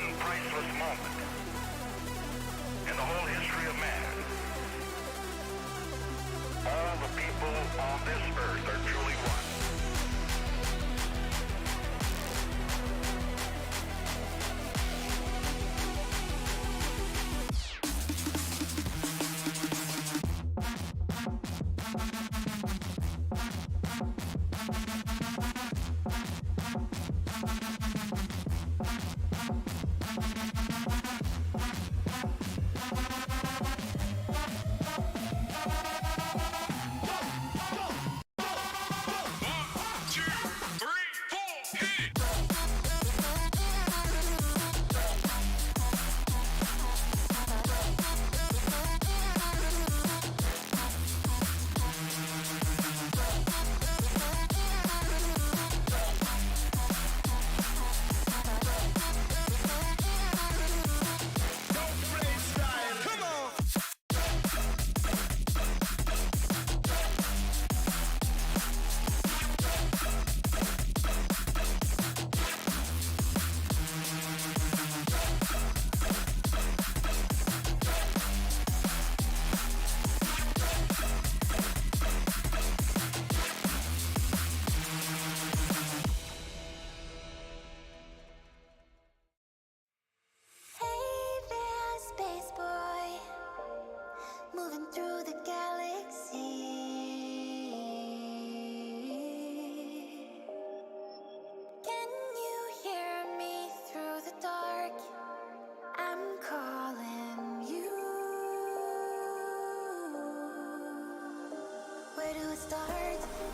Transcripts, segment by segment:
one priceless moment in the whole history of man. All the people on this earth are truly one.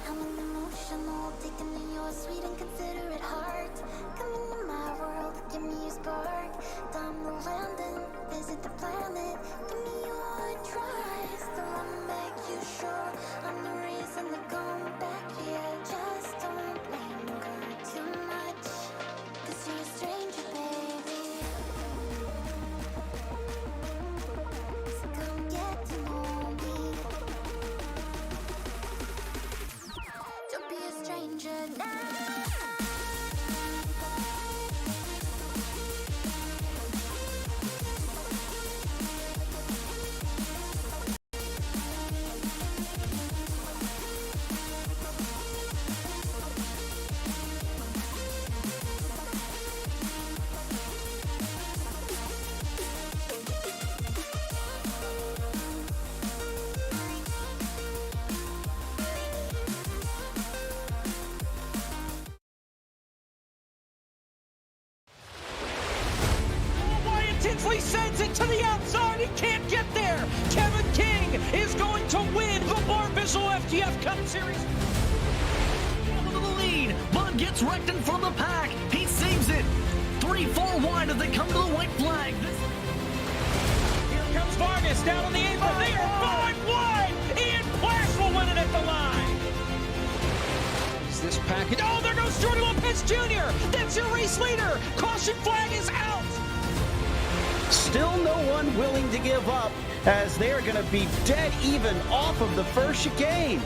I'm an emotional, taking in your sweet and considerate heart. Come into my world, give me your spark. Time to land and visit the planet. Give me your try. Still I'll make you sure I'm the reason to come back here. Just don't linger too much, 'cause you're a stranger, baby. So come get to know me. Don't be a stranger now. Tinsley sends it to the outside. He can't get there. Kevin King is going to win the Barr FTF Cup Series. Into the lead. Bud gets wrecked in front of the pack. He saves it. 3-4 wide as they come to the white flag. Here comes Vargas down on the apron. They are 5 wide. Ian Plash will win it at the line. Is this package? Oh, there goes Jordan Lopez Jr. That's your race leader. Caution flag is out. Still no one willing to give up, as they're going to be dead even off of the first chicane.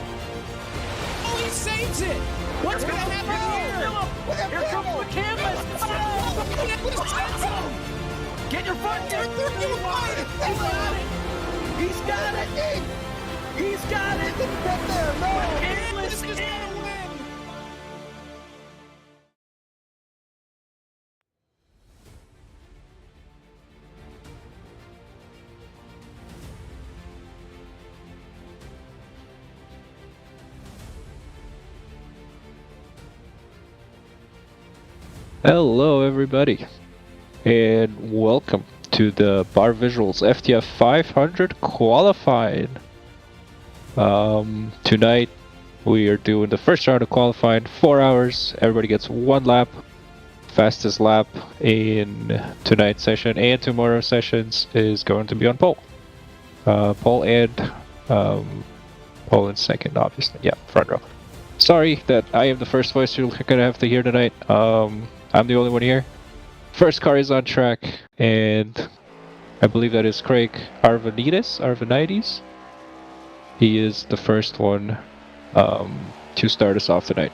Oh, he saves it. What's going to happen here? Here comes the canvas. Oh, get your front there. He's got it. He's got it. Get there, no. Canvas is going to win. Hello everybody, and welcome to the Barr Visuals FTF 500 qualifying. Tonight we are doing the first round of qualifying, 4 hours. Everybody gets 1 lap. Fastest lap in tonight's session and tomorrow's sessions is going to be on pole. Pole and pole in second, obviously. Yeah, front row. Sorry that I am the first voice you're gonna have to hear tonight. I'm the only one here. First car is on track, and I believe that is Craig Arvanides. He is the first one to start us off tonight.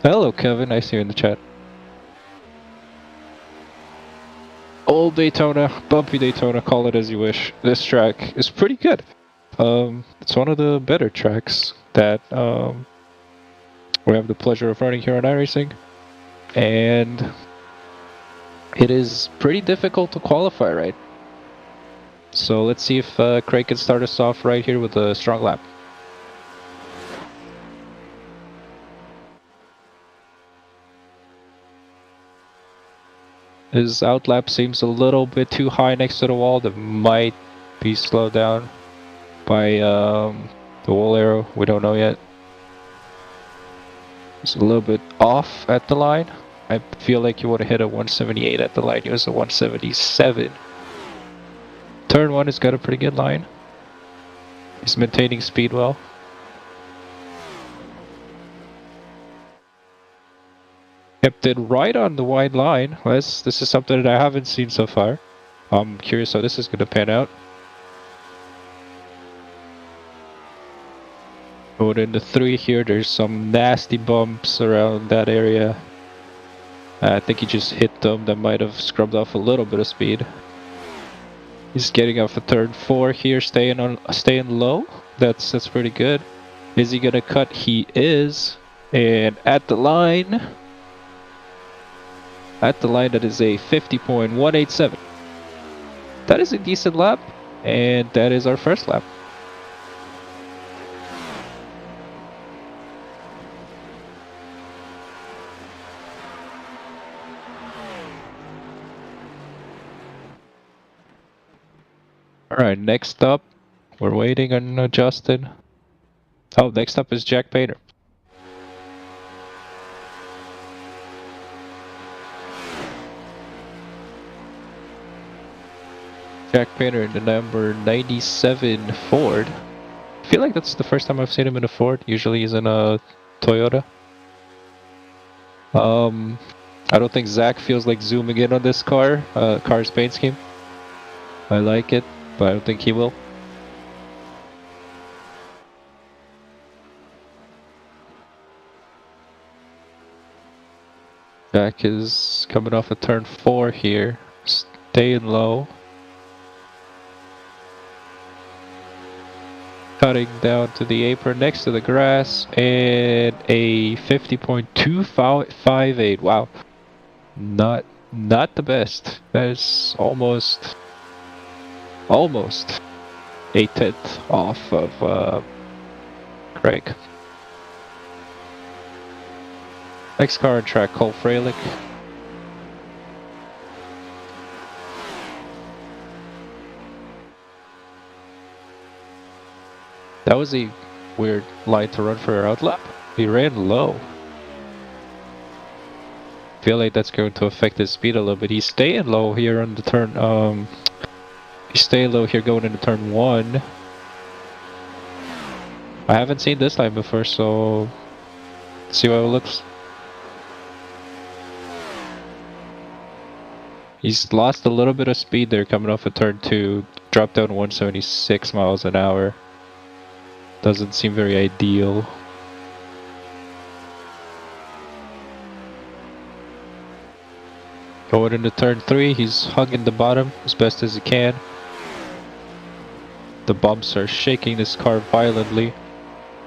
Hello, Kevin. I see you in the chat. Old Daytona, bumpy Daytona, call it as you wish. This track is pretty good. It's one of the better tracks that we have the pleasure of running here on iRacing, and it is pretty difficult to qualify, right? So let's see if Craig can start us off right here with a strong lap. His outlap seems a little bit too high next to the wall. That might be slowed down by the wall arrow. We don't know yet. It's a little bit off at the line. I feel like he would have hit a 178 at the line. He was a 177. Turn 1 has got a pretty good line. He's maintaining speed well. Kept it right on the wide line. This is something that I haven't seen so far. I'm curious how this is going to pan out. Going into 3 here, there's some nasty bumps around that area. I think he just hit them. That might have scrubbed off a little bit of speed. He's getting off a turn 4 here, staying low. That's pretty good. Is he gonna cut? He is. And at the line, that is a 50.187. That is a decent lap, and that is our first lap. Alright, next up, we're waiting on Justin. Oh, next up is Jack Painter. Jack Painter in the number 97 Ford. I feel like that's the first time I've seen him in a Ford. Usually he's in a Toyota. I don't think Zach feels like zooming in on this car's paint scheme. I like it, but I don't think he will. Jack is coming off a turn 4 here, staying low. Cutting down to the apron next to the grass, and a 50.258. Wow, not the best. That is almost 1/10 off of Craig. Next car on track, Cole Freilich. That was a weird line to run for our outlap. He ran low. Feel like that's going to affect his speed a little bit. He's staying low here on the turn. He's staying low here going into turn 1. I haven't seen this line before, so let's see how it looks. He's lost a little bit of speed there coming off of turn 2. Dropped down 176 miles an hour. Doesn't seem very ideal. Going into turn 3, he's hugging the bottom as best as he can. The bumps are shaking this car violently.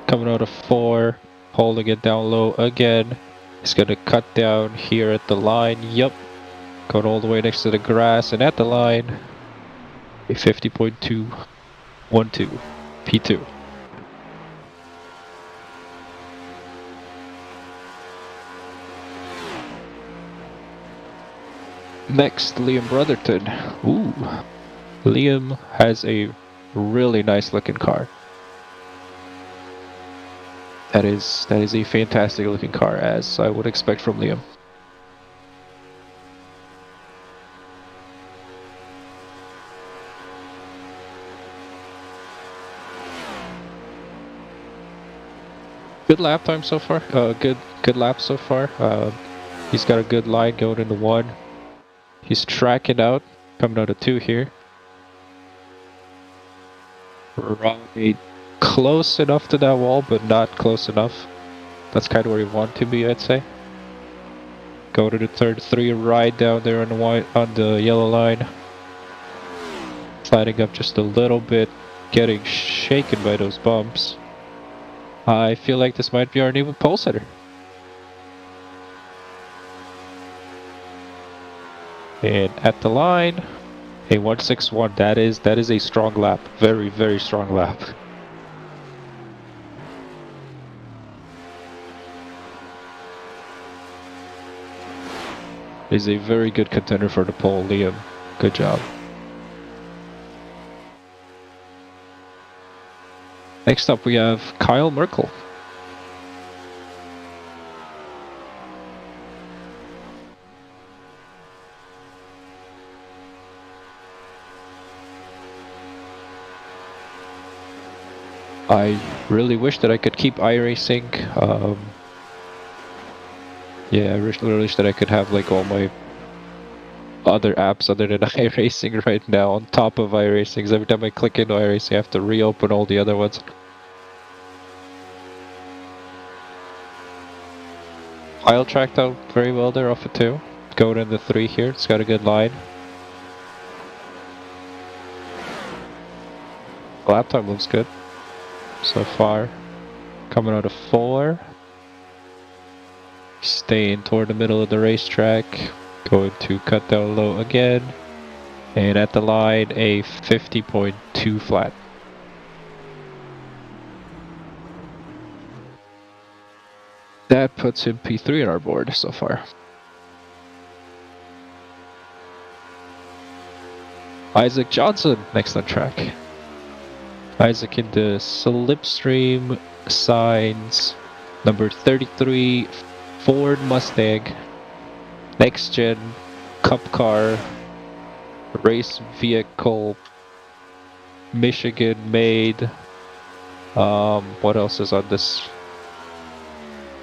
Coming out of 4, holding it down low again. He's gonna cut down here at the line. Yup. Going all the way next to the grass, and at the line, a 50.212 P2. Next, Liam Brotherton. Ooh, Liam has a really nice looking car. That is a fantastic looking car, as I would expect from Liam. Good lap time so far. Good lap so far. He's got a good line going into 1. He's tracking out, coming out of 2 here. Right close enough to that wall, but not close enough. That's kind of where you want to be, I'd say. Go to the turn 3 right down there on the yellow line. Sliding up just a little bit, getting shaken by those bumps. I feel like this might be our new pole setter. And at the line, a 161. That is a strong lap. Very, very strong lap. Is a very good contender for the pole, Liam. Good job. Next up we have Kyle Merkel. I really wish that I could keep iRacing. Yeah, I really wish that I could have like all my other apps other than iRacing right now on top of iRacing. Because every time I click into iRacing, I have to reopen all the other ones. Kyle tracked out very well there off of 2. Going in the 3 here, it's got a good line. Lap time looks good so far. Coming out of 4. Staying toward the middle of the racetrack. Going to cut down low again. And at the line, a 50.2 flat. That puts him P3 on our board so far. Isaac Johnson next on track. Isaac in the Slipstream Signs number 33 Ford Mustang. Next gen Cup car race vehicle, Michigan made. What else is on this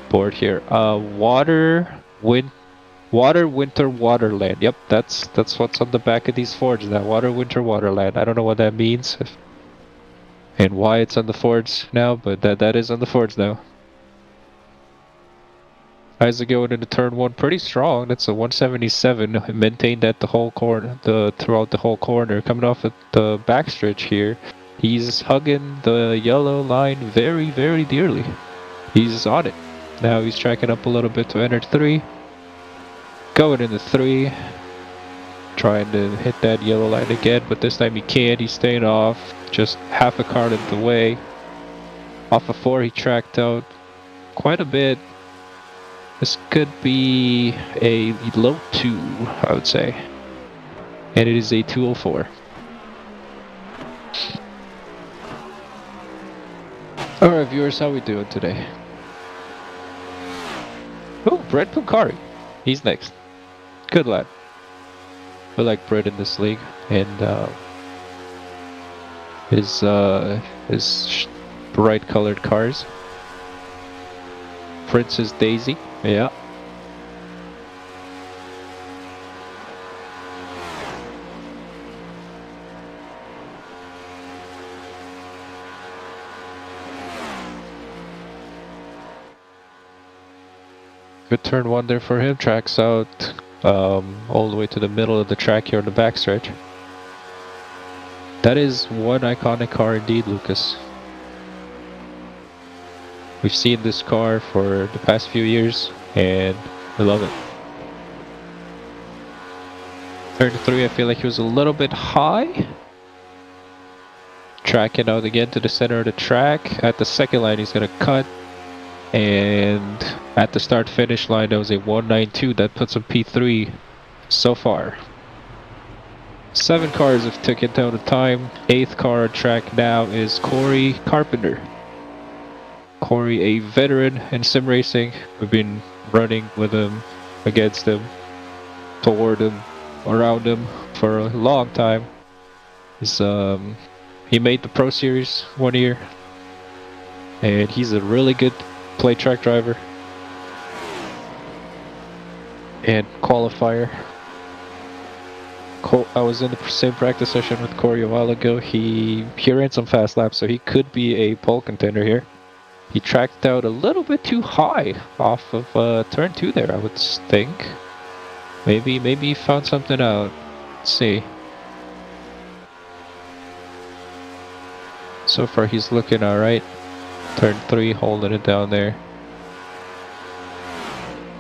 board here? Water, Winter, Waterland. Yep, that's what's on the back of these Fords now. Water, Winter, Waterland. I don't know what that means and why it's on the Fords now, but that is on the Fords now. Isaac going into turn 1 pretty strong. That's a 177. Maintained that the whole corner, throughout the whole corner. Coming off at the backstretch here, he's hugging the yellow line very, very dearly. He's on it. Now he's tracking up a little bit to enter 3. Going into 3. Trying to hit that yellow line again, but this time he can't. He's staying off. Just half a car in the way. Off of 4 he tracked out quite a bit. This could be a low 2, I would say. And it is a 204. Alright viewers, how we doing today? Oh, Brett Pucari. He's next. Good lad. I like Brett in this league. And his bright colored cars. Princess Daisy. Yeah. Good turn 1 there for him. Tracks out all the way to the middle of the track here on the backstretch. That is one iconic car indeed, Lucas. We've seen this car for the past few years, and we love it. Turn 3, I feel like he was a little bit high. Tracking out again to the center of the track. At the second line, he's going to cut. And at the start-finish line, that was a 192. That puts him P3 so far. 7 cars have taken down the time. 8th car on track now is Corey Carpenter. Corey, a veteran in sim racing. We've been running with him, against him, toward him, around him for a long time. He made the Pro Series 1 year, and he's a really good play track driver and qualifier. I was in the same practice session with Corey a while ago. He ran some fast laps, so he could be a pole contender here. He tracked out a little bit too high off of turn 2 there, I would think. Maybe he found something out. Let's see. So far he's looking alright. Turn 3, holding it down there.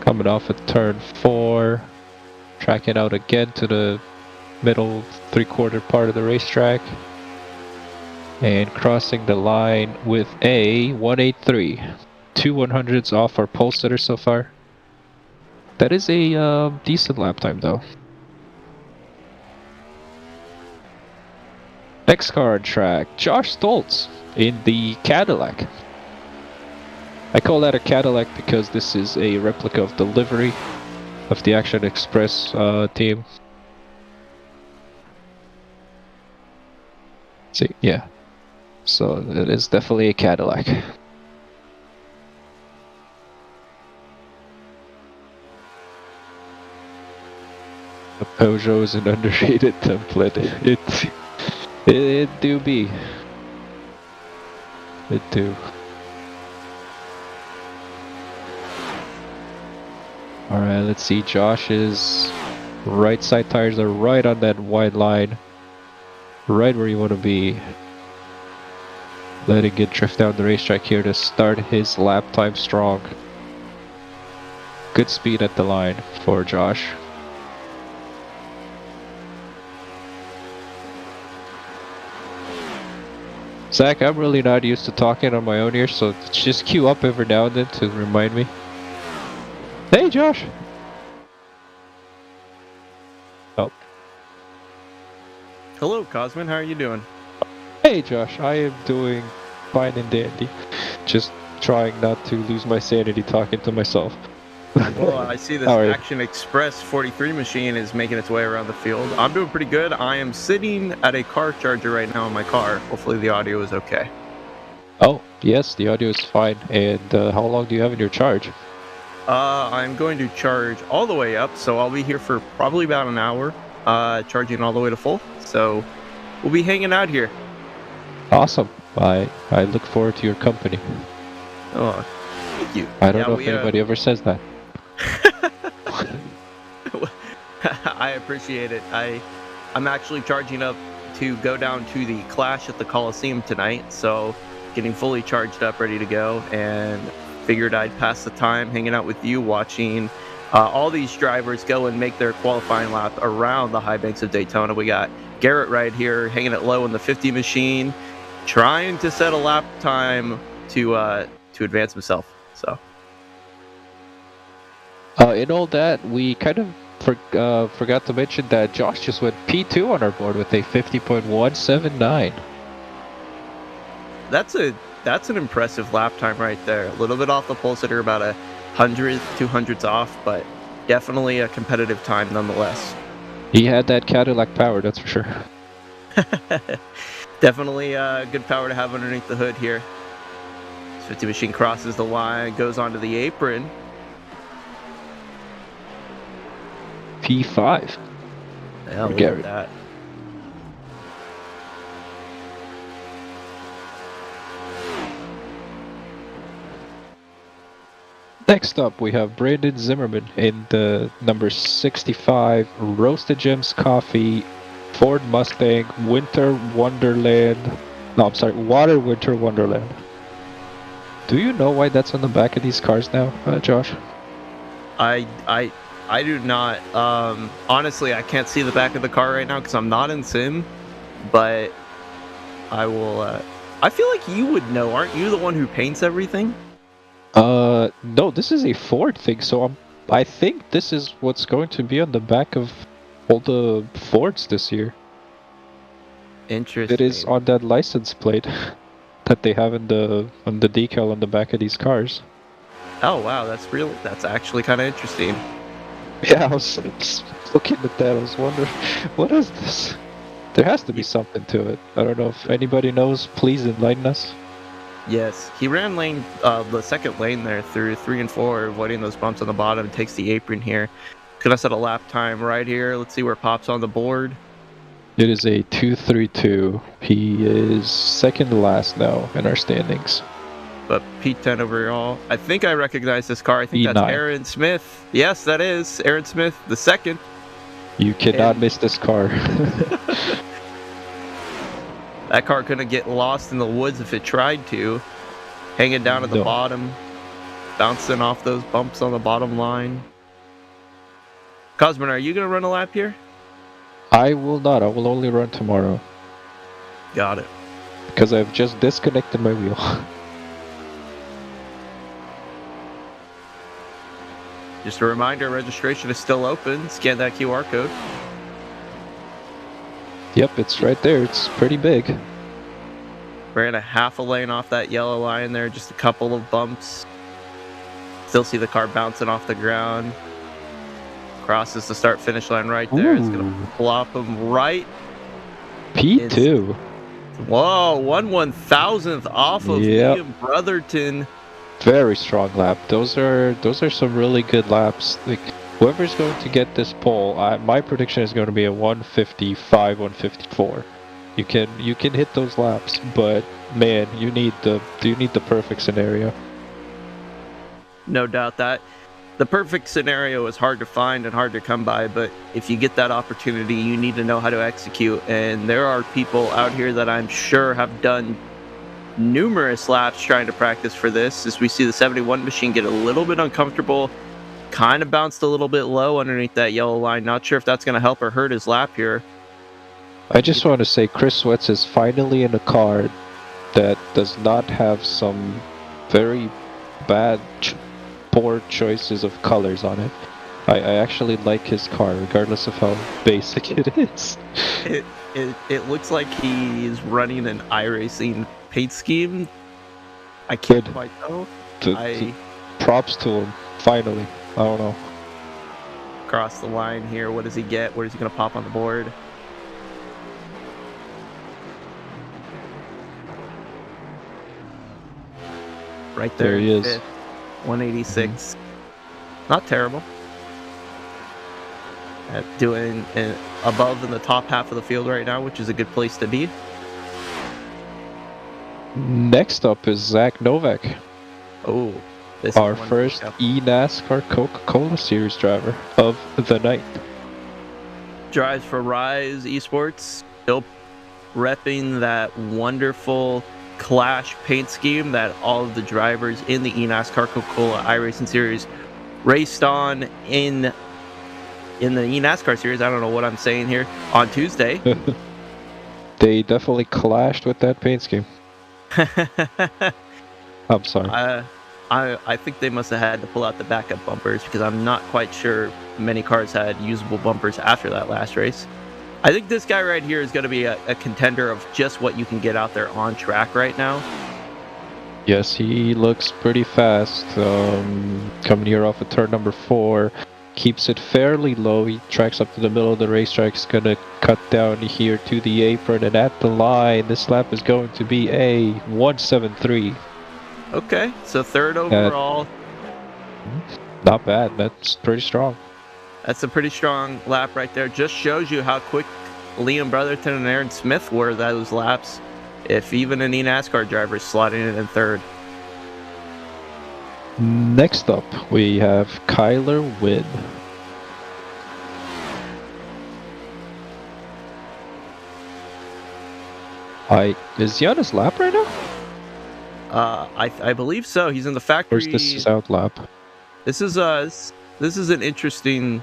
Coming off at turn 4. Tracking out again to the middle 3/4 part of the racetrack. And crossing the line with a 183. 2 100s off our pole sitter so far. That is a decent lap time though. Next car on track, Josh Stoltz in the Cadillac. I call that a Cadillac because this is a replica of the livery of the Action Express team. See, yeah. So it is definitely a Cadillac. The Peugeot is an underrated template. It do be. It do. Alright, let's see. Josh's right side tires are right on that wide line. Right where you want to be. Letting it drift down the racetrack here to start his lap time strong. Good speed at the line for Josh. Zach, I'm really not used to talking on my own here, so just queue up every now and then to remind me. Hey, Josh! Oh. Hello, Cosmin. How are you doing? Hey, Josh. I am doing fine and dandy. Just trying not to lose my sanity talking to myself. Well, I see this Action Express 43 machine is making its way around the field. I'm doing pretty good. I am sitting at a car charger right now in my car. Hopefully the audio is okay. Oh, yes, the audio is fine. And how long do you have in your charge? I'm going to charge all the way up, so I'll be here for probably about an hour, charging all the way to full. So we'll be hanging out here. Awesome. I look forward to your company. Oh, thank you. I don't know if anybody ever says that. I appreciate it. I'm actually charging up to go down to the Clash at the Coliseum tonight, so getting fully charged up, ready to go, and figured I'd pass the time hanging out with you, watching all these drivers go and make their qualifying lap around the high banks of Daytona. We got Garrett right here hanging it low in the 50 machine, trying to set a lap time to advance himself. So in all that, we kind of forgot to mention that Josh just went P2 on our board with a 50.179. That's an impressive lap time right there. A little bit off the pole sitter, about 100, 200s off, but definitely a competitive time nonetheless. He had that Cadillac power, that's for sure. Definitely good power to have underneath the hood here. 50 machine crosses the line, goes onto the apron. P5. Yeah, look at that. Next up, we have Brandon Zimmerman in the number 65 Roasted Gems Coffee Ford Mustang Winter Wonderland. No, I'm sorry, Water Winter Wonderland. Do you know why that's on the back of these cars now, Josh? I do not. Honestly, I can't see the back of the car right now because I'm not in sim, but I will. I feel like you would know. Aren't you the one who paints everything? No, this is a Ford thing, so I think this is what's going to be on the back of all the Fords this year. Interesting. It is on that license plate that they have on the decal on the back of these cars. Oh wow, that's actually kind of interesting. Yeah, I was looking at that, I was wondering, what is this? There has to be something to it. I don't know if anybody knows, please enlighten us. Yes, he ran the second lane there through 3 and 4, avoiding those bumps on the bottom, takes the apron here. Gonna set a lap time right here. Let's see where Pop's on the board. It is a 2:32. He is second to last now in our standings. but P10 overall. I think I recognize this car. I think that's E9. Aaron Smith. Yes, that is Aaron Smith, the second. You cannot And- miss this car. That car couldn't get lost in the woods if it tried to. Hanging down at the No. bottom, bouncing off those bumps on the bottom line. Cosman, are you going to run a lap here? I will not. I will only run tomorrow Got it. because I've just disconnected my wheel. Just a reminder, registration is still open. Scan that QR code. Yep, it's right there. It's pretty big. Ran a half a lane off that yellow line there, just a couple of bumps. Still see the car bouncing off the ground. Crosses the start finish line right there. It's going Ooh. to plop him right. P2. Whoa, 1/1000th off of Yep. Liam Brotherton. Very strong lap. Those are some really good laps. Like whoever's going to get this pole, my prediction is going to be a 155, 154. You can hit those laps, but man, you need the perfect scenario. No doubt that. The perfect scenario is hard to find and hard to come by, but if you get that opportunity, you need to know how to execute. And there are people out here that I'm sure have done numerous laps trying to practice for this. As we see the 71 machine get a little bit uncomfortable, kind of bounced a little bit low underneath that yellow line. Not sure if that's going to help or hurt his lap here. I just want to say Chris Sweats is finally in a car that does not have some very bad poor choices of colors on it. I actually like his car, regardless of how basic it is. It looks like he's running an iRacing paint scheme. I can't Good. quite tell. Props to him, finally. I don't know. Cross the line here. What does he get? Where is he going to pop on the board? Right there. There he is. Fifth, 186. Not terrible. Doing above in the top half of the field right now, which is a good place to be. Next up is Zach Novak, Oh, this our is one first pickup. eNASCAR Coca-Cola Series driver of the night. Drives for Rise Esports, still repping that wonderful Clash paint scheme that all of the drivers in the eNASCAR Coca-Cola iRacing Series raced on in the eNASCAR Series. I don't know what I'm saying here. On Tuesday. They definitely clashed with that paint scheme. I'm sorry. I think they must have had to pull out the backup bumpers because I'm not quite sure many cars had usable bumpers after that last race. I think this guy right here is going to be a contender of just what you can get out there on track right now. Yes, he looks pretty fast. Coming here off of turn number 4. Keeps it fairly low. He tracks up to the middle of the racetrack. He's going to cut down here to the apron. And at the line, this lap is going to be a 173. Okay, so third overall. Not bad. That's pretty strong. That's a pretty strong lap right there. Just shows you how quick Liam Brotherton and Aaron Smith were those laps. If even an eNASCAR driver is slotting it in third. Next up, we have Kyler Wynn. Is he on his lap right now? I believe so. He's in the factory. Or is this his out lap? This is an interesting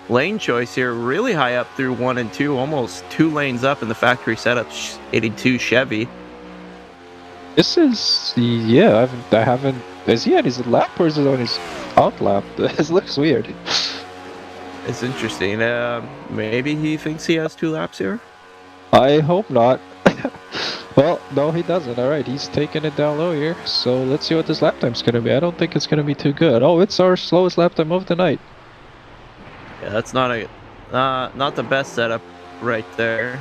lane choice here. Really high up through 1 and 2, almost 2 lanes up in the factory setup. 82 Chevy. This is, yeah, I haven't, is he on his lap or is it on his out lap? This looks weird. It's interesting. Maybe he thinks he has 2 laps here. I hope not. Well, no, he doesn't. All right, he's taking it down low here. So let's see what this lap time's going to be. I don't think it's going to be too good. Oh, it's our slowest lap time of the night. Yeah, that's not the best setup right there.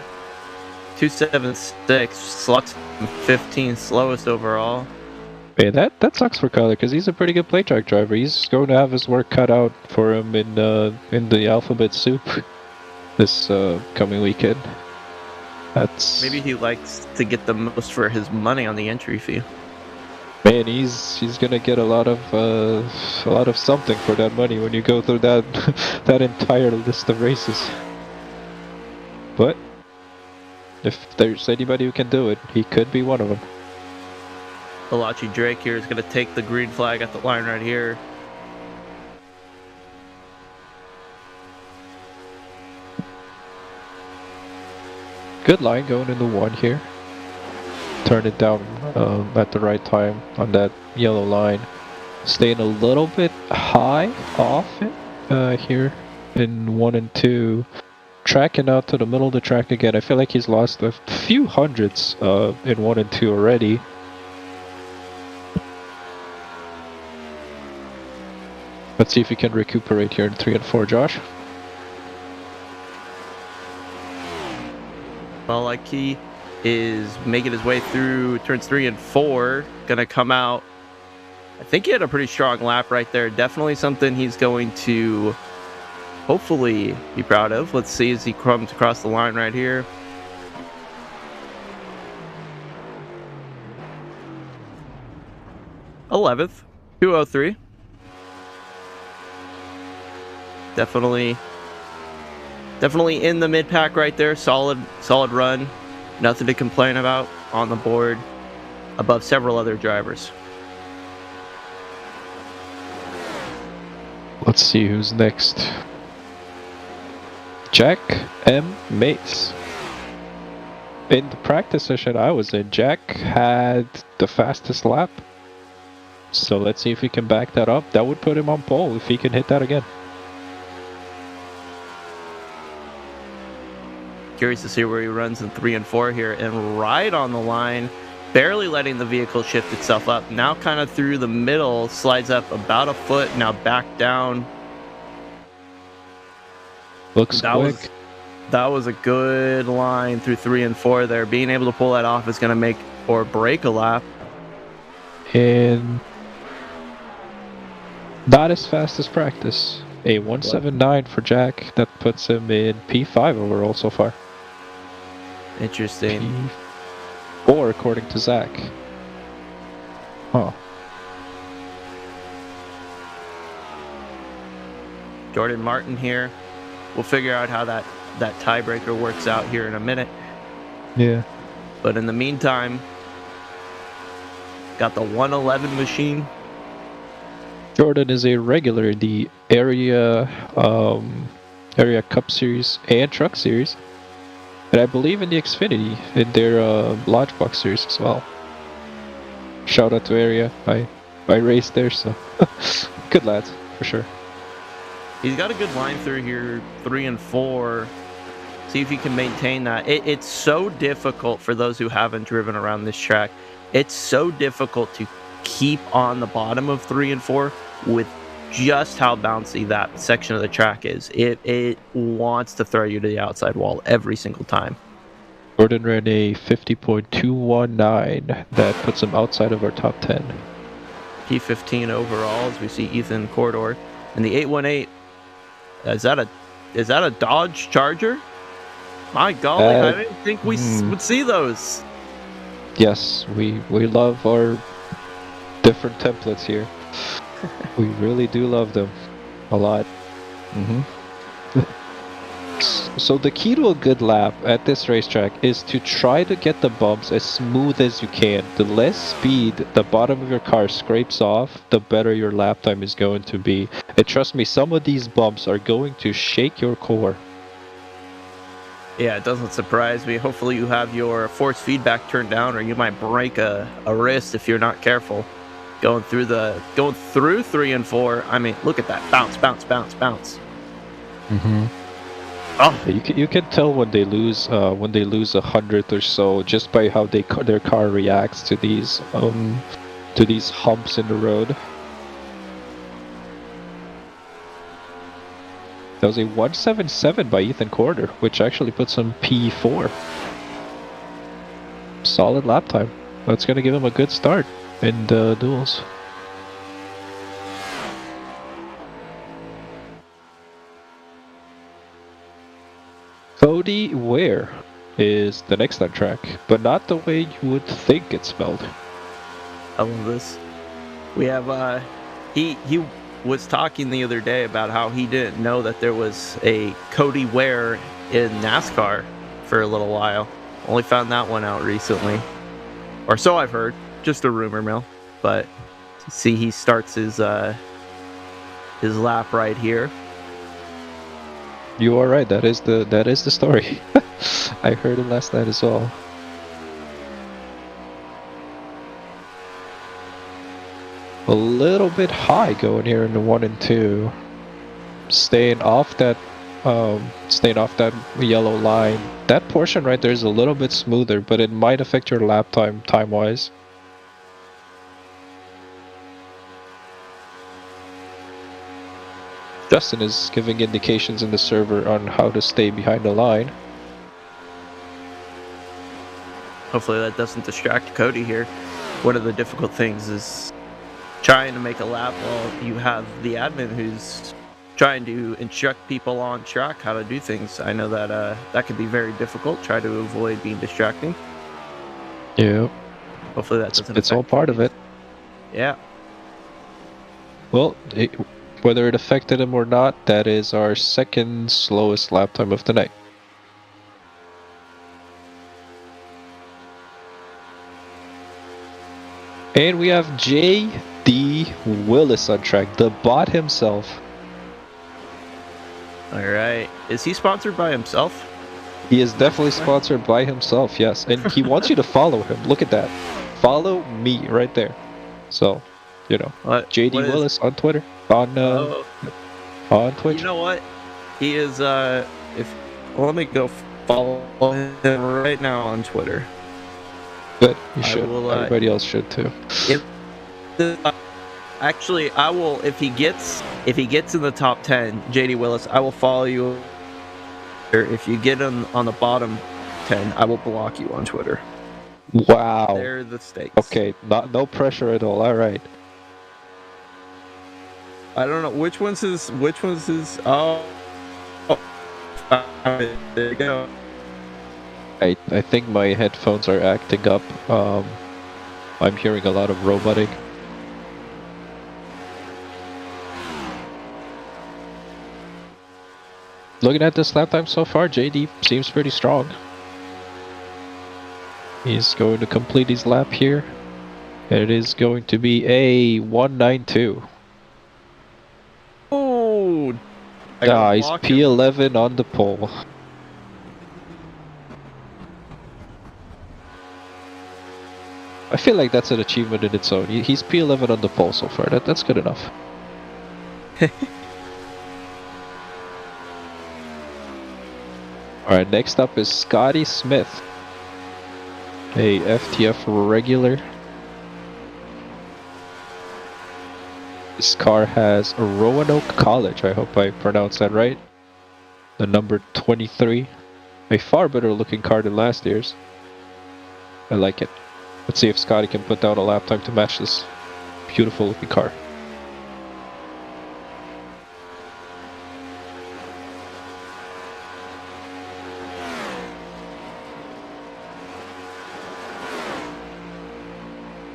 276 slots 15 slowest overall. Man, that sucks for Kyler because he's a pretty good play track driver. He's going to have his work cut out for him in the alphabet soup this coming weekend. Maybe he likes to get the most for his money on the entry fee. Man, he's gonna get a lot of something for that money when you go through that that entire list of races. But if there's anybody who can do it, he could be one of them. Malachi Drake here is going to take the green flag at the line right here. Good line going in the 1 here. Turn it down at the right time on that yellow line. Staying a little bit high off it here in 1 and 2. Tracking out to the middle of the track again. I feel like he's lost a few hundreds in 1 and 2 already. Let's see if he can recuperate here in 3 and 4, Josh. Malaki is making his way through turns 3 and 4. Gonna come out. I think he had a pretty strong lap right there. Definitely something he's going to hopefully be proud of. Let's see as he comes across the line right here. '11th, 2:03. Definitely in the mid pack right there. Solid run. Nothing to complain about on the board. Above several other drivers. Let's see who's next. Jack M. Mace. In the practice session I was in, Jack had the fastest lap. So let's see if he can back that up. That would put him on pole if he can hit that again. Curious to see where he runs in 3 and 4 here, and right on the line, barely letting the vehicle shift itself up. Now kind of through the middle, slides up about a foot, now back down. Looks quick. That was a good line through 3 and 4 there. Being able to pull that off is going to make or break a lap. And not as fast as practice. A 179 for Jack. That puts him in P5 overall so far. Interesting. P4 according to Zach. Huh. Jordan Martin here. We'll figure out how that tiebreaker works out here in a minute. Yeah. But in the meantime, got the 111 machine. Jordan is a regular in the area Cup Series and Truck Series. And I believe in the Xfinity, in their Lodgebox Series as well. Shout out to Area. I raced there, so good lads, for sure. He's got a good line through here, 3 and 4. See if he can maintain that. It's so difficult for those who haven't driven around this track. It's so difficult to keep on the bottom of 3 and 4 with just how bouncy that section of the track is. It wants to throw you to the outside wall every single time. Jordan ran a 50.219. That puts him outside of our top 10. P15 overall, as we see Ethan Corridor. And the 818, is that a Dodge Charger? My golly, I didn't think we would see those. Yes, we love our different templates here. We really do love them a lot. So the key to a good lap at this racetrack is to try to get the bumps as smooth as you can. The less speed the bottom of your car scrapes off, the better your lap time is going to be. And trust me, some of these bumps are going to shake your core. Yeah, it doesn't surprise me. Hopefully you have your force feedback turned down, or you might break a wrist if you're not careful. Going through 3 and 4. I mean, look at that. Bounce, bounce, bounce, bounce. Oh. You can tell when they lose 100th or so just by how their car reacts to these humps in the road. That was a 177 by Ethan Corder, which actually puts him P4. Solid lap time. That's gonna give him a good start in the duels. Cody Ware is the next on track, but not the way you would think it's spelled. I love this. We have he was talking the other day about how he didn't know that there was a Cody Ware in NASCAR for a little while. Only found that one out recently, or so I've heard. Just a rumor mill, but see, he starts his lap right here. You are right. That is the story. I heard it last night as well. A little bit high going here in the 1 and 2. Staying off that yellow line. That portion right there is a little bit smoother, but it might affect your lap time wise. Justin is giving indications in the server on how to stay behind the line. Hopefully that doesn't distract Cody here. One of the difficult things is trying to make a lap while you have the admin who's trying to instruct people on track how to do things. I know that that can be very difficult. Try to avoid being distracting. Yeah. Hopefully that doesn't. It's all part of it. Yeah. Well, whether it affected him or not, that is our second slowest lap time of the night. And we have J.D. Willis on track, the bot himself. Alright. Is he sponsored by himself? He is definitely sponsored by himself, yes. And he wants you to follow him. Look at that. Follow me right there. So, you know, J.D. Willis on Twitter. On Twitch. You know what? He is, let me go follow him right now on Twitter. Good, you should. Everybody else should too. Actually, I will, if he gets in the top 10, JD Willis, I will follow you. If you get on the bottom 10, I will block you on Twitter. Wow. They're the stakes. Okay, no pressure at all. All right. I don't know which one's his. Oh, there you go. I think my headphones are acting up. I'm hearing a lot of roboting. Looking at this lap time so far, JD seems pretty strong. He's going to complete his lap here, and it is going to be a 192. Oh, he's P11 on the pole. I feel like that's an achievement in its own. He's P11 on the pole so far. That's good enough. Alright, next up is Scotty Smith, a FTF regular. This car has a Roanoke College, I hope I pronounced that right. The number 23. A far better looking car than last year's. I like it. Let's see if Scotty can put down a lap time to match this beautiful looking car.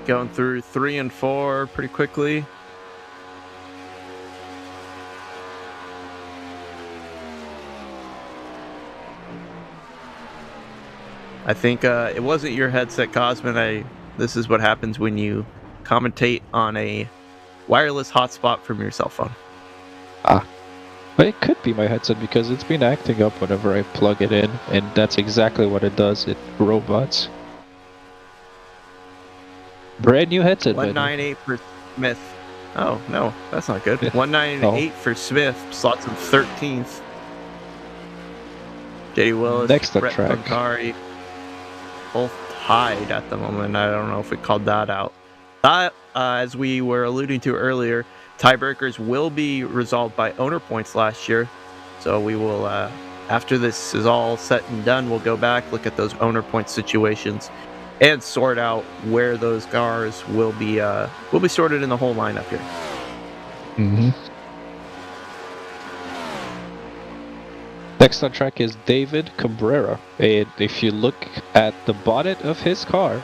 Going through 3 and 4 pretty quickly. I think it wasn't your headset, Cosmin. This is what happens when you commentate on a wireless hotspot from your cell phone. Ah. But it could be my headset because it's been acting up whenever I plug it in, and that's exactly what it does. It robots. Brand new headset. 198 for Smith. Oh, no, that's not good. Yeah. 198 for Smith, slots him 13th. J.D. Willis, next up Brett track. Pancari, both tied at the moment. I don't know if we called that out. That, as we were alluding to earlier, tiebreakers will be resolved by owner points last year. So we will, after this is all set and done, we'll go back, look at those owner point situations, and sort out where those cars will be sorted in the whole lineup here. Mm-hmm. Next on track is David Cabrera, and if you look at the bonnet of his car,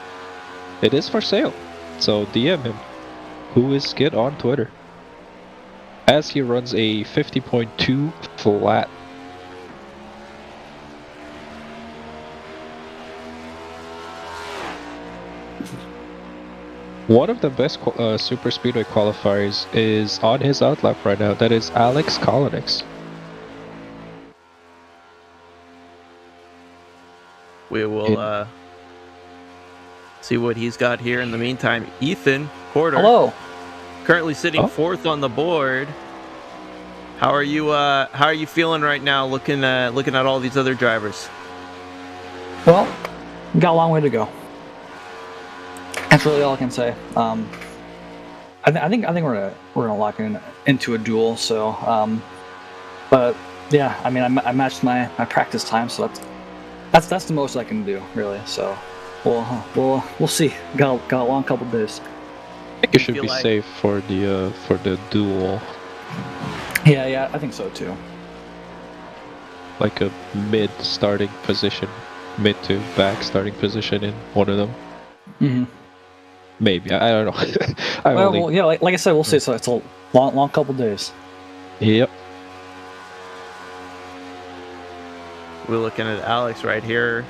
it is for sale. So DM him, who is Skid on Twitter, as he runs a 50.2 flat. One of the best super speedway qualifiers is on his outlap right now. That is Alex Kolonix. We will see what he's got here. In the meantime, Ethan Porter, Hello. currently sitting fourth on the board. How are you? How are you feeling right now? Looking at all these other drivers. Well, we got a long way to go. That's really all I can say. I think we're gonna lock into a duel. So, but yeah, I mean, I matched my practice time, so that's the most I can do, really. So, we'll see. Got a long couple days. I think you should be safe for the duel. Yeah, I think so too. Like a mid starting position, mid to back starting position in one of them. Mm-hmm. Maybe, I don't know. Well, yeah, like I said, we'll see. So it's a long couple days. Yep. We're looking at Alex right here,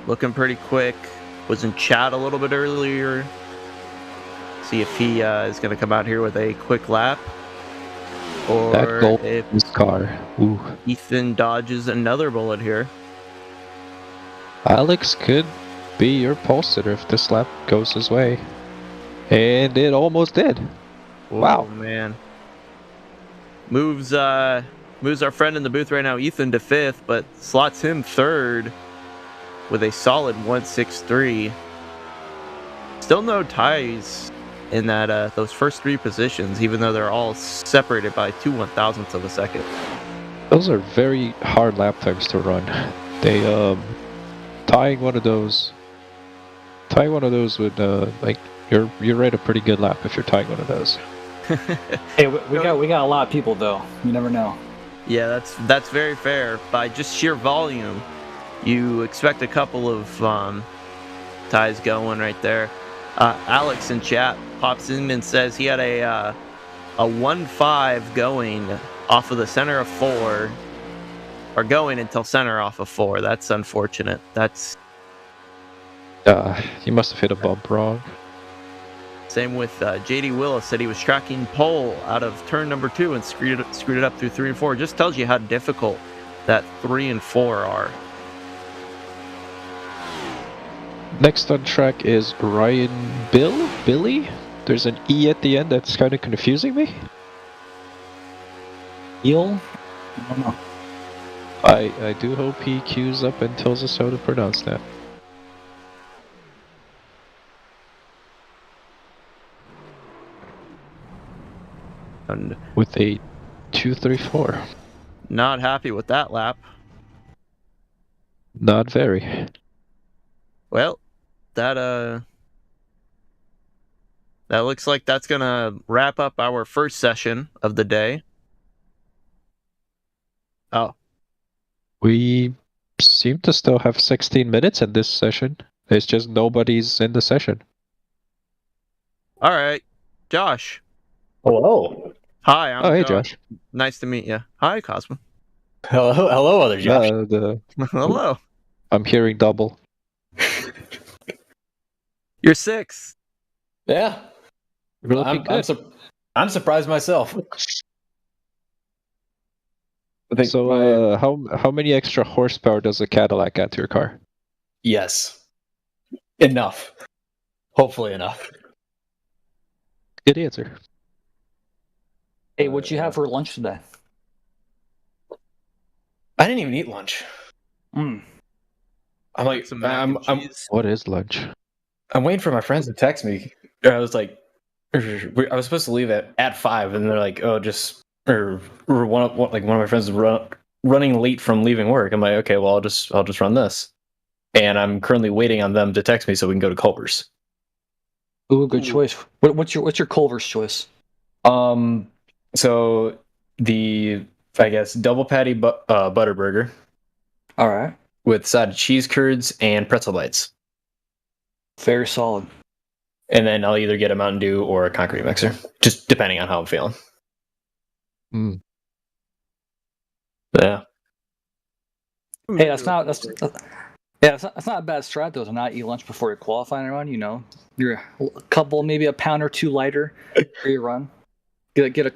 looking pretty quick. Was in chat a little bit earlier. See if he is going to come out here with a quick lap, or that goal if his car. Ooh. Ethan dodges another bullet here. Alex could be your pole sitter if this lap goes his way, and it almost did. Wow, man. Moves our friend in the booth right now, Ethan, to fifth, but slots him third with a solid 163. Still no ties in that those first three positions, even though they're all separated by 2 1,000ths of a second. Those are very hard lap times to run. They tying one of those would like you're right a pretty good lap if you're tying one of those. Hey, we got a lot of people though. You never know. Yeah, that's very fair. By just sheer volume, you expect a couple of ties going right there. Alex in chat pops in and says he had a 1-5 going off of the center of 4, or going until center off of 4. That's unfortunate. That's he must have hit a bump wrong. same with JD Willis, said he was tracking pole out of turn number 2 and screwed it up through 3 and 4. Just tells you how difficult that 3 and 4 are. Next on track is Ryan Billy? There's an E at the end that's kind of confusing me. Eel? I don't know. I do hope he queues up and tells us how to pronounce that. And with a 234. Not happy with that lap. Not very. Well, that looks like that's gonna wrap up our first session of the day. Oh. We seem to still have 16 minutes in this session. It's just nobody's in the session. All right, Josh. Hello. Hi, I'm hey, Josh. Nice to meet you. Hi, Cosmo. Hello, other Josh. Hello. I'm hearing double. You're 6. Yeah. You're looking good. I'm surprised myself. So, how many extra horsepower does a Cadillac add to your car? Yes. Enough. Hopefully enough. Good answer. Hey, what'd you have for lunch today? I didn't even eat lunch. Mm. I'm like, what is lunch? I'm waiting for my friends to text me. I was like, I was supposed to leave at 5, and they're like, oh, just one of my friends is running late from leaving work. I'm like, okay, well, I'll just run this, and I'm currently waiting on them to text me so we can go to Culver's. Ooh, good choice. What's your Culver's choice? So I guess double patty butter burger. All right. With side of cheese curds and pretzel bites. Very solid. and then I'll either get a Mountain Dew or a concrete mixer, just depending on how I'm feeling. Mm. Yeah. Hey, that's not a bad strat though to not eat lunch before your qualifying run. You know, you're a couple, maybe a pound or two lighter for your run. Get a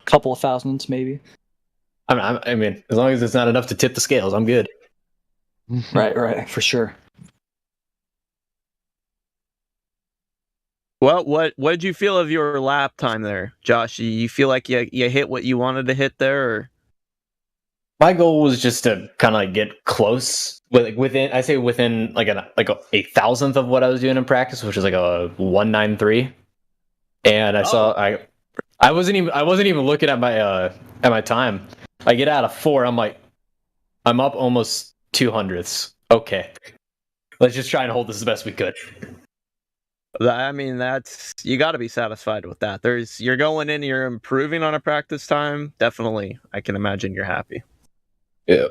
couple of thousands maybe. I mean, as long as it's not enough to tip the scales, I'm good. Right, for sure. Well, what did you feel of your lap time there, Josh? You feel like you hit what you wanted to hit there, or? My goal was just to kind of like get close, within like a thousandth of what I was doing in practice, which is like a 193. And I wasn't even looking at my time. I get out of 4. I'm like, I'm up almost 200ths. Okay, let's just try and hold this as best we could. I mean, you got to be satisfied with that. You're going in, you're improving on a practice time. Definitely, I can imagine you're happy. Yeah.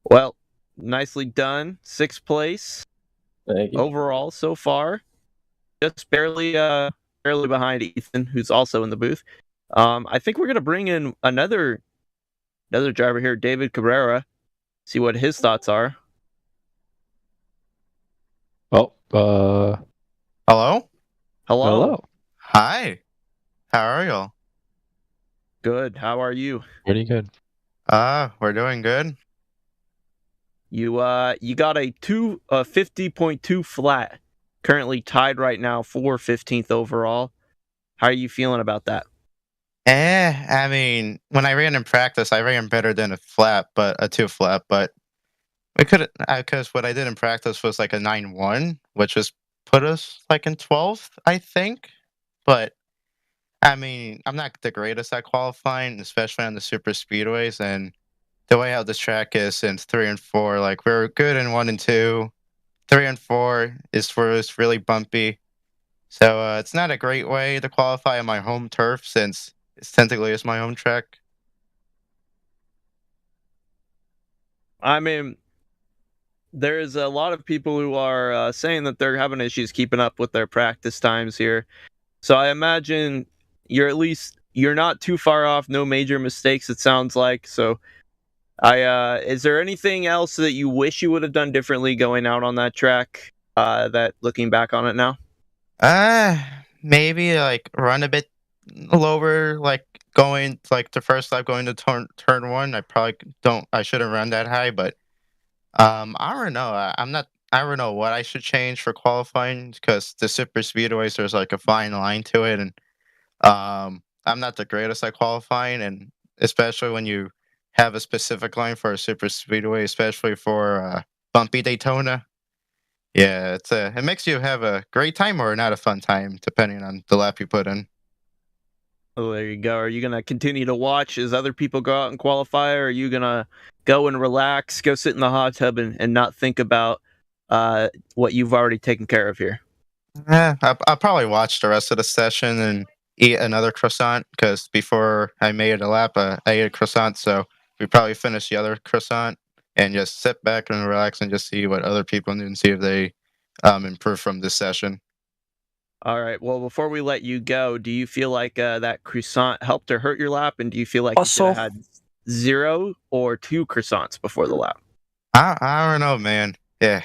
Well, nicely done. 6th place. Thank you. Overall so far. Just barely behind Ethan, who's also in the booth. I think we're gonna bring in another driver here, David Cabrera. See what his thoughts are. Oh, Hello? Hello. Hi. How are y'all? Good. How are you? pretty good. We're doing good. You got a 50.2 flat. Currently tied right now for 15th overall. How are you feeling about that? I mean, when I ran in practice, I ran better than a 2 flat, but we could, because what I did in practice was like a 9-1, which was put us like in 12th, I think. But I mean, I'm not the greatest at qualifying, especially on the super speedways, and the way how this track is since 3 and 4, like we're good in 1 and 2. 3 and 4 is where it's really bumpy. So it's not a great way to qualify on my home turf since it's technically my home track. I mean, there's a lot of people who are saying that they're having issues keeping up with their practice times here. So I imagine you're not too far off. No major mistakes, it sounds like. So is there anything else that you wish you would have done differently going out on that track? That looking back on it now. Maybe like run a bit lower, like going like the first lap going to turn 1. I shouldn't run that high, but I don't know. I don't know what I should change for qualifying because the super speedways there's like a fine line to it, and I'm not the greatest at qualifying, and especially when you have a specific line for a super speedway, especially for bumpy Daytona. Yeah, it makes you have a great time or not a fun time, depending on the lap you put in. Oh, there you go. Are you gonna continue to watch as other people go out and qualify, or are you gonna go and relax, go sit in the hot tub, and not think about what you've already taken care of here? I'll probably watch the rest of the session and eat another croissant because before I made a lap, I ate a croissant. So we probably finish the other croissant and just sit back and relax and just see what other people do and see if they improve from this session. All right. Well, before we let you go, do you feel like that croissant helped or hurt your lap? And do you feel like you should have had 0 or 2 croissants before the lap? I don't know, man. Yeah.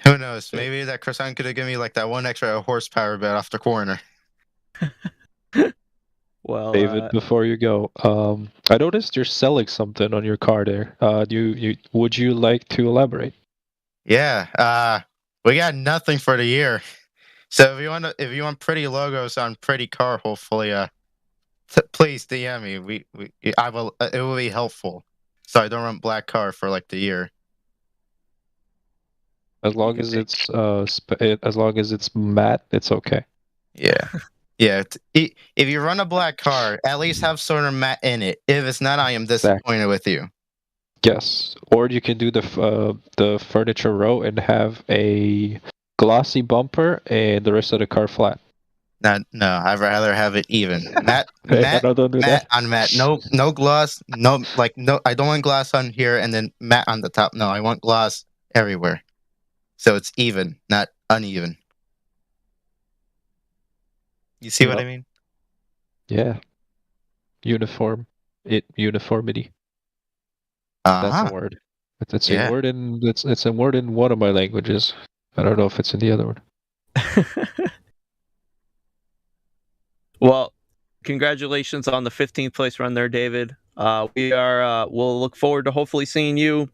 Who knows? Maybe that croissant could have given me like that one extra horsepower bit off the corner. Well, David, before you go, I noticed you're selling something on your car there. Would you like to elaborate? Yeah. We got nothing for the year. So if you want pretty logos on pretty car, hopefully, please DM me. I will. It will be helpful. So I don't run black car for like the year. As long as it's as long as it's matte, it's okay. Yeah. Yeah. If you run a black car, at least have sort of matte in it. If it's not, I am disappointed with you. Yes, or you can do the furniture row and have a glossy bumper and the rest of the car flat. No, I'd rather have it even. Matte, No, don't do matte that. on matte. No gloss. No. I don't want gloss on here and then matte on the top. No, I want gloss everywhere. So it's even, not uneven. You see what I Yep. mean? Yeah. Uniformity. That's a Uh-huh. word. It's a Yeah. word in it's a word in one of my languages. I don't know if it's in the other one. Well, congratulations on the 15th place run there, David. We'll look forward to hopefully seeing you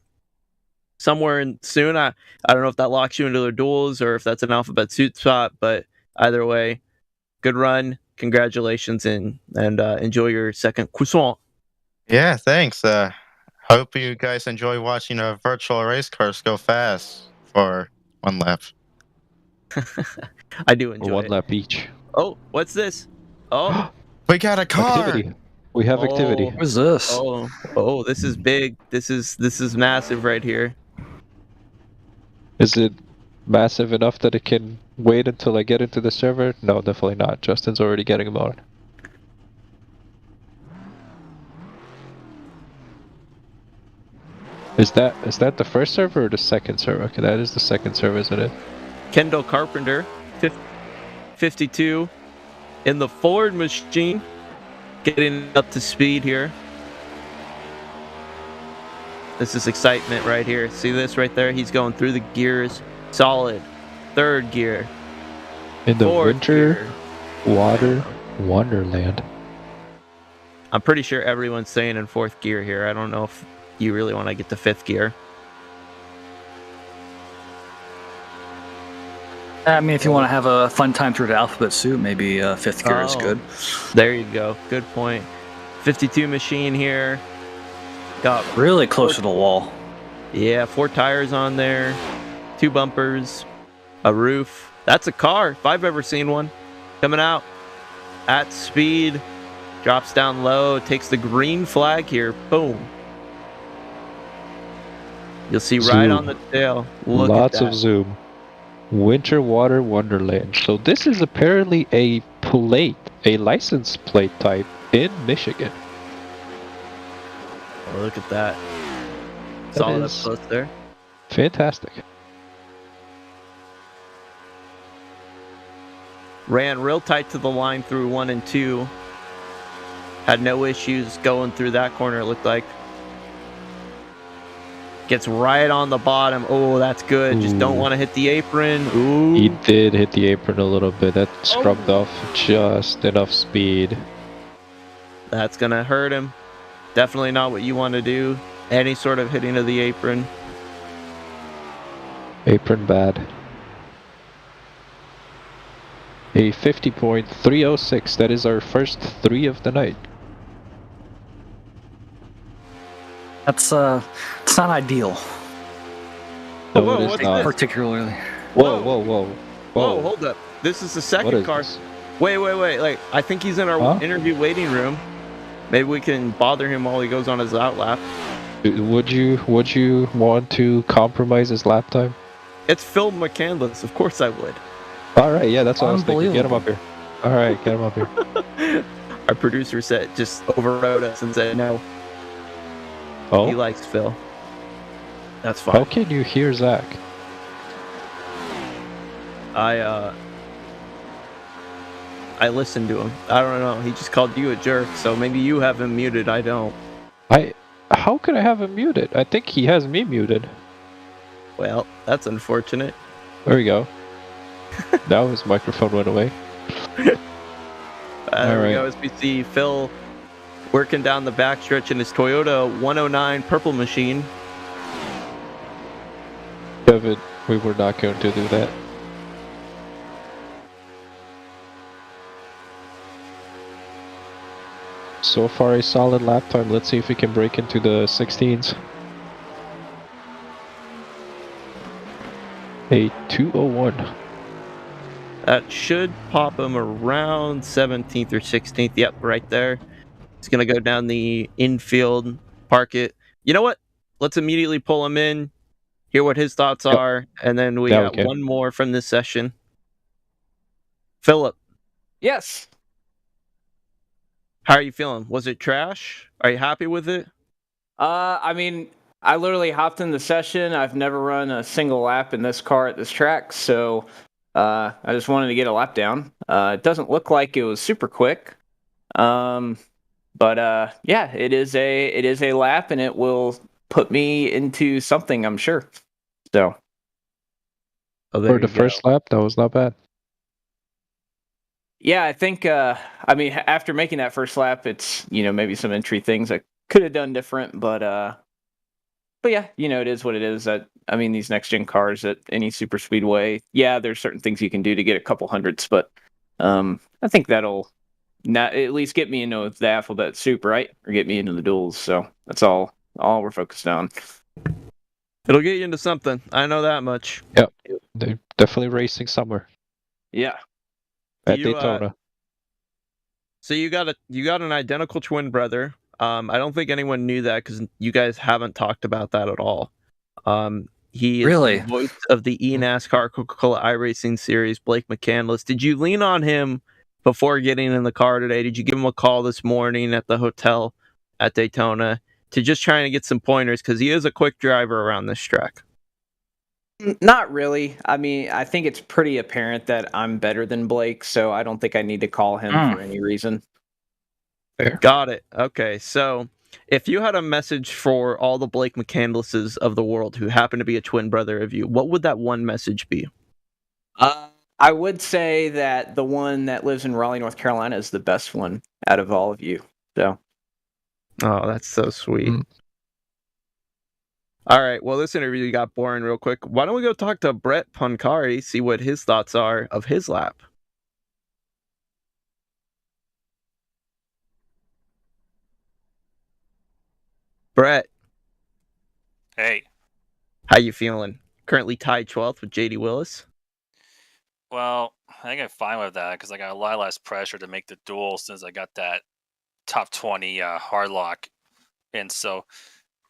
somewhere in soon. I don't know if that locks you into the duels or if that's an alphabet suit spot, but either way, good run. Congratulations and enjoy your second croissant. Yeah, thanks. Hope you guys enjoy watching a virtual race cars go fast for one lap. I do Or enjoy one it. lap each. Oh, what's this? Oh, We got a car! Activity. We have activity. oh, What's this? oh, this is big. This is massive right here. Is it massive enough that it can wait until I get into the server? No, definitely not. Justin's already getting them on. Is that the first server or the second server? Okay, that is the second server, isn't it? Kendall Carpenter, 52 in the Ford machine, getting up to speed here. This is excitement right here. See this right there? He's going through the gears. Solid. Third gear. In the Fourth winter gear. water wonderland. I'm pretty sure everyone's saying in fourth gear here. I don't know if you really want to get to fifth gear. I mean, if you want to have a fun time through the alphabet soup, maybe fifth gear is good. There you go. Good point. 52 machine here. Got Really close to the wall. Yeah, 4 tires on there, 2 bumpers, a roof. That's a car, if I've ever seen one. Coming out at speed, drops down low, takes the green flag here. Boom. You'll see right on the tail. Look Lots at that. of zoom. Winter water wonderland. So this is apparently a license plate type in Michigan. Oh, look at that. That Solid up is close there. fantastic. Ran real tight to the line through 1 and 2. Had no issues going through that corner, it looked like. Gets right on the bottom. Oh, that's good. Just don't Ooh. want to hit the apron. Ooh. He did hit the apron a little bit. That scrubbed off just enough speed. That's going to hurt him. Definitely not what you want to do. Any sort of hitting of the apron. Apron bad. A 50.306. That is our first 3 of the night. That's it's not ideal. No, whoa, it is what's not. this? Particularly. Whoa, Whoa. whoa, whoa. Whoa, hold up. This is the What second is car. this? Wait. Like, I think he's in our Huh? interview waiting room. Maybe we can bother him while he goes on his outlap. Would you want to compromise his lap time? It's Phil McCandless. Of course I would. Alright, yeah, that's what I was thinking. Get him up here. Alright, get him up here. Our producer said just overrode us and said no. Oh? He likes Phil. That's fine. How can you hear Zach? I listened to him. I don't know. He just called you a jerk, so maybe you have him muted. I don't. How could I have him muted? I think he has me muted. Well, that's unfortunate. There we go. Now his microphone went away. There we Alright. go. As we see Phil working down the backstretch in his Toyota 109 purple machine. Kevin, we were not going to do that. So far a solid lap time. Let's see if we can break into the 16s. A 2:01. That should pop him around 17th or 16th. Yep, right there. He's going to go down the infield, park it. You know what? Let's immediately pull him in, hear what his thoughts are, and then we got one more from this session. Philip. Yes. How are you feeling? Was it trash? Are you happy with it? I mean, I literally hopped in the session. I've never run a single lap in this car at this track, so I just wanted to get a lap down. It doesn't look like it was super quick. But yeah, it is a lap, and it will put me into something, I'm sure. So For the first lap, that was not bad. yeah, I think I mean after making that first lap, it's maybe some entry things I could have done different, but yeah, it is what it is. I mean, these next gen cars at any super speedway, yeah, there's certain things you can do to get a couple hundreds, but I think that'll not at least get me into the alphabet soup, right? Or get me into the duels. So that's all we're focused on. It'll get you into something. I know that much. Yep. They're definitely racing somewhere. Yeah. At Daytona. So you got an identical twin brother. I don't think anyone knew that because you guys haven't talked about that at all. He is Really? the voice of the eNASCAR Coca-Cola iRacing series, Blake McCandless. Did you lean on him before getting in the car today? Did you give him a call this morning at the hotel at Daytona to just trying to get some pointers? Because he is a quick driver around this track. Not really. I mean, I think it's pretty apparent that I'm better than Blake, so I don't think I need to call him for any reason. Fair. Got it. Okay, so if you had a message for all the Blake McCandlesses of the world who happen to be a twin brother of you, what would that one message be? I would say that the one that lives in Raleigh, North Carolina is the best one out of all of you. So. Oh, that's so sweet. All right, well, this interview got boring real quick. Why don't we go talk to Brett Pancari, see what his thoughts are of his lap? Brett. Hey. How you feeling? Currently tied 12th with JD Willis. Well, I think I'm fine with that because I got a lot less pressure to make the duel since I got that top 20 hard lock. And so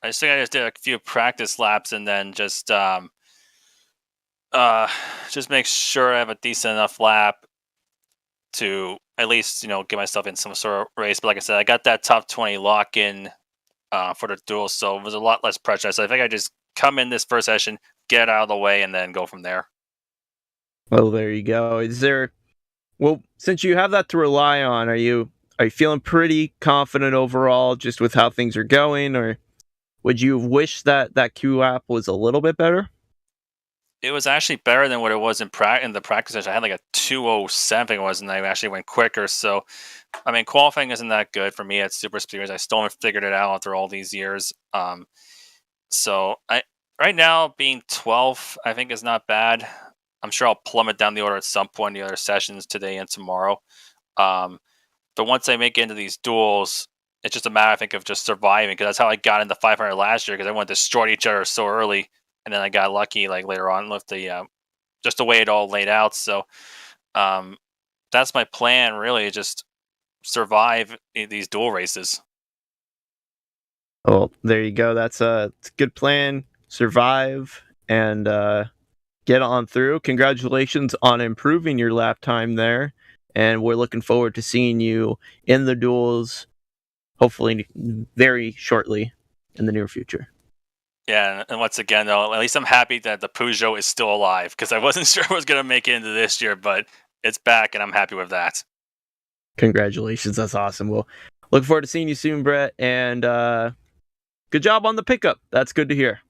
I just think I just did a few practice laps and then just make sure I have a decent enough lap to at least, get myself in some sort of race. But like I said, I got that top 20 lock in for the duel, so it was a lot less pressure. So I think I just come in this first session, get it out of the way, and then go from there. Well, there you go. Since you have that to rely on, are you feeling pretty confident overall just with how things are going, or would you wish that Q app was a little bit better? It was actually better than what it was in the practice session. I had like a 2:07 it was, and I actually went quicker. So, I mean, qualifying isn't that good for me at super speedways. I still haven't figured it out after all these years. So right now being 12th, I think is not bad. I'm sure I'll plummet down the order at some point in the other sessions today and tomorrow. But once I make it into these duels, it's just a matter, I think, of just surviving, because that's how I got into 500 last year, because everyone destroyed each other so early, and then I got lucky like later on with the just the way it all laid out. So that's my plan, really, just survive these duel races. Well, there you go. That's a good plan. Survive and get on through. Congratulations on improving your lap time there. And we're looking forward to seeing you in the duels, hopefully very shortly in the near future. Yeah, and once again, though, at least I'm happy that the Peugeot is still alive, because I wasn't sure I was going to make it into this year, but it's back, and I'm happy with that. Congratulations. That's awesome. Well, look forward to seeing you soon, Brett. And good job on the pickup. That's good to hear.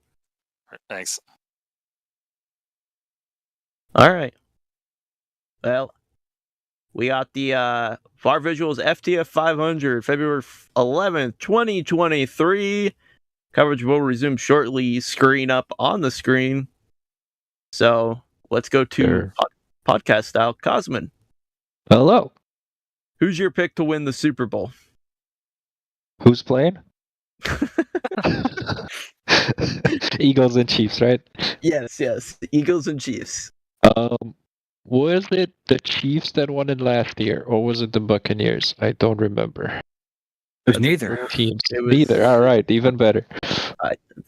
Thanks. All right. Well, we got the Barr Visuals FTF 500, February 11th, 2023. Coverage will resume shortly. Screen up on the screen. So let's go to podcast style. Cosman. Hello. Who's your pick to win the Super Bowl? Who's playing? Eagles and Chiefs, right? Yes. Eagles and Chiefs. Was it the Chiefs that won it last year, or was it the Buccaneers? I don't remember. It was neither. Teams. Neither. All right, even better.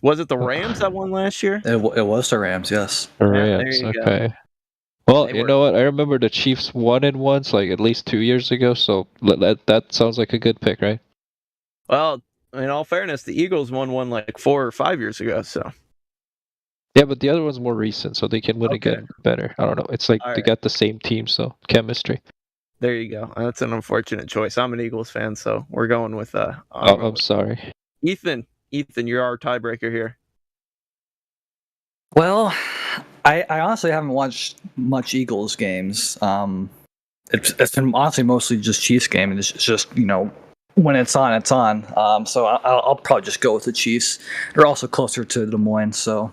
Was it the Rams that won last year? It was the Rams, yes. Rams. Yeah, okay. Well, you know what? I remember the Chiefs won it once, like at least 2 years ago. So that sounds like a good pick, right? Well, in all fairness, the Eagles won one like 4 or 5 years ago. So Yeah, but the other one's more recent, so they can win again better. I don't know. It's like they got the same team, so chemistry. There you go. That's an unfortunate choice. I'm an Eagles fan, so we're going with. I'm sorry. Ethan, you're our tiebreaker here. Well, I honestly haven't watched much Eagles games. It's been honestly mostly just Chiefs game, and it's just when it's on, it's on. So I'll probably just go with the Chiefs. They're also closer to Des Moines, so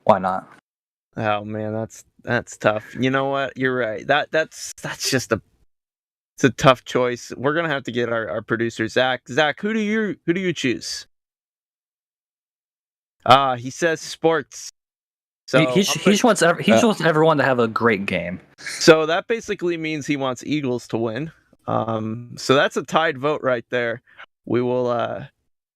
why not? Oh man, that's tough. You know what? You're right. That's just it's a tough choice. We're gonna have to get our producer Zach. Zach, who do you choose? He says sports. So he just wants everyone to have a great game. So that basically means he wants Eagles to win. So that's a tied vote right there. We will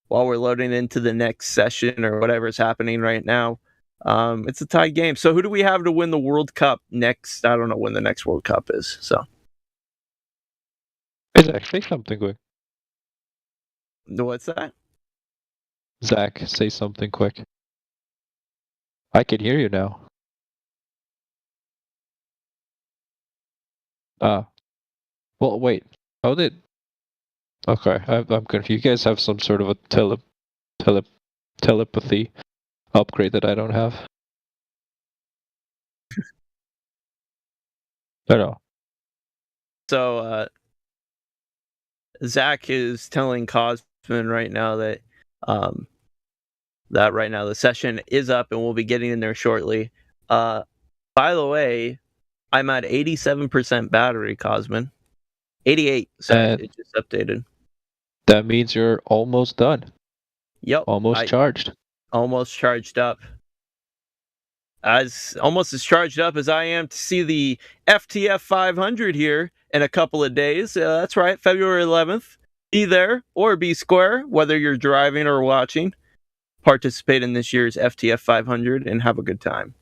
while we're loading into the next session or whatever's happening right now. It's a tied game. So who do we have to win the World Cup next? I don't know when the next World Cup is. So Zach, say something quick. What's that? Zach, say something quick. I can hear you now. Well, wait. How did? Okay, I'm confused. You guys have some sort of a telepathy upgrade that I don't have. I know. So Zach is telling Cosman right now that right now the session is up and we'll be getting in there shortly. By the way, I'm at 87% battery, Cosman. 88. So it just updated. That means you're almost done. Yep. Almost charged. Almost charged up. Almost as charged up as I am to see the FTF 500 here in a couple of days. That's right, February 11th. Be there or be square, whether you're driving or watching. Participate in this year's FTF 500 and have a good time.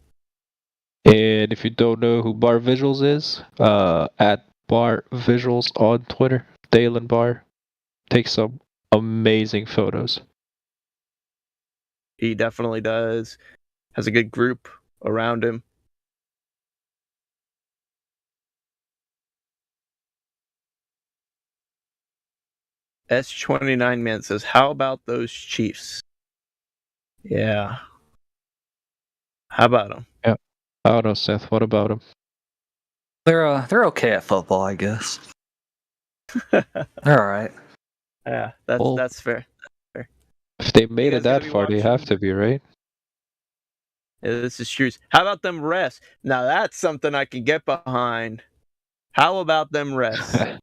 And if you don't know who Barr Visuals is, at Barr Visuals on Twitter, Dalen Barr takes some amazing photos. He definitely does. Has a good group around him. S29 man says, how about those Chiefs? Yeah. How about them? Yeah. I don't know, Seth. What about them? They're okay at football, I guess. They're all right. Yeah, that's fair. If they made it that far, they have to be, right? Yeah, this is true. How about them refs? Now that's something I can get behind. How about them refs?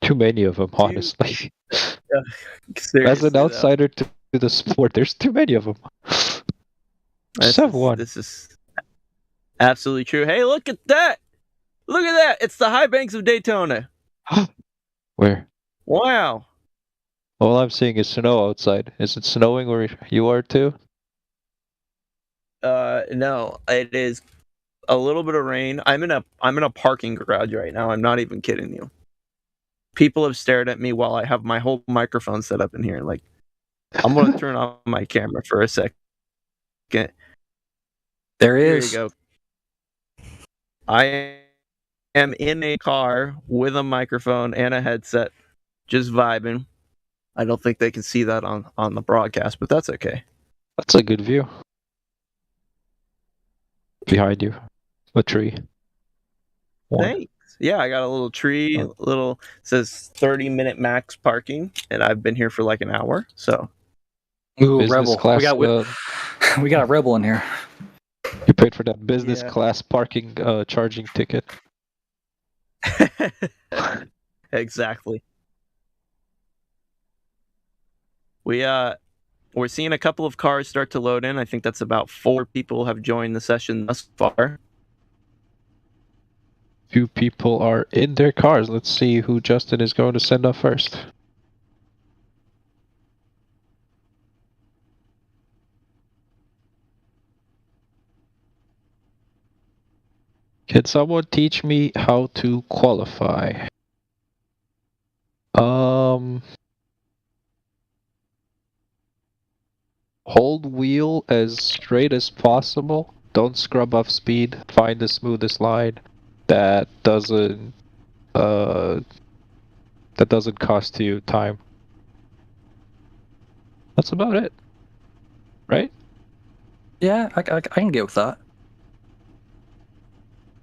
Too many of them, honestly. As an outsider to the sport, there's too many of them. Just have one. This is absolutely true. Hey, look at that! Look at that! It's the high banks of Daytona. Where? Wow. All I'm seeing is snow outside. Is it snowing where you are too? No, it is a little bit of rain. I'm in a parking garage right now. I'm not even kidding you. People have stared at me while I have my whole microphone set up in here. Like, I'm gonna turn on my camera for a second. There is. Here you go. I am in a car with a microphone and a headset, just vibing. I don't think they can see that on the broadcast, but that's okay. That's a good view. Behind you, a tree. Thanks. Yeah, I got a little tree. Says 30-minute max parking, and I've been here for like an hour. So, ooh, business rebel. Class, we got a rebel in here. You paid for that business class parking charging ticket. Exactly. We're seeing a couple of cars start to load in. I think that's about 4 people have joined the session thus far. 2 people are in their cars. Let's see who Justin is going to send off first. Can someone teach me how to qualify? hold wheel as straight as possible. Don't scrub off speed. Find the smoothest line that doesn't cost you time. That's about it, right? Yeah, I can get with that.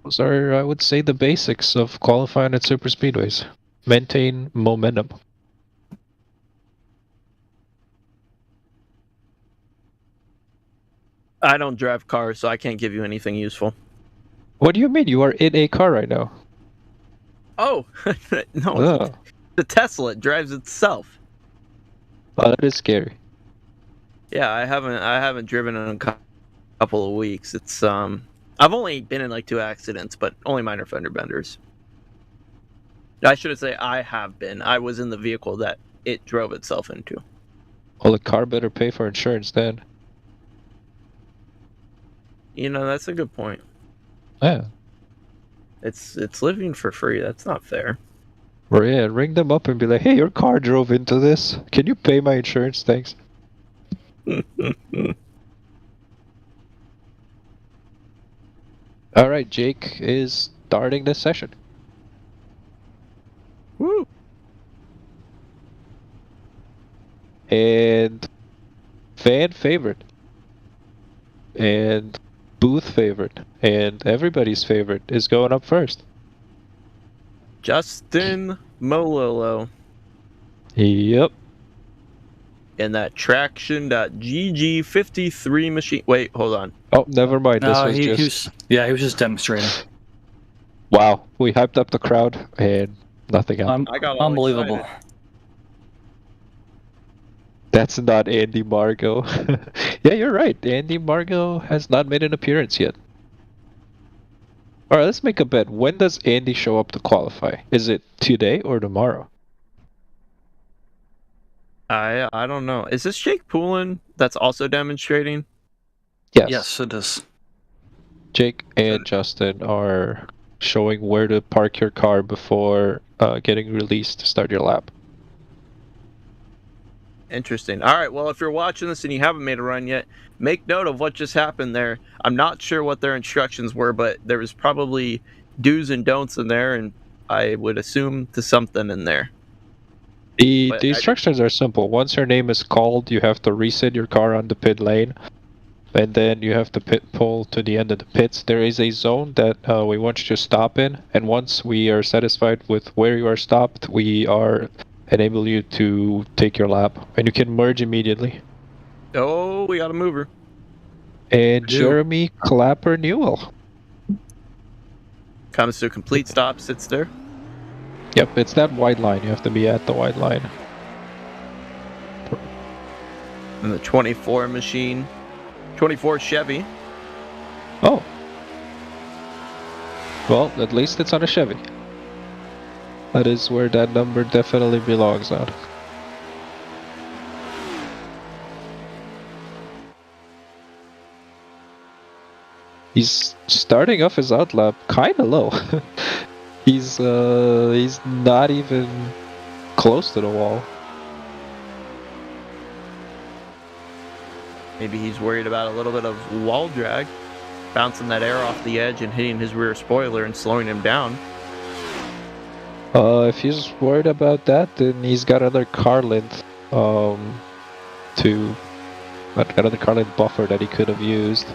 Those are, I would say, the basics of qualifying at super speedways. Maintain momentum. I don't drive cars, so I can't give you anything useful. What do you mean? You are in a car right now. Oh, no, Oh. the Tesla, it drives itself. Oh, that is scary. Yeah, I haven't driven in a couple of weeks. It's I've only been in like 2 accidents, but only minor fender benders. I shouldn't say I have been. I was in the vehicle that it drove itself into. Well, the car better pay for insurance then. You know, that's a good point. Yeah. It's living for free. That's not fair. Or yeah, ring them up and be like, hey, your car drove into this. Can you pay my insurance? Thanks. Alright, Jake is starting this session. Woo! And fan favorite. And booth favorite. And everybody's favorite is going up first. Justin Mololo. Yep. And that traction.gg53 machine. Wait, hold on. Oh, never mind. This No, was he just... he was just demonstrating. Wow, we hyped up the crowd and nothing happened. I got all Unbelievable. excited. That's not Andy Margot. Yeah, you're right. Andy Margot has not made an appearance yet. Alright, let's make a bet. When does Andy show up to qualify? Is it today or tomorrow? I don't know. Is this Jake Poulin that's also demonstrating? Yes. Yes, it is. Jake and Justin are showing where to park your car before getting released to start your lap. Interesting. All right, well, if you're watching this and you haven't made a run yet, make note of what just happened there. I'm not sure what their instructions were, but there was probably do's and don'ts in there, and I would assume to something in there. The instructions are simple. Once your name is called, you have to reset your car on the pit lane, and then you have to pull to the end of the pits. There is a zone that we want you to stop in, and once we are satisfied with where you are stopped, we are enable you to take your lap, and you can merge immediately. Oh, we got a mover. And Jeremy Clapper Newell. Comes to a complete stop, sits there. Yep, it's that white line. You have to be at the white line. And the 24 machine. 24 Chevy. Oh. Well, at least it's on a Chevy. That is where that number definitely belongs on. He's starting off his outlap kinda low. He's not even close to the wall. Maybe he's worried about a little bit of wall drag, bouncing that air off the edge and hitting his rear spoiler and slowing him down. If he's worried about that, then he's got another car length another car length buffer that he could have used.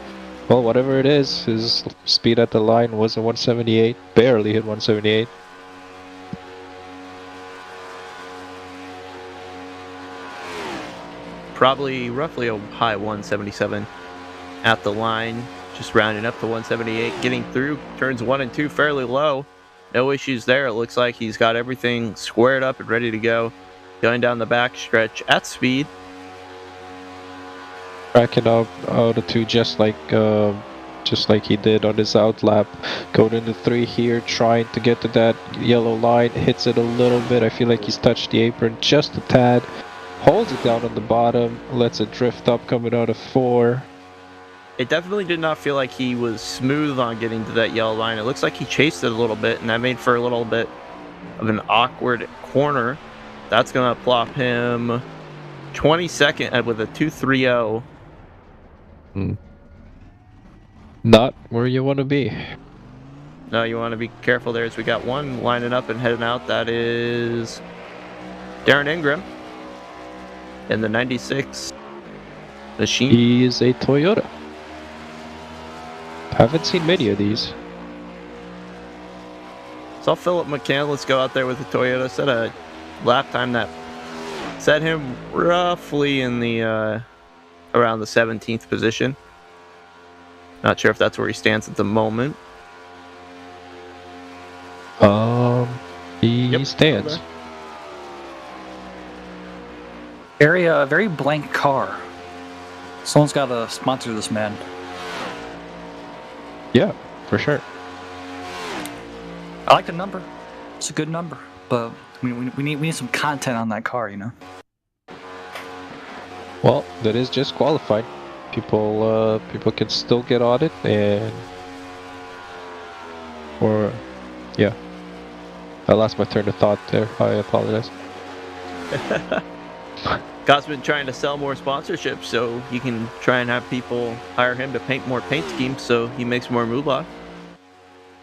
Well, whatever it is, his speed at the line was a 178, barely hit 178. Probably roughly a high 177 at the line, just rounding up to 178, getting through turns 1 and 2 fairly low. No issues there. It looks like he's got everything squared up and ready to go. Going down the back stretch at speed. Cracking out the two just like he did on his outlap. Going into 3 here, trying to get to that yellow line. Hits it a little bit. I feel like he's touched the apron just a tad. Holds it down on the bottom. Lets it drift up coming out of 4. It definitely did not feel like he was smooth on getting to that yellow line. It looks like he chased it a little bit, and that made for a little bit of an awkward corner. That's going to plop him 22nd with a 2.30 Not where you want to be. No, you want to be careful there as we got one lining up and heading out. That is Darren Ingram in the 96 machine. He is a Toyota. Haven't seen many of these. So Philip McCann, let's go out there with the Toyota. Set a lap time that set him roughly in the around the 17th position. Not sure if that's where he stands at the moment. He stands. Very blank car. Someone's got to sponsor this man. Yeah, for sure. I like the number. It's a good number, but we need some content on that car, you know. Well, that is just qualified. People can still get on it, and yeah. I lost my train of thought there. I apologize. Scott's been trying to sell more sponsorships so he can try and have people hire him to paint more paint schemes so he makes more moolah.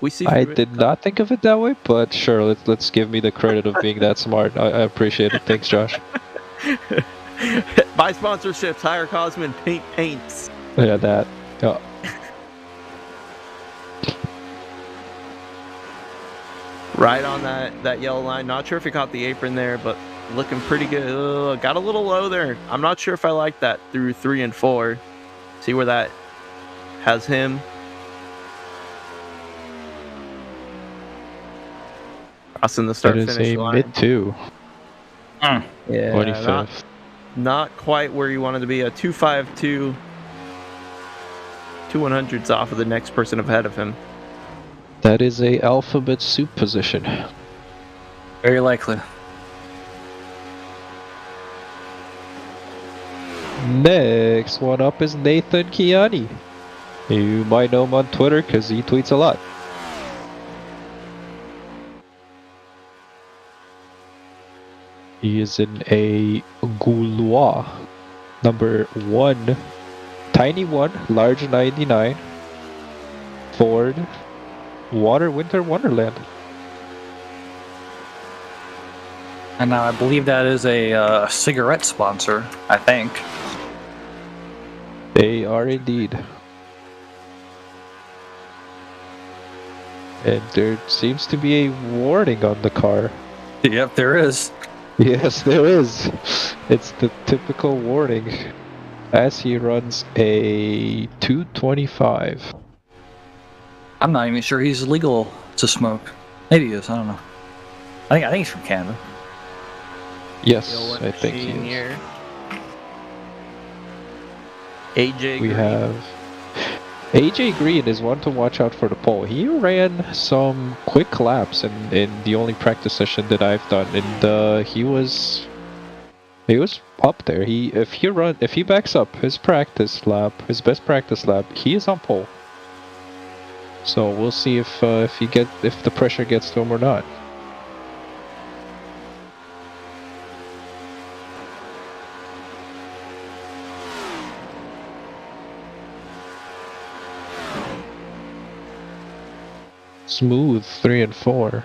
We see. I did not think of it that way, but sure, let's give me the credit of being that smart. I appreciate it. Thanks, Josh. Buy sponsorships, hire Cosman, paint paints. Yeah, that. Yeah. Right on that yellow line. Not sure if he caught the apron there, but looking pretty good. Got a little low there. I'm not sure if I like that through 3 and 4. See where that has him. Crossing the start finish line. Mid 2. Yeah, 25th. Not quite where you wanted to be. A 252. 200s off of the next person ahead of him. That is a alphabet soup position. Very likely. Next one up is Nathan Kiani. You might know him on Twitter because he tweets a lot. He is in a Goulois number 1, tiny 1, large 99, Ford, Winter Wonderland. And now I believe that is a cigarette sponsor, I think. They are indeed. And there seems to be a warning on the car. Yep, there is. Yes, there is. It's the typical warning as he runs a 225. I'm not even sure he's legal to smoke. Maybe he is. I don't know. I think he's from Canada. Yes, I think he is. Here. AJ We Green. have AJ Green is one to watch out for the pole. He ran some quick laps in the only practice session that I've done, and he was up there. If he backs up his practice lap, his best practice lap, he is on pole. So we'll see if the pressure gets to him or not. Smooth 3 and 4.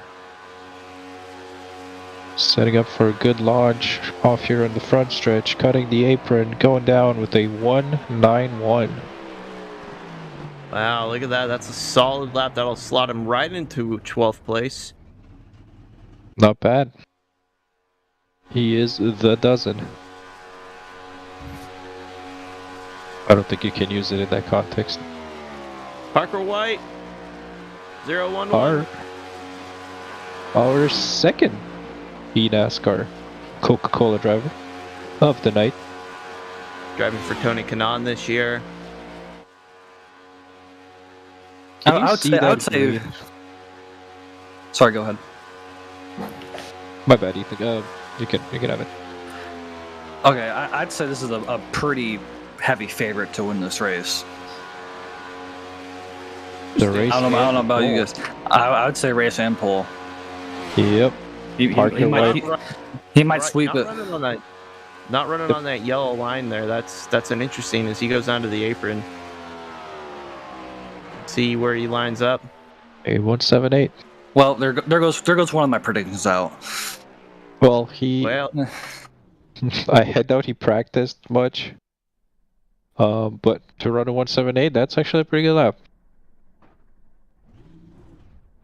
Setting up for a good launch off here in the front stretch, cutting the apron, going down with a 191. Wow, look at that. That's a solid lap. That'll slot him right into 12th place. Not bad. He is the dozen. I don't think you can use it in that context. Parker White, 011. Our second eNASCAR Coca-Cola driver of the night. Driving for Tony Kanaan this year. I would say. Sorry, go ahead. My bad, Ethan. You can have it. Okay, I'd say this is a pretty heavy favorite to win this race. The race. I don't know about you guys. I would say race and pole. Yep. He might sweep it. Not running on that yellow line there. That's an interesting as he goes down to the apron. See where he lines up. A 178. Well, there goes one of my predictions out. Well, I doubt he practiced much. But to run a 178, that's actually a pretty good lap.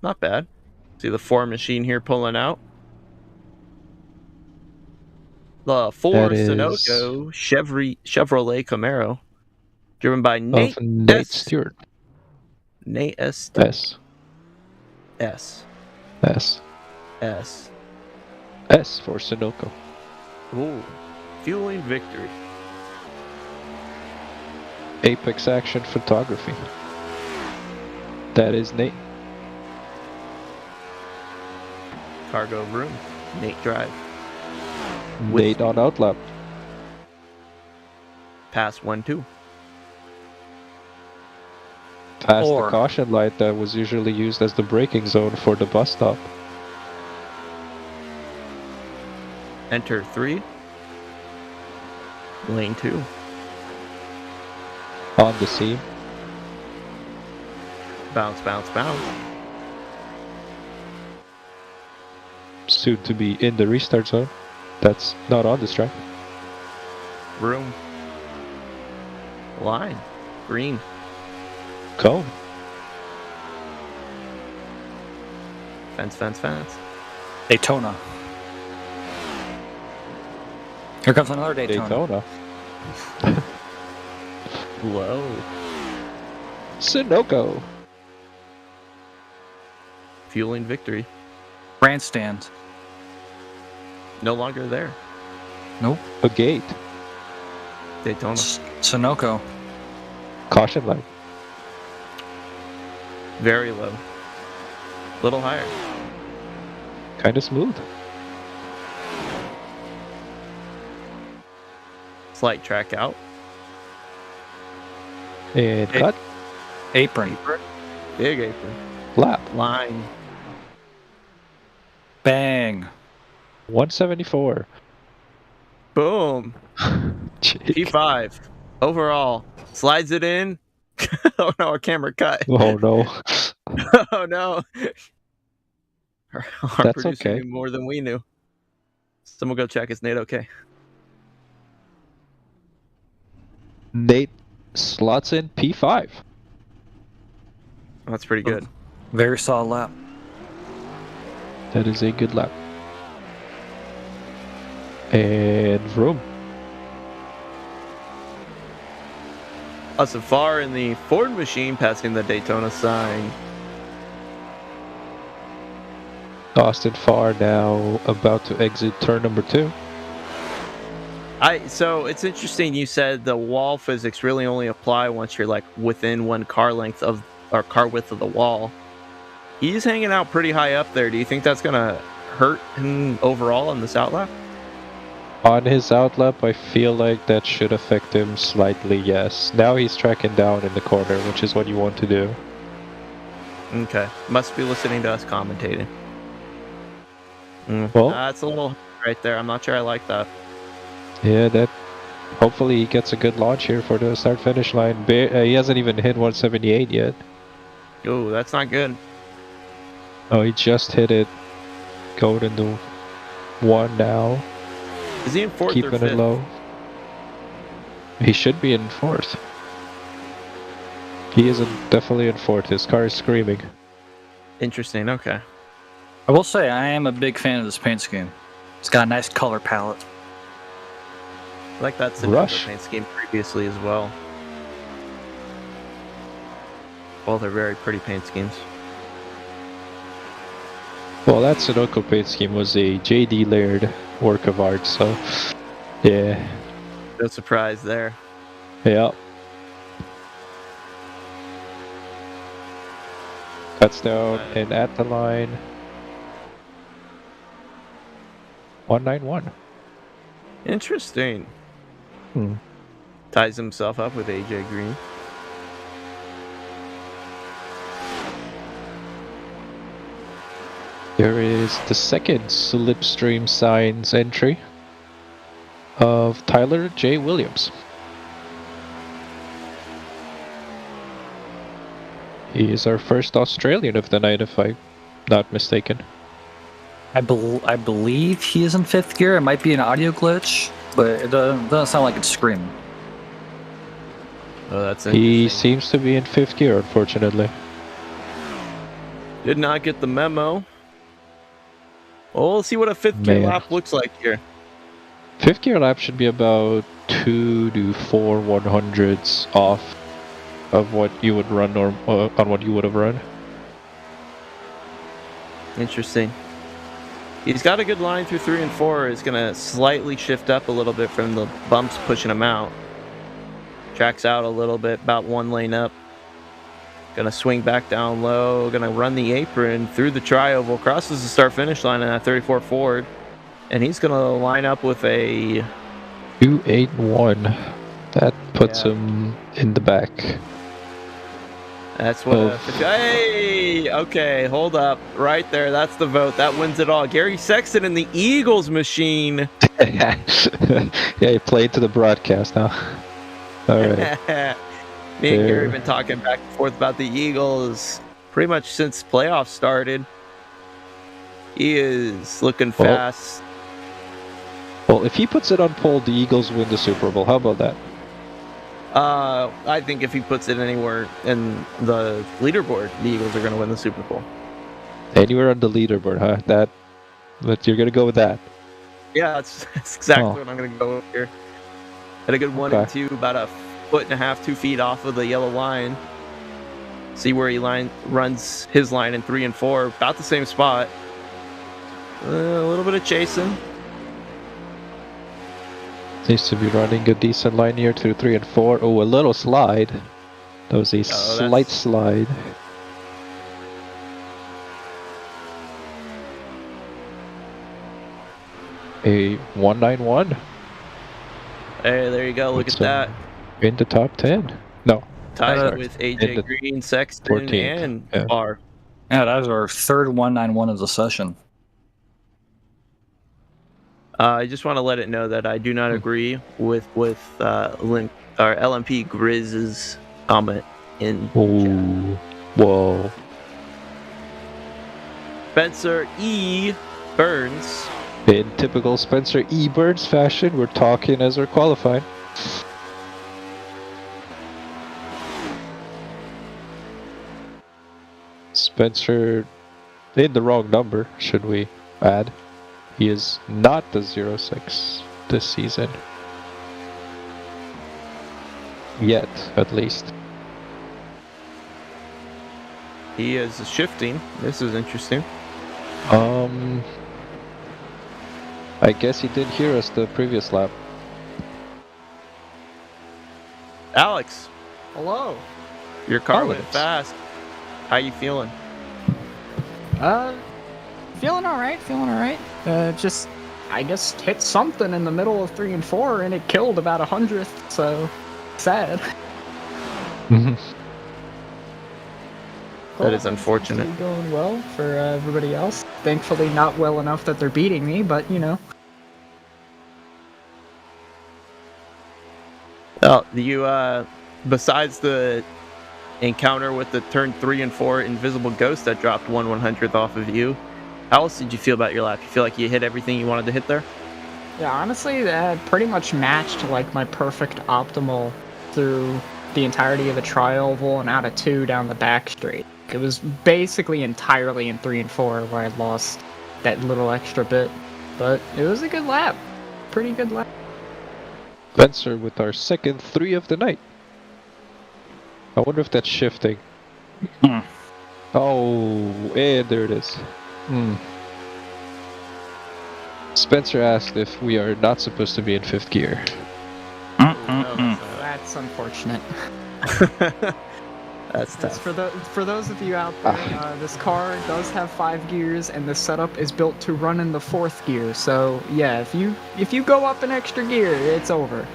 Not bad. See the Ford machine here pulling out. The Ford Sunoco Chevrolet Camaro, driven by Nate Stewart. Nate S. S. S. S. S. S for Sunoco. Ooh, fueling victory. Apex Action Photography. That is Nate. Cargo room. Nate drive. Nate on outlap. Pass 1-2. Past the caution light that was usually used as the braking zone for the bus stop. Enter 3. Lane 2. On the seam. Bounce, bounce, bounce. Soon to be in the restart zone. That's not on this track. Room. Line. Green. Cone. Fence, fence, fence. Daytona. Here comes another Daytona. Whoa. Sunoco. Fueling victory. Grandstand. No longer there. Nope. A gate. Daytona. Sunoco. Caution light. Very low. Little higher. Kind of smooth. Slight track out. And cut. Apron. Big apron. Lap. Line. Bang. 174. Boom. P5. Overall. Slides it in. Oh no, our camera cut. Oh no. Oh no. Our That's producer okay. knew more than we knew. Someone go check. Is Nate okay? Nate slots in P5. That's pretty good. Very solid lap. That is a good lap. And room. Austin Farr in the Ford machine passing the Daytona sign. Austin Farr now about to exit turn number 2. So it's interesting you said the wall physics really only apply once you're like within one car length of or car width of the wall. He's hanging out pretty high up there. Do you think that's gonna hurt him overall on this outlap? On his outlap, I feel like that should affect him slightly, yes. Now he's tracking down in the corner, which is what you want to do. Okay. Must be listening to us commentating. Well, That's a little right there. I'm not sure I like that. yeah, that. Hopefully he gets a good launch here for the start-finish line. He hasn't even hit 178 yet. Oh, that's not good. Oh, he just hit it. Going into 1 now. Is he in 4th or Keeping 5th? it low. He should be in 4th. He is definitely in 4th. His car is screaming. Interesting. Okay. I will say I am a big fan of this paint scheme. It's got a nice color palette. I like that Rush. paint scheme previously as well. Both are very pretty paint schemes. Well, that Sunoco paint scheme was a JD layered work of art, so yeah. No surprise there. Yeah. Cuts down and at the line. 191. Interesting. Ties himself up with AJ Green. There is the second Slipstream Signs entry. of Tyler J. Williams. He is our first Australian of the night, if I'm not mistaken. I believe he is in 5th gear. It might be an audio glitch, but it doesn't sound like it's screaming. Oh, that's He seems to be in 5th gear, unfortunately. Did not get the memo. Well, we'll see what a 5th gear lap looks like here. 5th gear lap should be about 2 to 4 100s off of what you would run or on what you would have run. Interesting. He's got a good line through 3 and 4. Is going to slightly shift up a little bit from the bumps pushing him out. Tracks out a little bit, about 1 lane up. Going to swing back down low. Going to run the apron through the tri-oval. Crosses the start-finish line in that 34 Ford. And he's going to line up with a 281. That puts him in the back. That's what. Hey, okay, hold up, right there. That's the vote. That wins it all. Gary Sexton in the Eagles machine. Yeah, he played to the broadcast now. All right. Me and Gary have been talking back and forth about the Eagles pretty much since playoffs started. He is looking fast. Well, if he puts it on pole, the Eagles win the Super Bowl. How about that? I think if he puts it anywhere in the leaderboard, the Eagles are going to win the Super Bowl. Anywhere on the leaderboard, huh? But you're going to go with that. Yeah, that's exactly what I'm going to go with here. Had a good 1 and 2, about a 1.5 feet, 2 feet off of the yellow line. See where he runs his line in 3 and 4, about the same spot. A little bit of chasing. Seems to be running a decent line here to 3 and 4. Oh, a little slide. That was a slight slide. A 191. Hey, there you go. Look at that. In the top 10. No. Tied with AJ Green, Sexton, 14th. And Barr. Yeah, that was our third 191 of the session. I just want to let it know that I do not agree with LMP Grizz's comment in chat. Whoa. Spencer E. Burns. In typical Spencer E. Burns fashion, we're talking as we're qualifying. Spencer in the wrong number, should we add? He is not the 06 this season. Yet, at least. He is shifting. This is interesting. I guess he did hear us the previous lap. Alex. Hello. Your car went fast. How you feeling? Feeling alright. Just, I guess, hit something in the middle of 3 and 4 and it killed about 100th, so sad. That is unfortunate. Going well for everybody else. Thankfully not well enough that they're beating me, but you know. Well, you, besides the encounter with the turn 3 and 4 invisible ghost that dropped 1/100th off of you, how else did you feel about your lap? You feel like you hit everything you wanted to hit there? Yeah, honestly, that pretty much matched like my perfect optimal through the entirety of the tri-oval and out of 2 down the back straight. It was basically entirely in 3 and 4 where I lost that little extra bit, but it was a good lap. Pretty good lap. Spencer with our second 3 of the night. I wonder if that's shifting. Oh, and there it is. Spencer asked if we are not supposed to be in 5th gear. That's unfortunate. That's tough. For those of you out there, this car does have 5 gears, and the setup is built to run in the 4th gear. So yeah, if you go up an extra gear, it's over.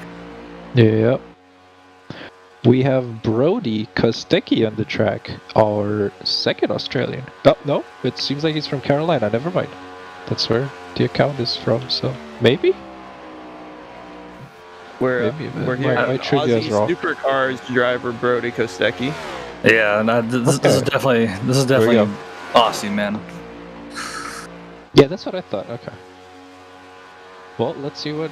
Yeah. We have Brody Kostecki on the track, our second Australian. Oh, no, it seems like he's from Carolina. Never mind. That's where the account is from, so maybe? We're Maybe, we're here my on trivia is Aussie wrong. Supercars driver Brody Kostecki. Yeah, no, this is definitely There we go. Aussie, man. Yeah, that's what I thought. Okay. Well, let's see what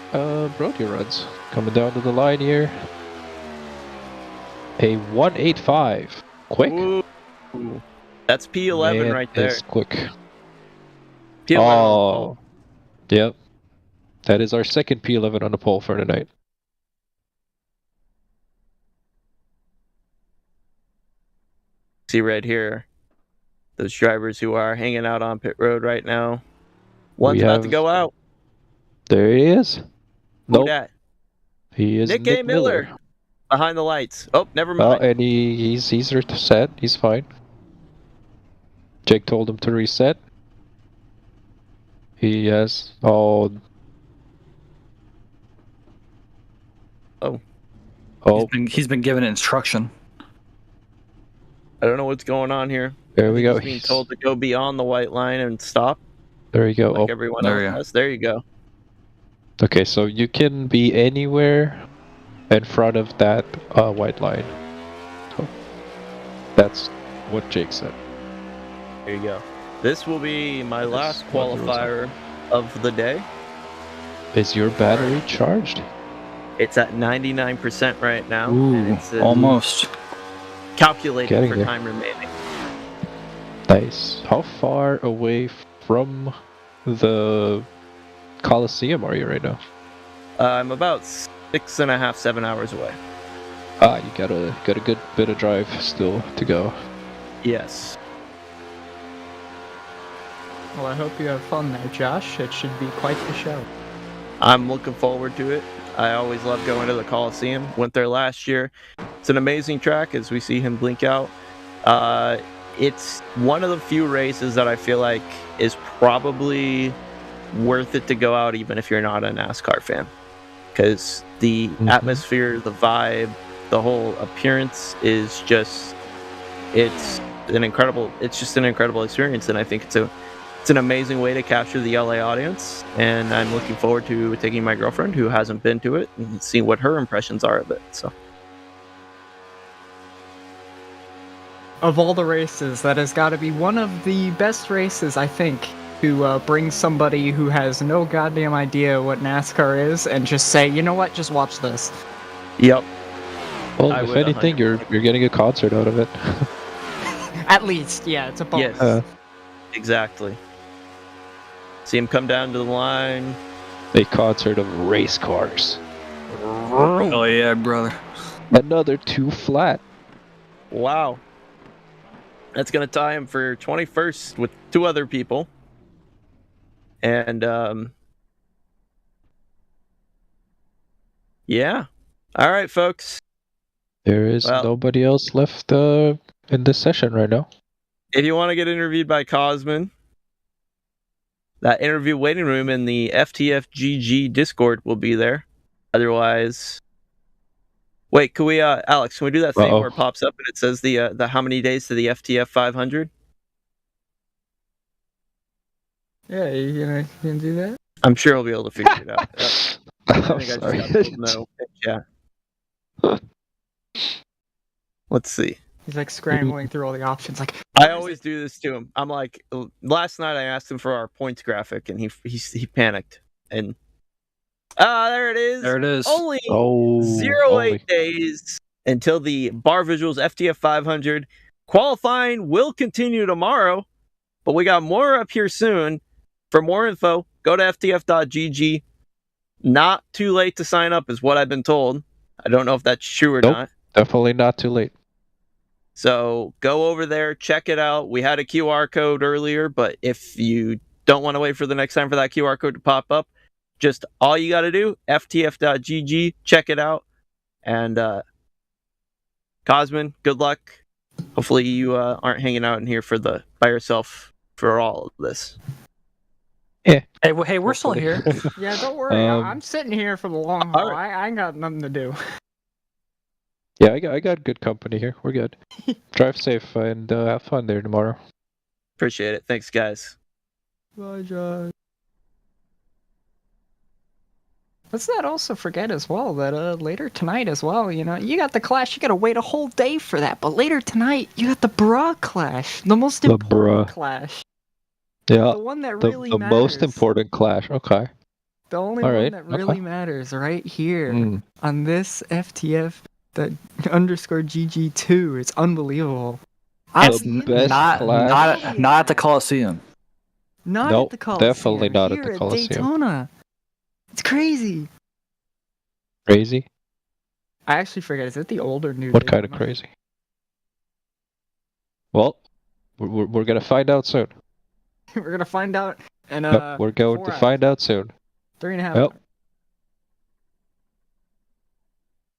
Brody runs. Coming down to the line here. A 185. Quick. Ooh. That's P11 Man, right there. is quick. P11 on the pole. Oh, yep. That is our second P11 on the pole for tonight. See right here, those drivers who are hanging out on pit road right now. One's about to go out. There he is. Who Nope. dat? He is Nick Nick A. Miller. Behind the lights. Oh, never Oh, mind. and he's set. He's fine. Jake told him to reset. He has. Oh. He's been given instruction. I don't know what's going on here. There we go. He's being told to go beyond the white line and stop. There you go. Like everyone else has. There you go. Okay, so you can be anywhere in front of that white line. So that's what Jake said. There you go. This will be my last qualifier of the day. Is your battery charged? It's at 99% right now. Ooh, and it's almost. Calculated Getting for there. time remaining. Nice. How far away from the Coliseum are you right now? I'm about 6.5, 7 hours away. Ah, you got a good bit of drive still to go. Yes. Well, I hope you have fun there, Josh. It should be quite the show. I'm looking forward to it. I always love going to the Coliseum. Went there last year. It's an amazing track as we see him blink out. It's one of the few races that I feel like is probably worth it to go out even if you're not a NASCAR fan. Because the atmosphere, the vibe, the whole appearance is just it's just an incredible experience, and I think it's an amazing way to capture the LA audience, and I'm looking forward to taking my girlfriend who hasn't been to it and seeing what her impressions are of it. So Of all the races, that has got to be one of the best races, I think, to bring somebody who has no goddamn idea what NASCAR is and just say, you know what, just watch this. Yep. Well, if anything, you're getting a concert out of it. At least, yeah, it's a bonus. Yes. Exactly. See him come down to the line. A concert of race cars. Oh yeah, brother. Another 2 flat. Wow. That's going to tie him for 21st with 2 other people. And, yeah. All right, folks. There is nobody else left in this session right now. If you want to get interviewed by Cosman, that interview waiting room in the FTF GG Discord will be there. Otherwise, wait, can we, Alex, can we do that thing where it pops up and it says the how many days to the FTF 500? Yeah, you gonna do that? I'm sure he'll be able to figure it out. I think sorry. I just got told no. Yeah. Let's see. He's like scrambling through all the options. Like I always do this to him. I'm like, last night I asked him for our points graphic, and he panicked. And there it is. There it is. Only 8 days until the Barr Visuals FTF 500 qualifying will continue tomorrow, but we got more up here soon. For more info, go to ftf.gg. Not too late to sign up, is what I've been told. I don't know if that's true or not. Definitely not too late. So go over there, check it out. We had a QR code earlier, but if you don't want to wait for the next time for that QR code to pop up, just all you got to do, ftf.gg, check it out. And Cosman, good luck. Hopefully you aren't hanging out in here by yourself for all of this. Yeah. Hey, we're still here. Yeah, don't worry. I'm sitting here for the long haul. I ain't got nothing to do. Yeah, I got good company here. We're good. Drive safe and have fun there tomorrow. Appreciate it. Thanks, guys. Bye, Josh. Let's not also forget as well that later tonight as well, you got the Clash, you gotta wait a whole day for that. But later tonight, you got the Bra Clash, the most important Clash. Yeah, The one that the, really the matters. most important Clash. Okay. The only All one right. that really matters right here Mm. on this FTF, the underscore GG2. It's unbelievable. It's best Clash. not at the Coliseum. Not Nope, at the Coliseum. definitely not here at the Coliseum. Daytona. It's crazy. Crazy? I actually forget. Is it the old or new? What Daytona? kind of crazy? Well, we're gonna find out soon. We're gonna find out in Yep, we're going 4 to hours. find out soon. 3.5 Yep. hours.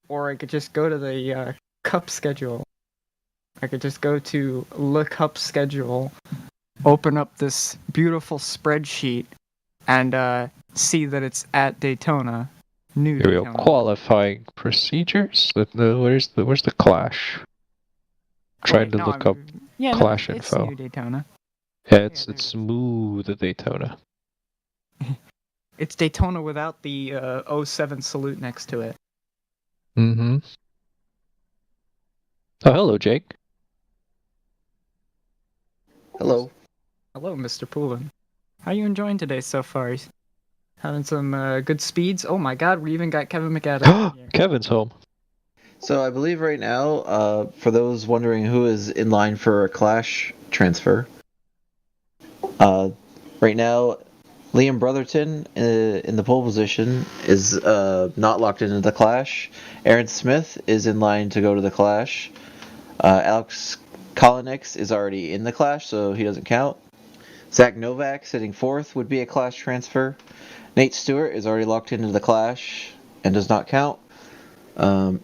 Or I could just go to the cup schedule. I could just go to the cup schedule, open up this beautiful spreadsheet, and see that it's at Daytona. New Here we go. Daytona. Qualifying procedures. Where's the Clash? Trying to look up Clash it's info. New Daytona. Yeah, it's smooth Daytona. It's Daytona without the 07 salute next to it. Mm-hmm. Oh, hello, Jake. Hello. Hello, Mr. Poulin. How you enjoying today so far? Having some good speeds? Oh my god, we even got Kevin McAdams. Kevin's home. So I believe right now, for those wondering who is in line for a Clash transfer, right now, Liam Brotherton in the pole position is not locked into the Clash. Aaron Smith is in line to go to the Clash. Alex Kolinix is already in the Clash, so he doesn't count. Zach Novak sitting fourth would be a Clash transfer. Nate Stewart is already locked into the Clash and does not count.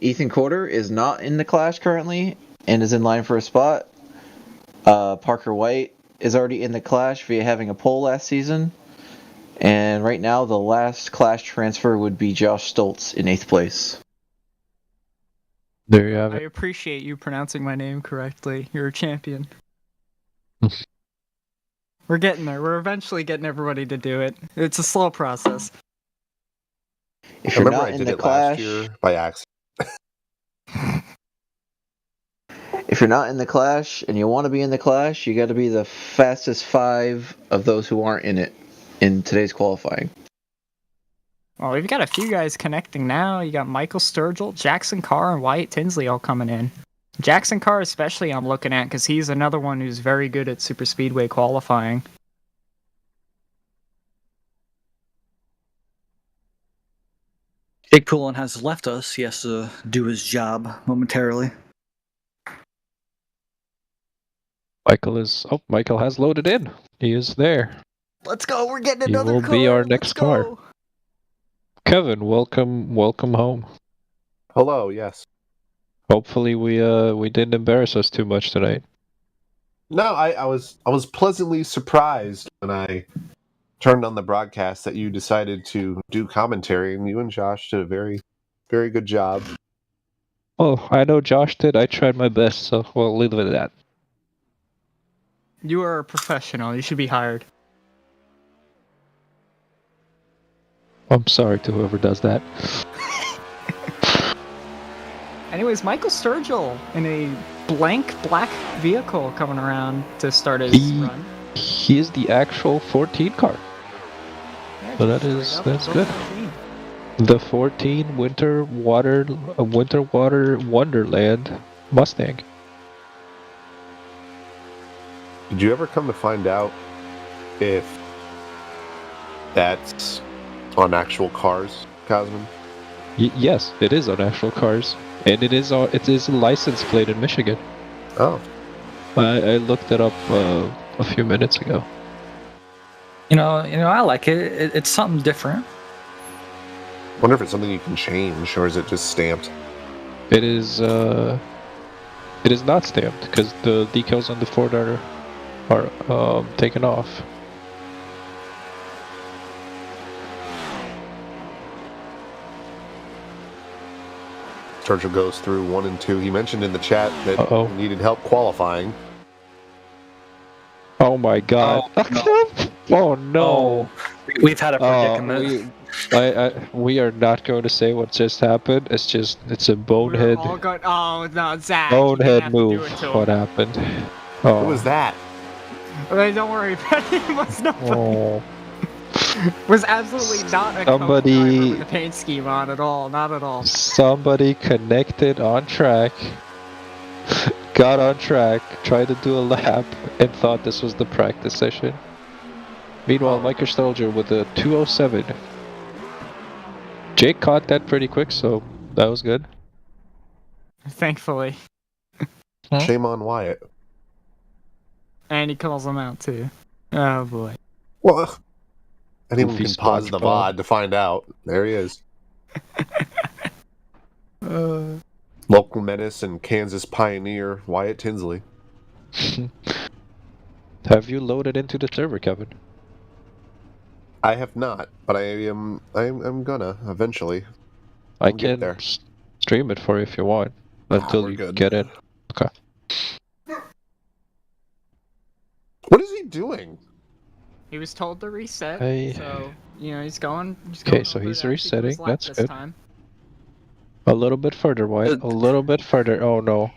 Ethan Corder is not in the Clash currently and is in line for a spot. Parker White is already in the Clash via having a pole last season. And right now, the last Clash transfer would be Josh Stoltz in 8th place. There you have I it. appreciate you pronouncing my name correctly. You're a champion. We're getting there. We're eventually getting everybody to do it. It's a slow process. If I you're remember not I in did the it Clash, last year by accident. if you're not in the Clash and you want to be in the Clash, you got to be the fastest 5 of those who aren't in it in today's qualifying. Well, we've got a few guys connecting now. You got Michael Sturgill, Jackson Carr, and Wyatt Tinsley all coming in. Jackson Carr especially I'm looking at because he's another one who's very good at super speedway qualifying. Jake Poulin has left us. He has to do his job momentarily. Michael has loaded in. He is there. Let's go. We're getting He another will car. be our next Let's car. go. Kevin, welcome home. Hello, yes. Hopefully we didn't embarrass us too much tonight. No, I was pleasantly surprised when I turned on the broadcast that you decided to do commentary, and you and Josh did a very, very good job. Oh, I know Josh did. I tried my best, so we'll leave it at that. You are a professional. You should be hired. I'm sorry to whoever does that. Anyways, Michael Sturgill in a blank black vehicle coming around to start his run. He is the actual 14 car. Yeah, So just that's straight good. up 14. The 14 Winter Water Wonderland Mustang. Did you ever come to find out if that's on actual cars, Cosman? Yes, it is on actual cars, and it is a license plate in Michigan. Oh, I looked it up a few minutes ago. You know, I like it. It's something different. Wonder if it's something you can change, or is it just stamped? It is not stamped because the decals on the Ford are taken off. Sturgill goes through 1 and 2. He mentioned in the chat that he needed help qualifying. Oh my god. Oh no. Oh no. We've had a predicament. We are not going to say what just happened. It's a We're bonehead all going. Oh no, Zach! You didn't bonehead have to do move. it to What him. happened? Who Oh. was that? Okay, don't worry about it. It was nobody. Oh. Was absolutely not a Somebody- co-driver with a paint scheme on at all. Not at all. Somebody connected on track, got on track, tried to do a lap, and thought this was the practice session. Meanwhile, Michael Stelger with a 207. Jake caught that pretty quick, so that was good. Thankfully. Shame on Wyatt. And he calls him out too. Oh boy. Well, anyone Goofy can pause the SpongeBob. VOD to find out. There he is. Local menace and Kansas pioneer Wyatt Tinsley. Have you loaded into the server, Kevin? I have not, but I'm gonna eventually. I We'll get can there. stream it for you if you want until we're you good. get it. Okay. What is he doing? He was told to reset, Hey. so he's going. Okay, so he's resetting. That's good. A little bit further, Wyatt. A little bit further. Oh no.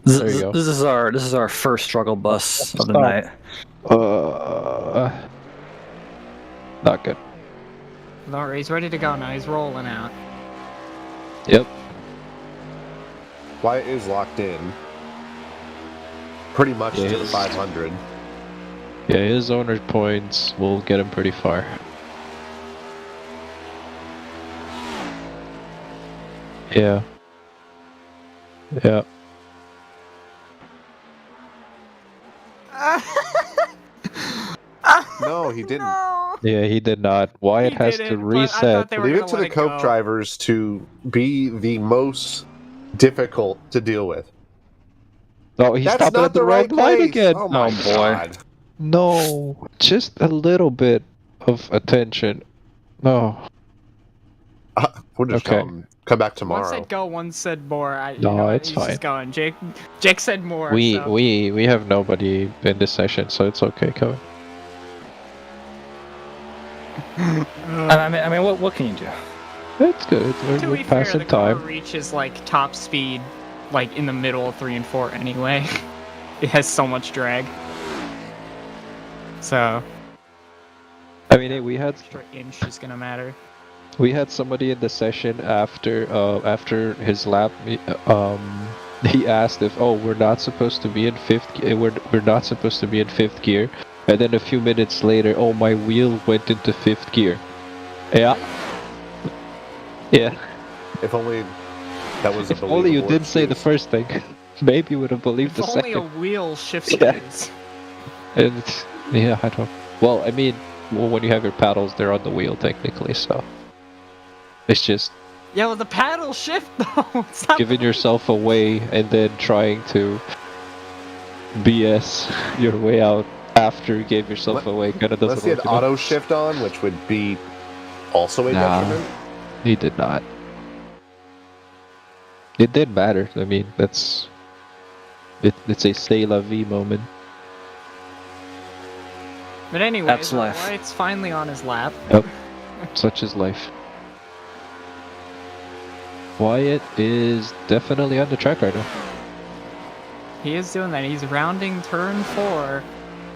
There you go. This is our first struggle bus of the Stop. night. Not good. Alright, he's ready to go now. He's rolling out. Yep. Wyatt is locked in. Pretty much to the 500. Yeah, his owner points will get him pretty far. Yeah. Yeah. No, he didn't. Yeah, he did not. Wyatt has to reset. Leave it to the coke drivers to be the most difficult to deal with. Oh, he's That's stopping not at the the red right light place. again. Oh my God. No, just a little bit of attention. No. We'll just tell him, come back One tomorrow. said go, one said more. You No, know what, it's he's fine. just going. Jake said more. We so. we have nobody in this session, so it's okay, Kevin. I mean, what can you do? It's good. To We're be fair, passing the car time. reaches like top speed, like in the middle of 3 and 4 anyway. It has so much drag. So. I mean, hey, we had extra inch is gonna matter. We had somebody in the session after his lap. He asked if, we're not supposed to be in fifth. We're not supposed to be in fifth gear. And then a few minutes later, my wheel went into fifth gear. Yeah. Yeah. If only that was. If only you did say the first thing, maybe you would have believed If the only second. a wheel shifts Yeah. speeds. And yeah, I don't. Well, I mean, when you have your paddles, they're on the wheel technically, so it's just Yeah, well, the paddle shift though. It's not giving yourself away and then trying to BS your way out after you gave yourself away. Kind of Unless doesn't he had work. enough. auto shift on, which would be also a Nah. detriment. He did not. It did matter. I mean, it's a c'est la vie moment. But anyway, That's life. Wyatt's finally on his lap. Yep. Such is life. Wyatt is definitely on the track right now. He is doing that. He's rounding turn 4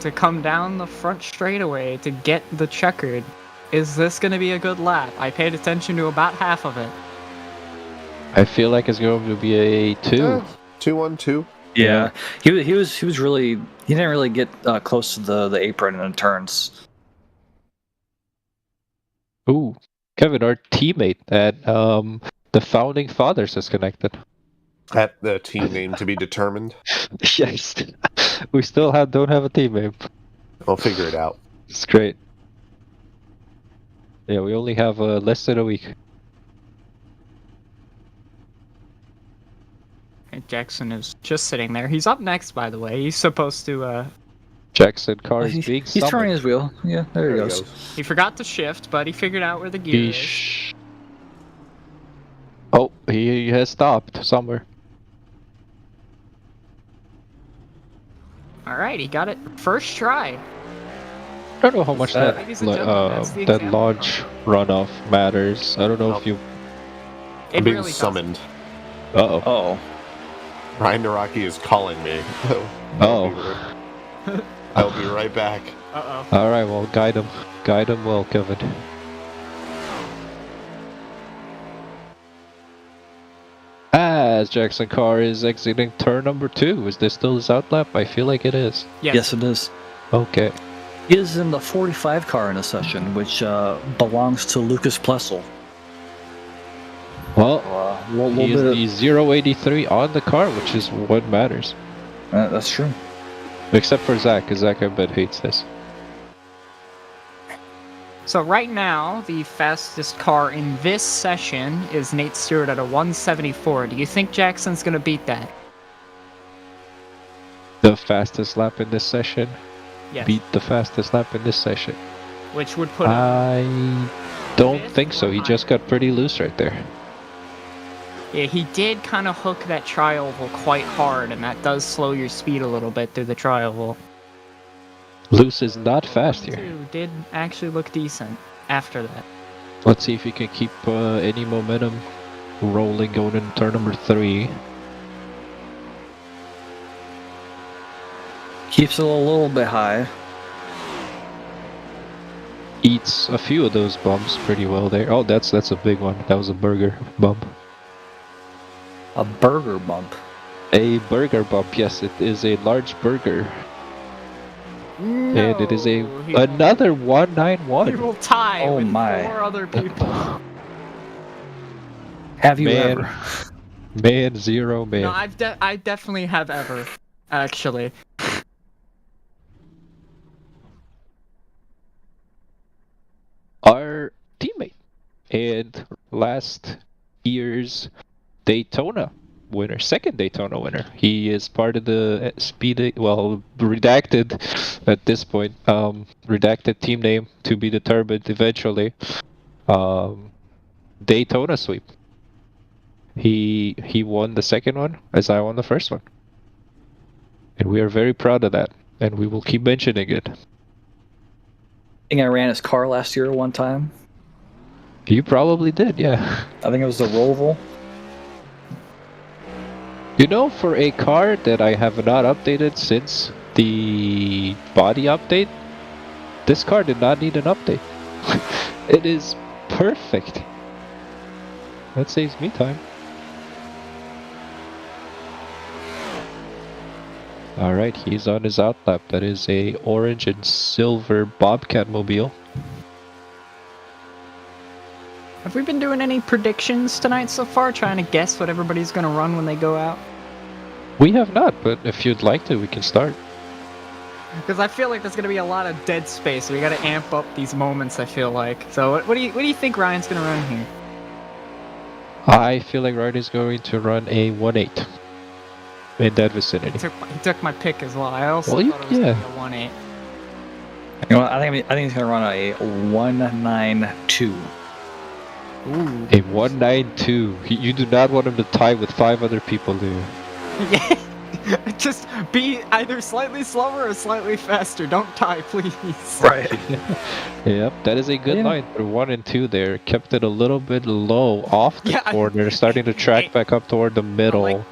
to come down the front straightaway to get the checkered. Is this going to be a good lap? I paid attention to about half of it. I feel like it's going to be a 2. 2-1-2. Yeah, he was really, he didn't really get close to the apron in the turns. Ooh, Kevin, our teammate at the Founding Fathers is connected. At the team name to be determined. Yes, we still don't have a teammate. I'll figure it out. It's great. Yeah, we only have less than a week. And Jackson is just sitting there. He's up next, by the way. He's supposed to. Jackson car is being He's turning summoned. his wheel. Yeah, there he goes. He forgot to shift, but he figured out where the gear is. Oh, he has stopped somewhere. Alright, he got it first try. don't know how much that Ladies and gentlemen, that's the that example launch runoff matters. I don't know if you. I'm being really doesn't. summoned. Uh oh. Oh. Ryan Naraki is calling me. Oh. I'll be right back. Uh-oh. All right, well, guide him. Guide him well, Kevin. As Jackson Carr is exiting turn number 2. Is this still his outlap? I feel like it is. Yes, it is. Okay. He is in the 45 car in a session, which belongs to Lucas Plessel. Well, little he is bit the 083 on the car, which is what matters. That's true. Except for Zach, because Zach I bet hates this. So right now, the fastest car in this session is Nate Stewart at a 174. Do you think Jackson's going to beat that? The fastest lap in this session? Yes. Beat the fastest lap in this session. Which would put him... I don't think so. He just got pretty loose right there. Yeah, he did kind of hook that tri-oval quite hard, and that does slow your speed a little bit through the tri-oval. Loose is not fast here. Did actually look decent after that. Let's see if he can keep any momentum rolling going into turn number 3. Keeps it a little bit high. Eats a few of those bumps pretty well there. Oh, that's a big one. That was a burger bump. A burger bump. A burger bump, yes, it is a large burger. No, and it is another 191. He will tie with my. 4 other people. Have you ever? Man, zero man. No, I definitely have ever, actually. Our teammate and last year's Daytona winner, second Daytona winner. He is part of the redacted at this point, redacted team name to be determined eventually. Daytona sweep. He won the second one as I won the first one. And we are very proud of that, and we will keep mentioning it. I think I ran his car last year one time. You probably did, yeah. I think it was the Roval. You know, for a car that I have not updated since the body update, this car did not need an update. It is perfect. That saves me time. Alright, he's on his outlap. That is a orange and silver Bobcat mobile. Have we been doing any predictions tonight so far? Trying to guess what everybody's going to run when they go out? We have not, but if you'd like to, we can start. Because I feel like there's going to be a lot of dead space. We got to amp up these moments, I feel like. So what do you think Ryan's going to run here? I feel like Ryan is going to run a 1.8 in that vicinity. He took my pick as well. I also thought it was going to be a 1.8. You know what, I think he's going to run a 192. Ooh. A 192. You do not want him to tie with 5 other people, do you? Yeah. Just be either slightly slower or slightly faster. Don't tie, please. Right. Yep, that is a good line for 1 and 2 there. Kept it a little bit low off the corner, starting to track back up toward the middle.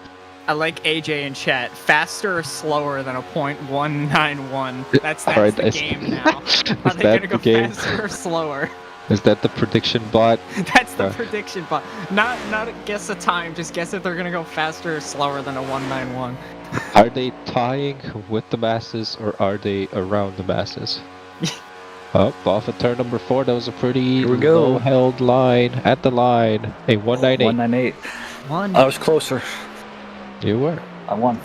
I like AJ in chat. Faster or slower than a .191? That's Alright, the game now. Are they gonna go faster or slower? Is that the prediction bot? That's the prediction bot. Not guess a time, just guess if they're gonna go faster or slower than a 191. Are they tying with the masses or are they around the masses? Off at turn number 4, that was a pretty low held line. At the line, a 198. 198. I was closer. You were. I won.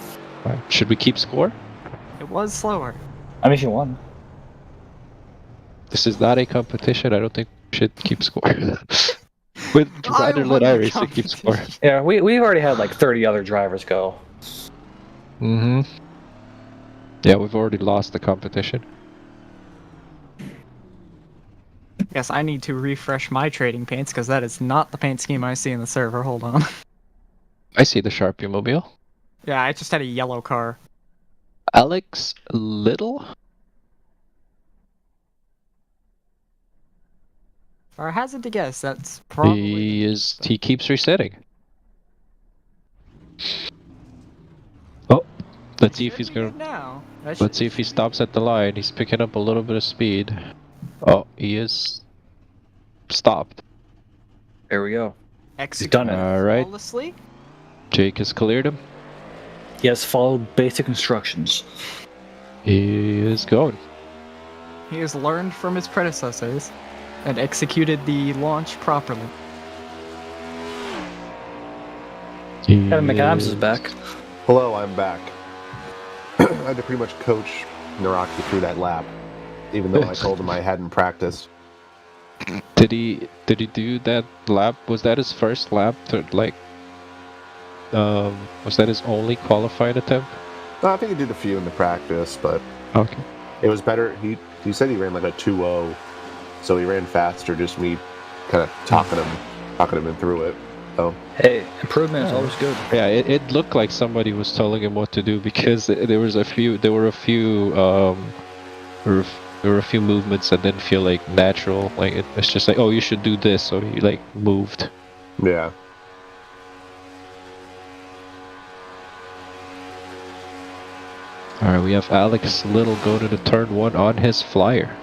Right. Should we keep score? It was slower. I mean, if you won. This is not a competition. I don't think we should keep score. We'd rather let iRacing keep score. Yeah, we've already had like 30 other drivers go. Mm-hmm. Yeah, we've already lost the competition. Yes, I need to refresh my trading paints because that is not the paint scheme I see in the server. Hold on. I see the Sharpie mobile. Yeah, I just had a yellow car. Alex Little? Or hazard to guess, that's probably. He keeps resetting. Oh, let's see if he's gonna. Now. Let's see if he stops at the line. He's picking up a little bit of speed. Oh, he is stopped. There we go. He's done it. All right. Flawlessly. Jake has cleared him. He has followed basic instructions. He is going. He has learned from his predecessors and executed the launch properly. Kevin McAdams is back. Hello, I'm back. I had to pretty much coach Naraki through that lap, even though I told him I hadn't practiced. Did he do that lap? Was that his first lap? Was that his only qualified attempt? No, I think he did a few in the practice, but okay. It was better. He said he ran like a 2:0, so he ran faster. Just me, kind of talking him in through it. So hey, improvement is always good. Yeah, it looked like somebody was telling him what to do because there were a few movements that didn't feel like natural. Like it's just like, oh, you should do this, so he like moved. Yeah. Alright, we have Alex Little go to the turn 1 on his flyer.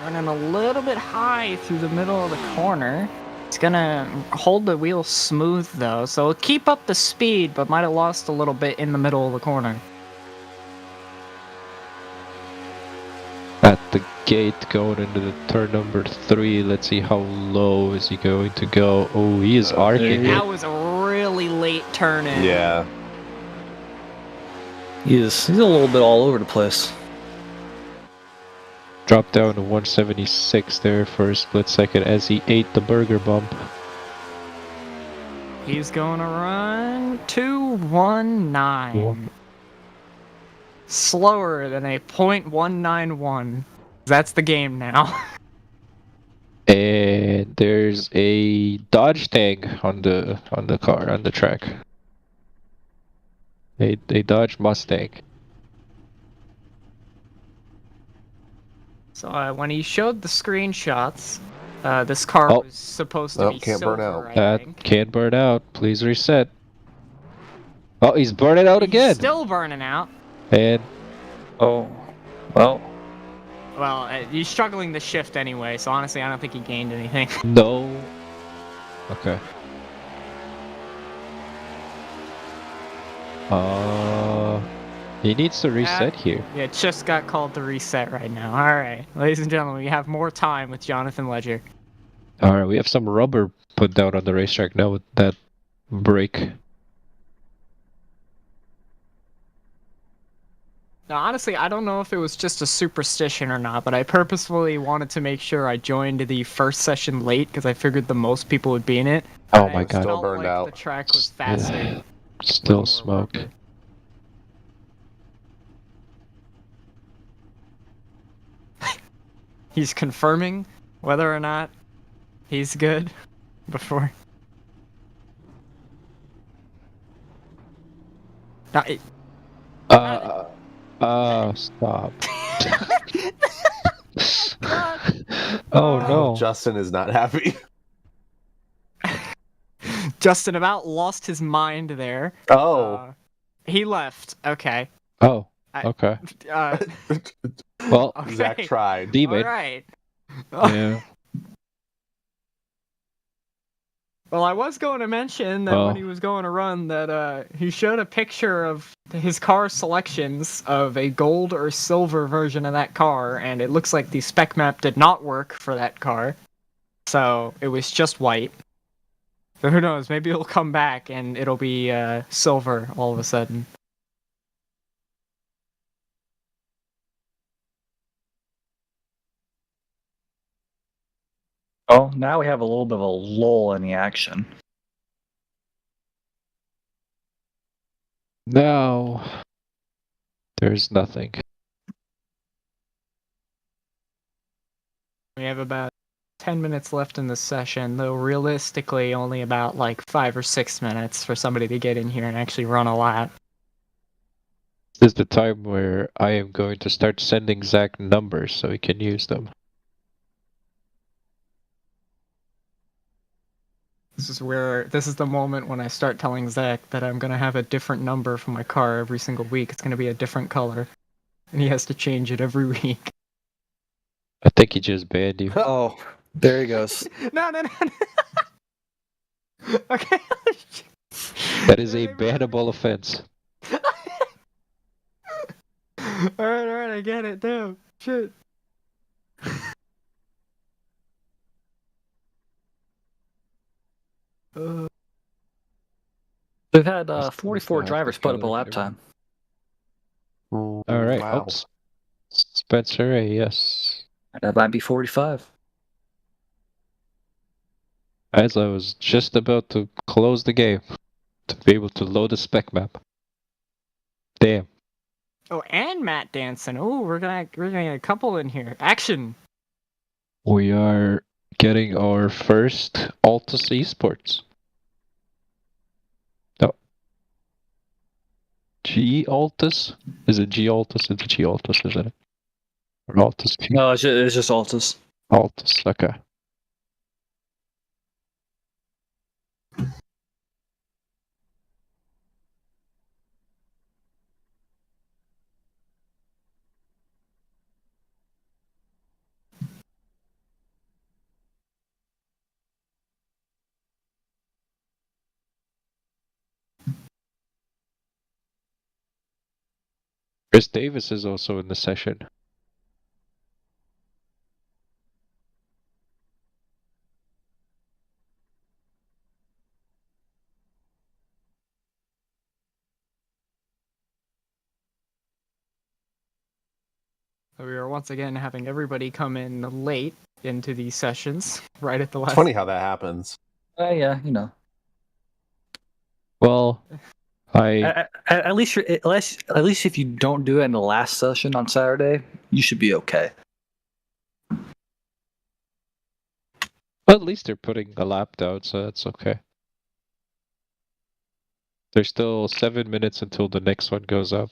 Running a little bit high through the middle of the corner. It's gonna hold the wheel smooth though, so it'll keep up the speed, but might have lost a little bit in the middle of the corner. At the gate going into the turn number 3, let's see how low is he going to go. Oh, he is arcing That it. was a really late turn in. Yeah. He's a little bit all over the place. Dropped down to 176 there for a split second as he ate the burger bump. He's gonna run 2:19. Slower than a .191. That's the game now. And there's a Dodge tag on the track. A Dodge Mustang. So when he showed the screenshots, this car was supposed to be can't silver, burn out. I think. Can't burn out. Please reset. Oh, he's burning out again. Still burning out. And well, he's struggling to shift anyway, so honestly, I don't think he gained anything. no. Okay. He needs to reset here. Yeah, it just got called to reset right now. Alright, ladies and gentlemen, we have more time with Jonathan Ledger. Alright, we have some rubber put down on the racetrack now with that brake. Now, honestly, I don't know if it was just a superstition or not, but I purposefully wanted to make sure I joined the first session late because I figured the most people would be in it. Oh my god. Still burned out. The track was faster. Still smoked. He's confirming whether or not he's good before. Now, stop. Oh no. Justin is not happy. Justin about lost his mind there. Oh. He left. Okay. Oh. Okay. Well, okay. Zach tried. Demon. All right. Yeah. Well, I was going to mention that when he was going to run, that he showed a picture of his car selections of a gold or silver version of that car, and it looks like the spec map did not work for that car. So it was just white. So who knows? Maybe it'll come back and it'll be silver all of a sudden. Oh, now we have a little bit of a lull in the action. No. There's nothing. We have about 10 minutes left in the session, though realistically only about like 5 or 6 minutes for somebody to get in here and actually run a lap. This is the time where I am going to start sending Zach numbers so he can use them. This is the moment when I start telling Zach that I'm gonna have a different number for my car every single week. It's gonna be a different color, and he has to change it every week. I think he just banned you. Oh, there he goes. No. Okay. That is a bannable offense. Alright, I get it. Damn. Shit. They've had 44 drivers put up a lap time. All right. Wow. Oops. Spencer A, yes. That might be 45. As I was just about to close the game to be able to load the spec map. Damn. Oh, and Matt Danson. Oh, we're gonna get a couple in here. Action. We are getting our first Altus Esports. No. G Altus? Is it G Altus? It's G Altus, isn't it? Or Altus G? No, it's just Altus. Altus, okay. Chris Davis is also in the session. We are once again having everybody come in late into these sessions, right at the last. It's funny how that happens. Yeah, you know. Well, at least if you don't do it in the last session on Saturday, you should be okay. Well, at least they're putting a lap down, so that's okay. There's still 7 minutes until the next one goes up.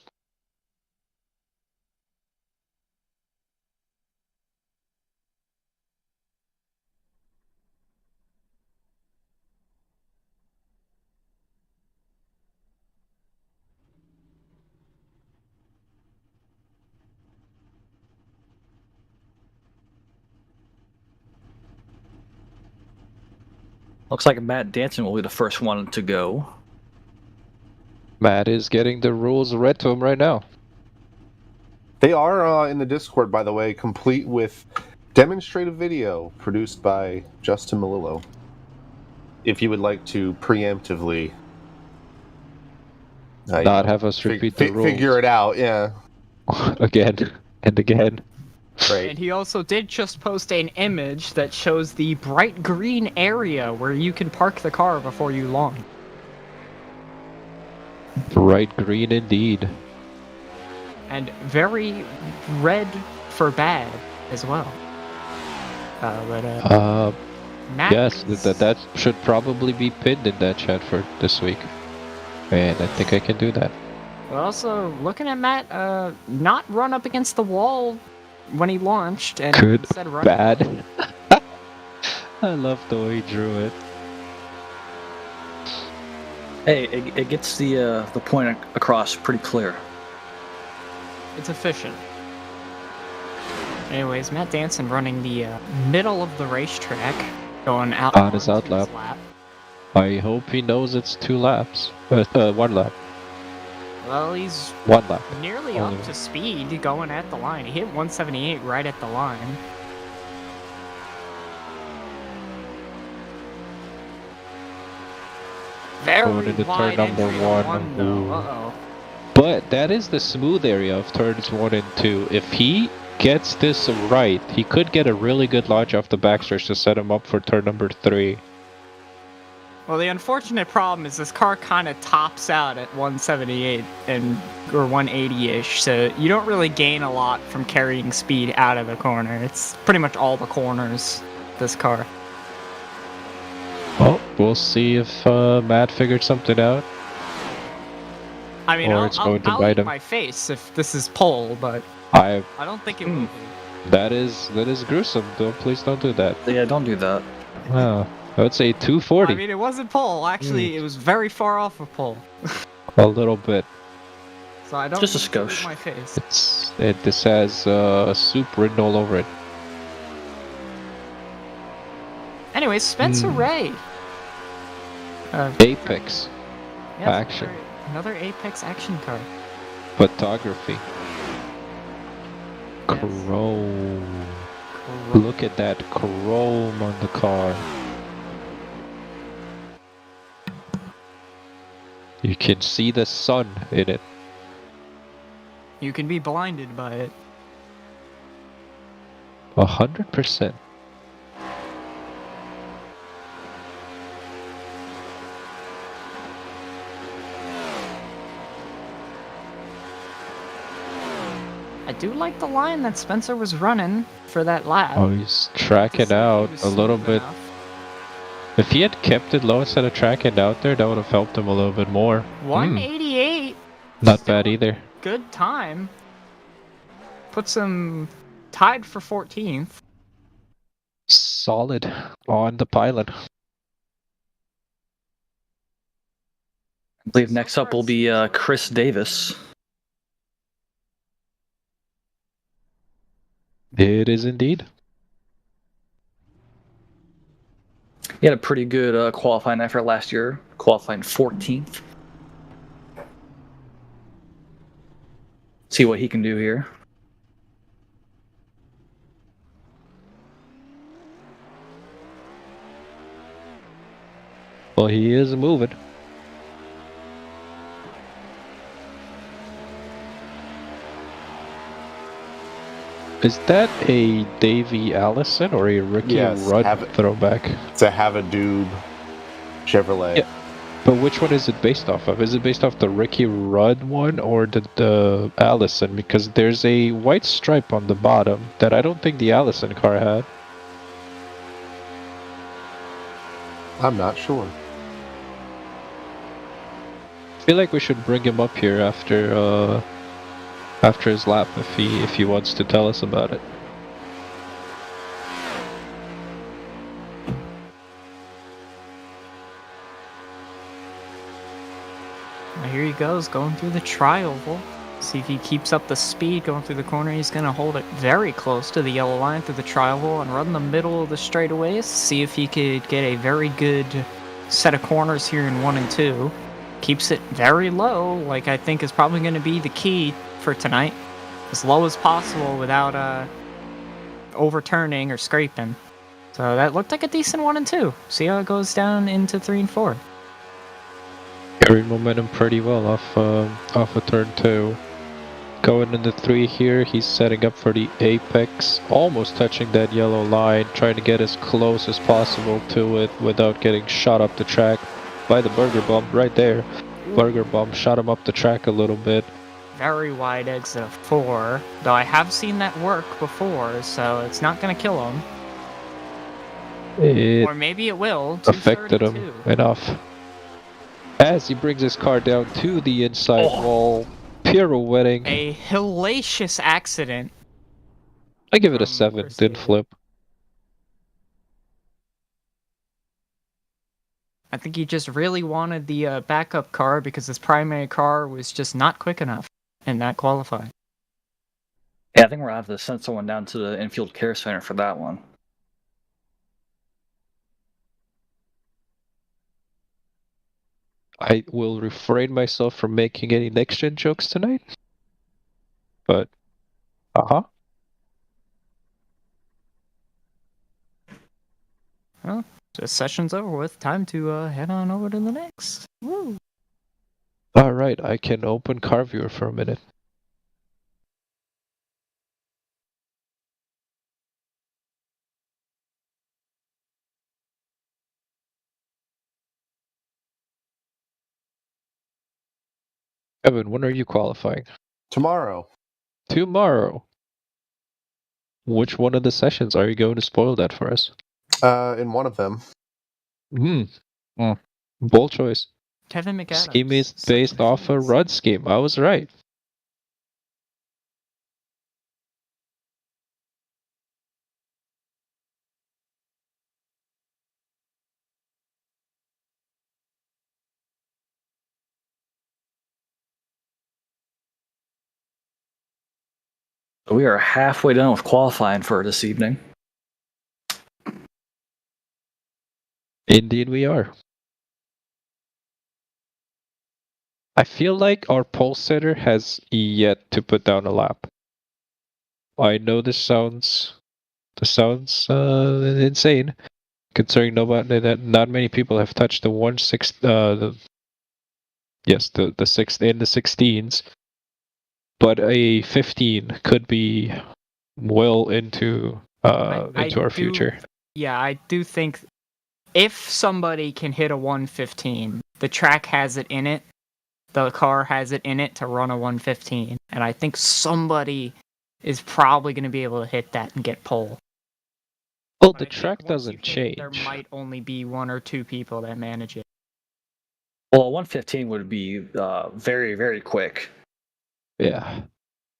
Looks like Matt Danson will be the first one to go. Matt is getting the rules read to him right now. They are in the Discord, by the way, complete with demonstrative video produced by Justin Melillo. If you would like to preemptively not have us repeat the rules. Figure it out, yeah. Again and again. Right. And he also did just post an image that shows the bright green area where you can park the car before you launch. Bright green indeed. And very red for bad as well. Matt yes, that should probably be pinned in that chat for this week. And I think I can do that. But also, looking at Matt, not run up against the wall when he launched, and Good, instead run. bad. I love the way he drew it. Hey, it gets the point across pretty clear. It's efficient. Anyways, Matt Danson running the middle of the racetrack, going out on his out lap. I hope he knows it's 2 laps. 1 lap. Well, he's 1 lap. nearly Only up to speed going at the line. He hit 178 right at the line. Going into turn number 1. Uh-oh. But that is the smooth area of turns 1 and 2. If he gets this right, he could get a really good launch off the backstretch to set him up for turn number 3. Well, the unfortunate problem is this car kind of tops out at 178 or 180-ish, so you don't really gain a lot from carrying speed out of the corner. It's pretty much all the corners, this car. Well, we'll see if Matt figured something out. I mean, or it's going to bite eat him. my face if this is pole, but I don't think it will be. That is gruesome. Please don't do that. Yeah, don't do that. Wow. I would say 240. I mean, it wasn't pole. Actually, it was very far off of pole. A little bit. So I don't Just a need to skosh. lose my face. This has soup written all over it. Anyways, Spencer Ray. Apex. Yes, Action. Another Apex action car. Photography. Chrome. Look at that chrome on the car. You can see the sun in it. You can be blinded by it. 100%. I do like the line that Spencer was running for that lap. Oh, he's tracking out a little bit. If he had kept it low instead of tracking out there, that would have helped him a little bit more. 188. Not bad either. Good time. Puts him tied for 14th. Solid on the pilot. I believe next up will be Chris Davis. It is indeed. He had a pretty good qualifying effort last year, qualifying 14th. See what he can do here. Well, he is moving. Is that a Davey Allison or a Ricky Rudd throwback? It's a Have a Doob Chevrolet. Yeah. But which one is it based off of? Is it based off the Ricky Rudd one or the Allison? Because there's a white stripe on the bottom that I don't think the Allison car had. I'm not sure. I feel like we should bring him up here after his lap if he wants to tell us about it. Here he goes, going through the tri-oval. See if he keeps up the speed going through the corner. He's going to hold it very close to the yellow line through the tri-oval and run the middle of the straightaways. See if he could get a very good set of corners here in 1 and 2. Keeps it very low, like I think is probably going to be the key for tonight. As low as possible without overturning or scraping. So that looked like a decent 1 and 2. See how it goes down into 3 and 4. Carrying momentum pretty well off of turn 2. Going into 3 here, he's setting up for the apex, almost touching that yellow line, trying to get as close as possible to it without getting shot up the track by the burger bump right there. Burger bump shot him up the track a little bit. Very wide exit of 4, though I have seen that work before, so it's not going to kill him. Or maybe it will. Affected him enough. As he brings his car down to the inside wall, pirouetting. A hellacious accident. I give it a 7, didn't flip. I think he just really wanted the backup car because his primary car was just not quick enough in that qualifying. Yeah, I think we're going to have to send someone down to the infield care center for that one. I will refrain myself from making any next-gen jokes tonight. But, Well, this session's over with. Time to head on over to the next. Woo! Alright, I can open Car Viewer for a minute. Evan, when are you qualifying? Tomorrow. Tomorrow. Which one of the sessions are you going to spoil that for us? In one of them. Bold choice. Kevin McAdams. Scheme is based off a Rudd scheme. I was right. We are halfway done with qualifying for this evening. Indeed, we are. I feel like our pole sitter has yet to put down a lap. I know this sounds insane, considering not many people have touched the 1/6. The 6th and the 16s, but a 15 could be well into our future. Yeah, I do think if somebody can hit a 115, the track has it in it. The car has it in it to run a 115, and I think somebody is probably going to be able to hit that and get pole. Well, the track doesn't change. There might only be 1 or 2 people that manage it. Well, a 115 would be very, very quick. Yeah.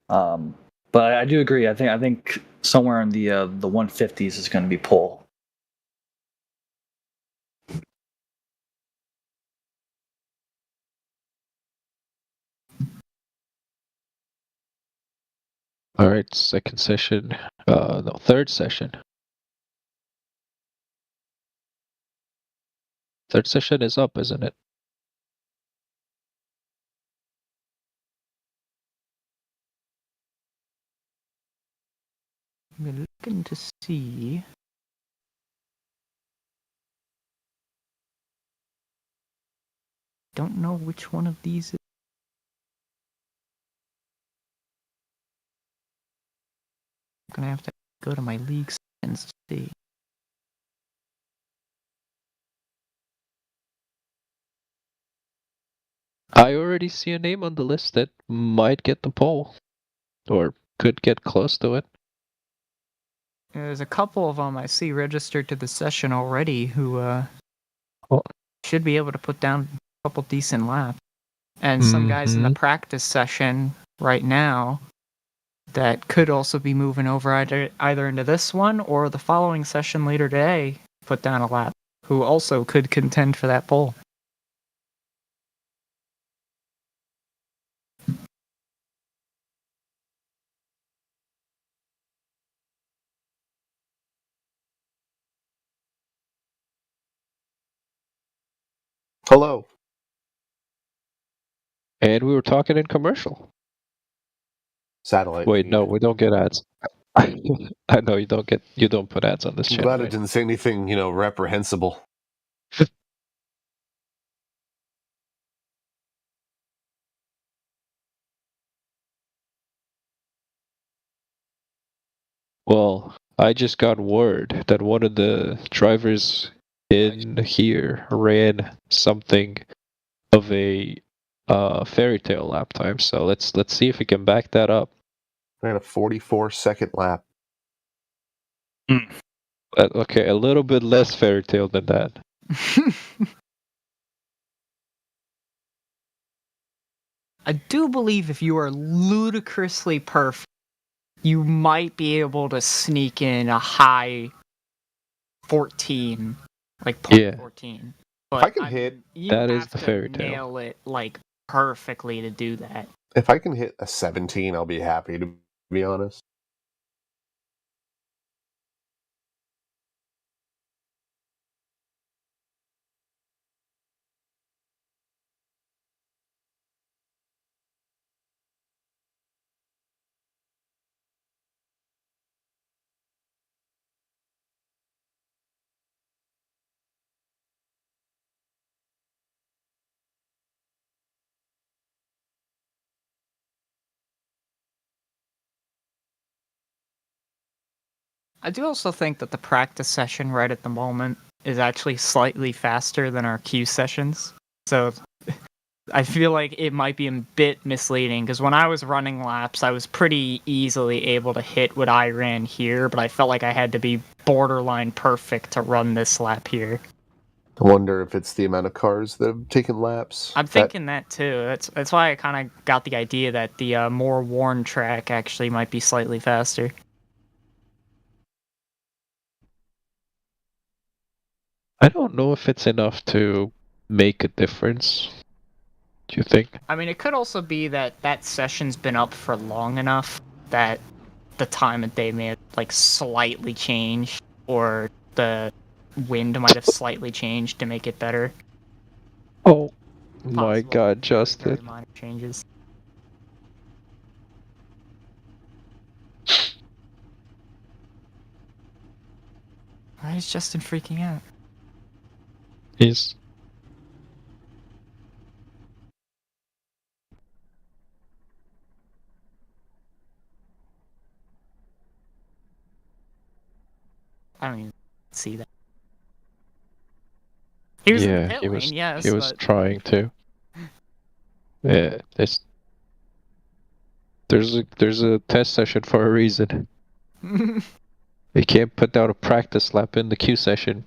But I do agree. I think somewhere in the 150s is going to be pole. All right, second session. No, third session. Third session is up, isn't it? I'm looking to see. Don't know which one of these. I'm gonna have to go to my league settings to see. I already see a name on the list that might get the pole, or could get close to it. There's a couple of them I see registered to the session already who should be able to put down a couple decent laps. And some guys in the practice session right now that could also be moving over either into this one or the following session later today, put down a lap, who also could contend for that pole. Hello. And we were talking in commercial. Satellite. Wait, no, we don't get ads. I know you don't put ads on this I'm channel. glad right? it didn't say anything, reprehensible. Well, I just got word that one of the drivers in here ran something of a fairy tale lap time. So let's see if we can back that up. Ran a 44-second lap. Okay, a little bit less fairy tale than that. I do believe if you are ludicrously perfect, you might be able to sneak in a high 14, like Yeah. 14. If I can hit, that is the fairy tale. Nail it like perfectly to do that. If I can hit a 17, I'll be happy, to be honest. I do also think that the practice session right at the moment is actually slightly faster than our Q sessions. So I feel like it might be a bit misleading because when I was running laps, I was pretty easily able to hit what I ran here, but I felt like I had to be borderline perfect to run this lap here. I wonder if it's the amount of cars that have taken laps. I'm thinking that too. That's why I kind of got the idea that the more worn track actually might be slightly faster. I don't know if it's enough to make a difference. Do you think? I mean, it could also be that that session's been up for long enough that the time of day may have like slightly changed, or the wind might have slightly changed to make it better. Oh my God, Justin. Very minor changes. Why is Justin freaking out? He's I don't even see that. He was in the yeah, pit he lane, was yes, he was but trying to. Yeah, there's a test session for a reason. You can't put down a practice lap in the Q session.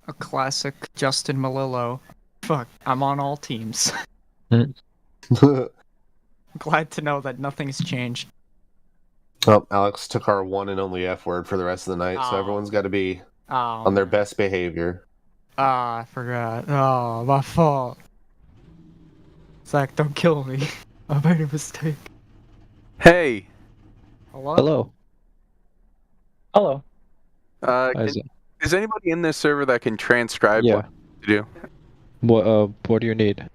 a classic Justin Malillo. Fuck, I'm on all teams. Glad to know that nothing's changed. Well, Alex took our one and only F word for the rest of the night, so everyone's got to be on their best behavior. Ah, I forgot. Oh, my fault. Zach, don't kill me. I made a mistake. Hey. Hello? Hello. Hello. Is anybody in this server that can transcribe Yeah. what to do? What do you need?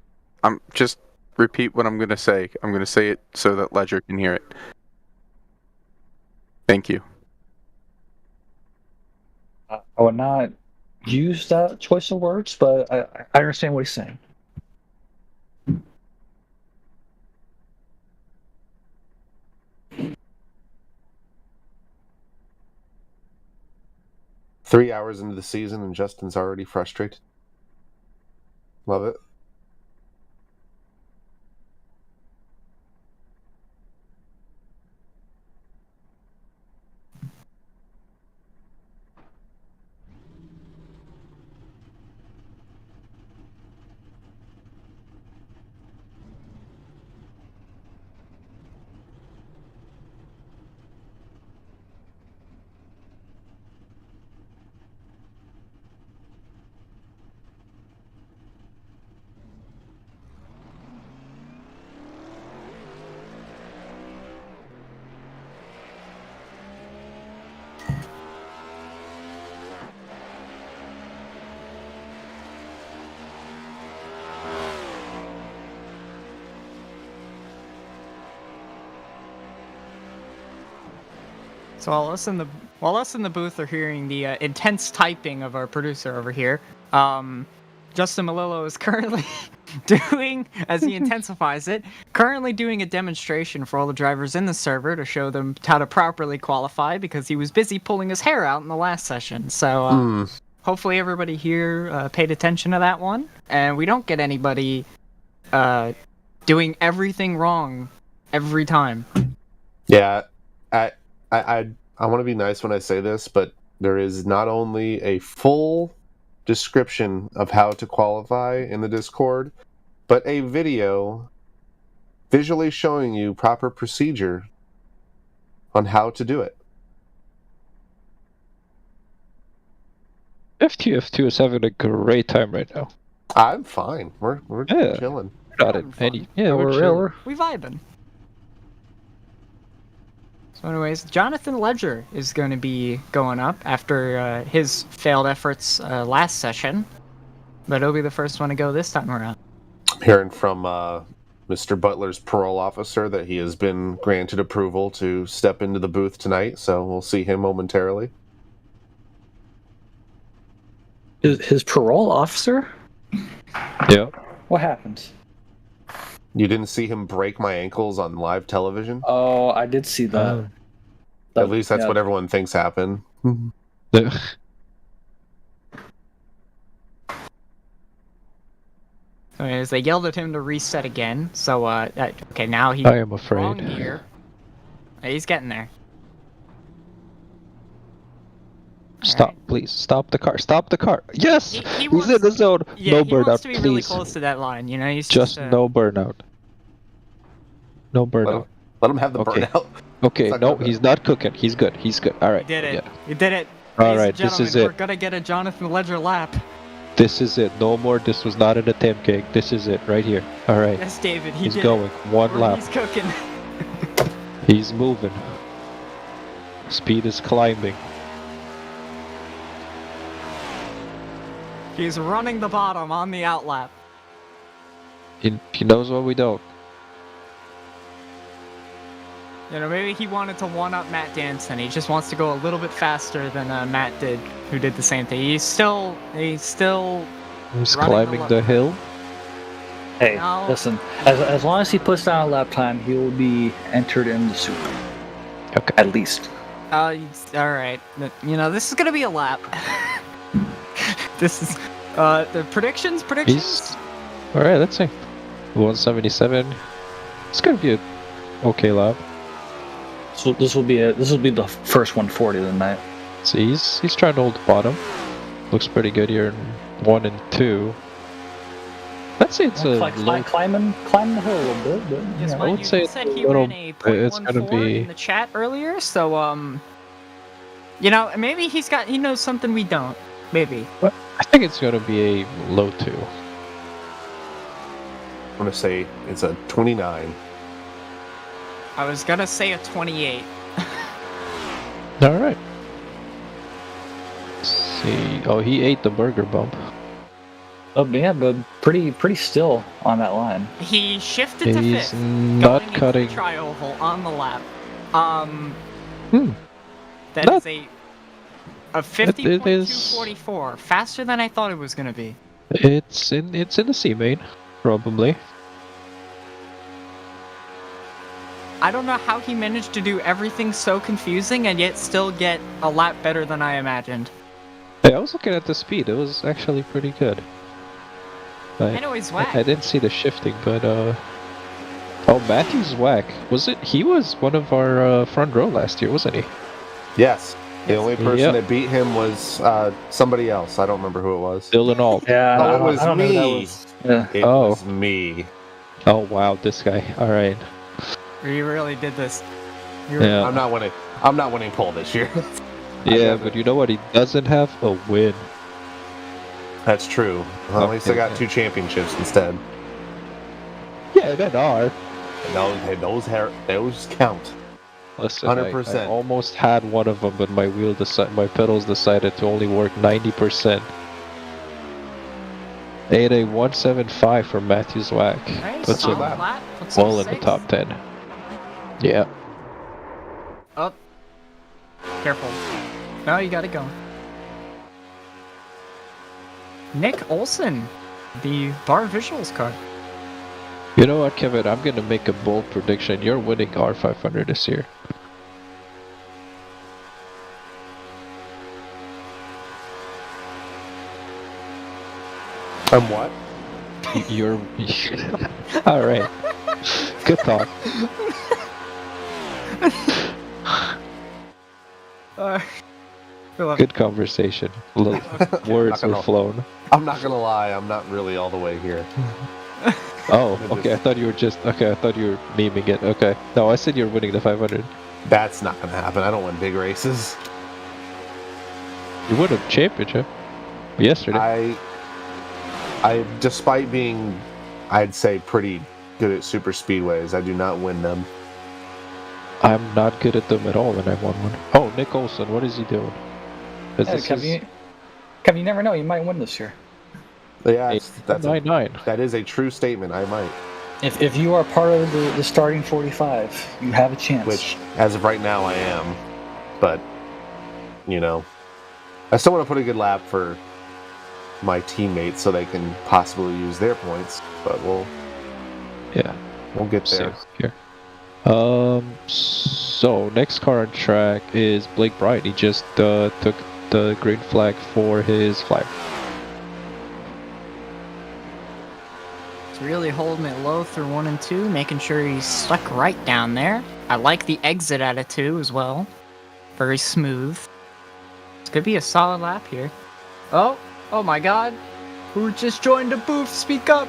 I'm just repeat what I'm gonna say. I'm gonna say it so that Ledger can hear it. Thank you. I would not use that choice of words, but I understand what he's saying. Three hours into the season and Justin's already frustrated. Love it. So while us in the booth are hearing the intense typing of our producer over here, Justin Malillo is currently doing, as he intensifies it, currently doing a demonstration for all the drivers in the server to show them how to properly qualify because he was busy pulling his hair out in the last session. So hopefully everybody here paid attention to that one, and we don't get anybody doing everything wrong every time. Yeah, I want to be nice when I say this, but there is not only a full description of how to qualify in the Discord, but a video visually showing you proper procedure on how to do it. FTF2 is having a great time right now. I'm fine. We're chilling. Got it. We're chilling. We vibing. So anyways, Jonathan Ledger is going to be going up after his failed efforts last session, but he'll be the first one to go this time around. I'm hearing from Mr. Butler's parole officer that he has been granted approval to step into the booth tonight, so we'll see him momentarily. His parole officer? Yeah. What happened? You didn't see him break my ankles on live television? Oh, I did see that. At least that's what everyone thinks happened. As they yelled at him to reset again. So, okay, now he's I am afraid. wrong gear. He's getting there. Stop, please. Stop the car. Stop the car. Yes! He He's wants, in the zone. yeah, No he wants burnout, to be please. really close to that line, you know? He's Just no burnout. No burnout. Let him have the Okay. burnout. Okay, no, he's not cooking. He's good. He's good. All right. He did it. Yeah. He did it. All Ladies right, and this is gentlemen, it. We're gonna get a Jonathan Ledger lap. This is it. No more. This was not an attempt cake. This is it right here. All right. Yes, David, he He's did going. it. One lap. He's cooking. He's moving. Speed is climbing. He's running the bottom on the outlap. He knows what we don't. You know, maybe he wanted to one-up Matt Danson. He just wants to go a little bit faster than Matt did, who did the same thing. He's still He's running climbing the hill. Hey, No. listen. As long as he puts down a lap time, he will be entered in the Super. Okay. At least. all right. You know, this is gonna be a lap. This is the predictions. He's all right. Let's see. 177. It's gonna be a okay lap. So this will be the first 140 of the night. See, he's trying to hold the bottom. Looks pretty good here in 1 and 2. Let's say it's a low. Climbing the hill a little bit, but Yes, you know. mind would you, say he it's said a he little- ran a it's gonna 0.14 be- in the chat earlier, so you know, maybe he knows something we don't. Maybe. I think it's gonna be a low 2. I'm gonna say it's a 29. I was gonna say a 28. All right. Let's see. Oh, he ate the burger bump. Oh yeah, but pretty still on that line. He shifted to He's fifth, not going cutting. into the tri-oval on the lap. Hmm. That Not- is a It 50.244, faster than I thought it was gonna be. It's in the C main, probably. I don't know how he managed to do everything so confusing and yet still get a lap better than I imagined. Hey, I was looking at the speed. It was actually pretty good. I know he's whack. I didn't see the shifting, but oh, Matthew's whack. Was it? He was one of our front row last year, wasn't he? Yes. The only person Yep. that beat him was somebody else. I don't remember who it was. Dylan Alt. Yeah, Oh, I it don't- was I don't know who that me. was. Yeah. It Oh. was me. Oh wow, this guy. All right. You really did this. Yeah. I'm not winning pole this year. Yeah, but you know what? He doesn't have a win. That's true. Well, at least I got Okay. 2 championships instead. Yeah, that are. And those count. Listen, 100%. I almost had one of them, but my pedals decided to only work 90%. 8A 175 for Matthew's whack. Nice, Puts him solid lap. Puts him well in the sixth. top 10. Yeah. Oh. Careful. No, you got it going. Nick Olson, the Barr Visuals card. You know what, Kevin? I'm gonna make a bold prediction. You're winning R500 this year. I'm what? You're. All right. Good talk. Good conversation. Words were flown. I'm not gonna lie. I'm not really all the way here. Oh, okay. I thought you were just. Okay, I thought you were memeing it. Okay. No, I said you're winning the 500. That's not gonna happen. I don't win big races. You won a championship yesterday. I, despite being, I'd say, pretty good at super speedways, I do not win them. I'm not good at them at all, and I won one. Oh, Nick Olson, what is he doing? Yeah, Kevin, you never know. You might win this year. Yeah, that's 9-9. That is a true statement. I might. If you are part of the starting 45, you have a chance. Which, as of right now, I am. But, you know, I still want to put a good lap for my teammates so they can possibly use their points. But we'll get there. Here. So next car on track is Blake Bryant. He just took the green flag for his flag. really holding it low through 1 and 2, making sure he's stuck right down there. I like the exit out of 2 as well. Very smooth. It's gonna be a solid lap here. Oh my god. Who just joined the booth? Speak up!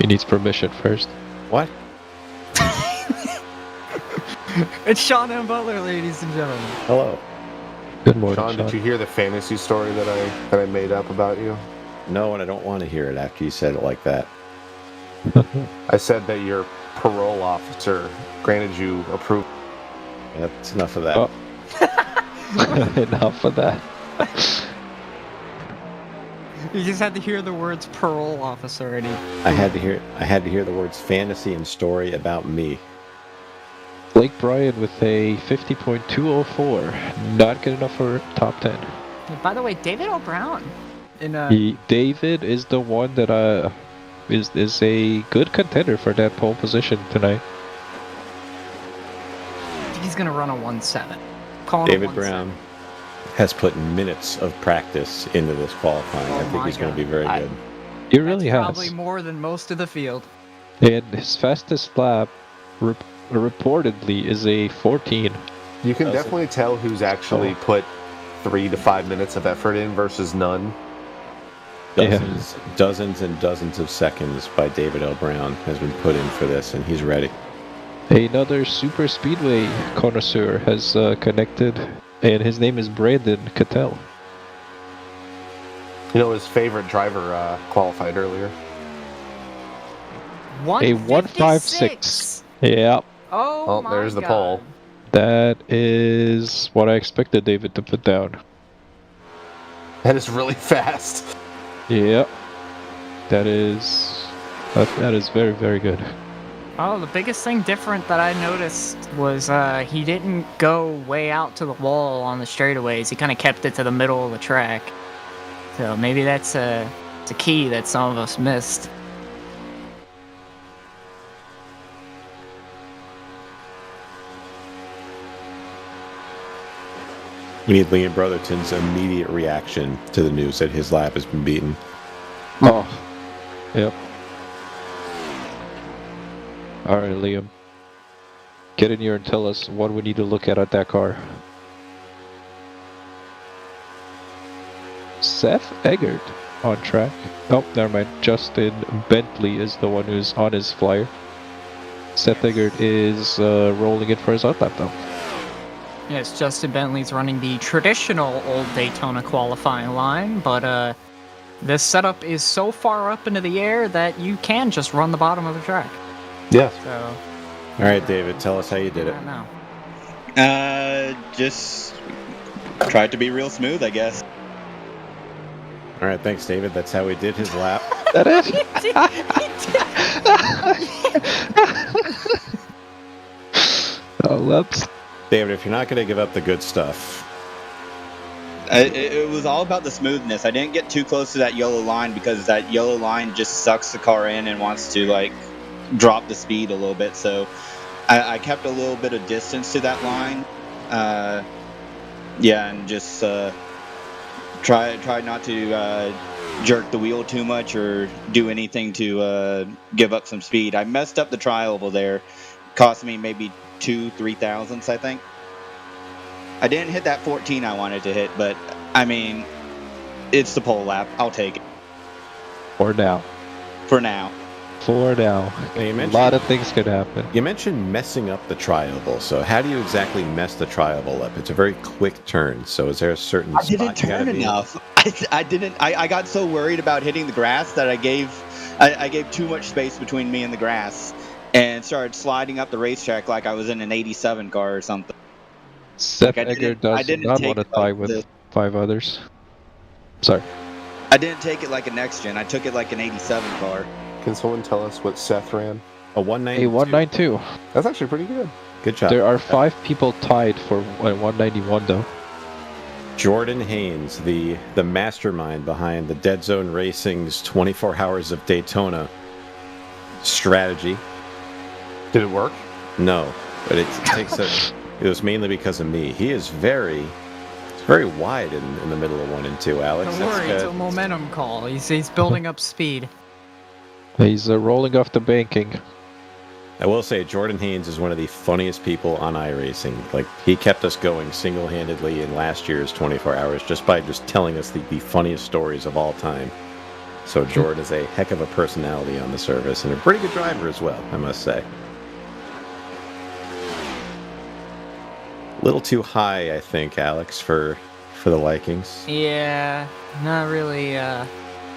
He needs permission first. What? It's Sean M. Butler, ladies and gentlemen. Hello. Good morning, Sean, did you hear the fantasy story that I made up about you? No, and I don't want to hear it after you said it like that. I said that your parole officer granted you approval. That's enough of that. Oh. Enough of that. You just had to hear the words parole officer and I had to hear the words fantasy and story about me. Blake Bryan with a 50.204. Not good enough for top 10. By the way, David O'Brown. David is the one that is a good contender for that pole position tonight. He's gonna run a 1.7. David Brown has put minutes of practice into this qualifying. I think he's going to be very good. He really has. Probably more than most of the field. And his fastest lap reportedly is a 14. You can definitely tell who's actually put 3 to 5 minutes of effort in versus none. Dozens and dozens of seconds by David L. Brown has been put in for this, and he's ready. Another super speedway connoisseur has connected, and his name is Brandon Cattell. You know, his favorite driver qualified earlier. A 156. Yeah. Oh, my there's the God. pole. That is what I expected David to put down. That is really fast. Yep. That is very, very good. Oh, the biggest thing different that I noticed was he didn't go way out to the wall on the straightaways. He kind of kept it to the middle of the track. So maybe that's a key that some of us missed. We need Liam Brotherton's immediate reaction to the news that his lap has been beaten. Oh. Yep. Alright, Liam. Get in here and tell us what we need to look at that car. Seth Eggert on track. Oh, never mind. Justin Bentley is the one who's on his flyer. Seth Eggert is rolling it for his lap though. Yes, Justin Bentley's running the traditional old Daytona qualifying line, but this setup is so far up into the air that you can just run the bottom of the track. Yeah. So. All right, David, tell us how you did it. Just tried to be real smooth, I guess. All right, thanks, David. That's how he did his lap. That is. Oh, whoops. David, if you're not going to give up the good stuff. It was all about the smoothness. I didn't get too close to that yellow line because that yellow line just sucks the car in and wants to, like, drop the speed a little bit. So I kept a little bit of distance to that line. And just try not to jerk the wheel too much or do anything to give up some speed. I messed up the tri-oval there. Cost me maybe 2-3 thousandths, I think. I didn't hit that 14 I wanted to hit, but I mean, it's the pole lap. I'll take it. For now. For now. For now. A lot of things could happen. You mentioned messing up the tri-oval. So how do you exactly mess the tri-oval up? It's a very quick turn. So is there a certain I spot didn't turn enough. I got so worried about hitting the grass that I gave too much space between me and the grass and started sliding up the racetrack like I was in an 87 car or something. Seth Eggert does not want to tie with 5 others. Sorry. I didn't take it like a next gen. I took it like an 87 car. Can someone tell us what Seth ran? A 192. A 192. That's actually pretty good. Good job. There are 5 people tied for 191 though. Jordan Haynes, the mastermind behind the Dead Zone Racing's 24 Hours of Daytona strategy. Did it work? No, but it takes a... It was mainly because of me. He is very wide in the middle of 1 and 2, Alex. Don't worry, it's a momentum call. He's building up speed. He's rolling off the banking. I will say Jordan Haynes is one of the funniest people on iRacing. Like, he kept us going single-handedly in last year's 24 hours just by just telling us the funniest stories of all time. So Jordan is a heck of a personality on the service and a pretty good driver as well, I must say. A little too high, I think, Alex, for the likings. Yeah, not really.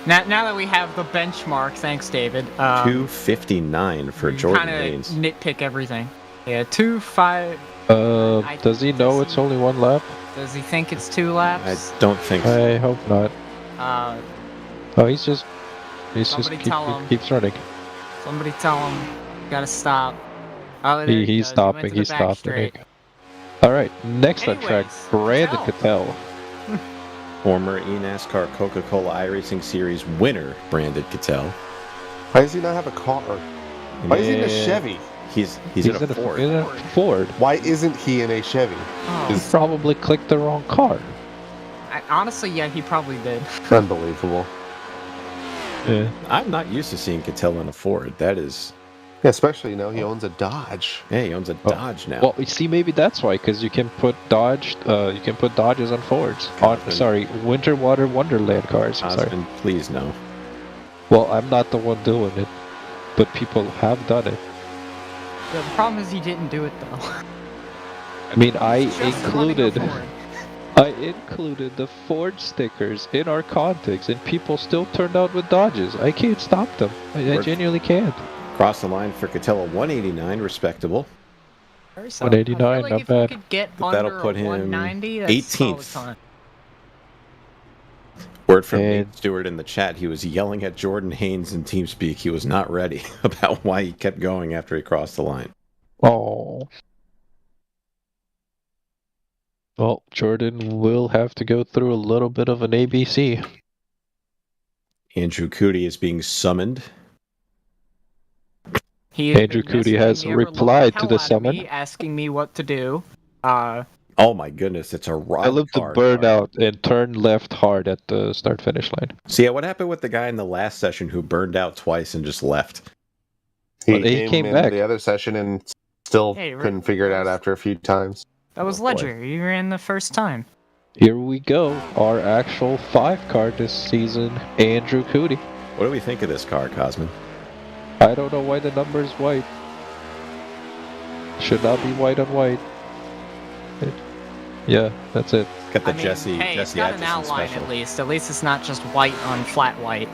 Now that we have the benchmark, thanks, David. 259 for Jordan Haynes. Kind of nitpick everything. Yeah, 2.5. Does he know it's only one lap? Does he think it's 2 laps? I don't think so. I hope not. Oh, he's just keeps running. Somebody tell him. Gotta stop. Oh, He's stopping. He's stopping. All right, next on track, Brandon Cattell. Former eNASCAR Coca-Cola iRacing Series winner, Brandon Cattell. Why does he not have a car? Why is he in a Chevy? He's in a Ford. In a Ford. Why isn't he in a Chevy? He probably clicked the wrong car. Honestly, yeah, he probably did. Unbelievable. Yeah. I'm not used to seeing Cattell in a Ford. That is... Yeah, especially, he owns a Dodge. Yeah, he owns a Dodge now. Well, you see, maybe that's why, because you can put Dodges on Fords. Winter Water Wonderland cars. Husband, please no. Well, I'm not the one doing it, but people have done it. Yeah, the problem is he didn't do it, though. I mean, I included the Ford stickers in our context, and people still turned out with Dodges. I can't stop them. I genuinely can't. Cross the line for Cattell, 189, respectable. 189, not bad. Could get That'll put him 18th. Word from Nate Stewart in the chat, he was yelling at Jordan Haynes in TeamSpeak. He was not ready about why he kept going after he crossed the line. Oh. Well, Jordan will have to go through a little bit of an ABC. Andrew Cootie is being summoned. Andrew Cootie has replied to the summon. Asking me what to do. Oh my goodness, it's a rock. I love the burnout and turn left hard at the start-finish line. So yeah, what happened with the guy in the last session who burned out twice and just left? He came in back the other session and still couldn't figure it out after a few times. That was Ledger. You ran the first time. Here we go. Our actual 5-car this season, Andrew Cootie. What do we think of this car, Cosman? I don't know why the number is white. Should not be white on white. Yeah, that's it. Got the Jesse. It's got an outline special. at least. At least it's not just white on flat white.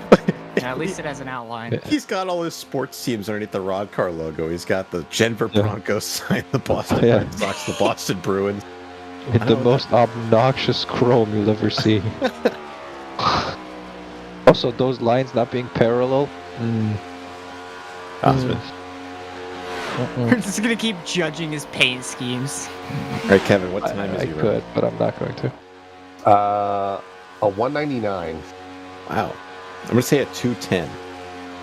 At least it has an outline. He's got all his sports teams underneath the Rod Car logo. He's got the Denver Broncos sign, the Boston Red Sox, the Boston Bruins. The most obnoxious chrome you'll ever see. Also, those lines not being parallel. Osmond. We're just gonna keep judging his paint schemes. All right, Kevin, what time is I he could, but I'm not going to. A 199. Wow. I'm going to say a 210.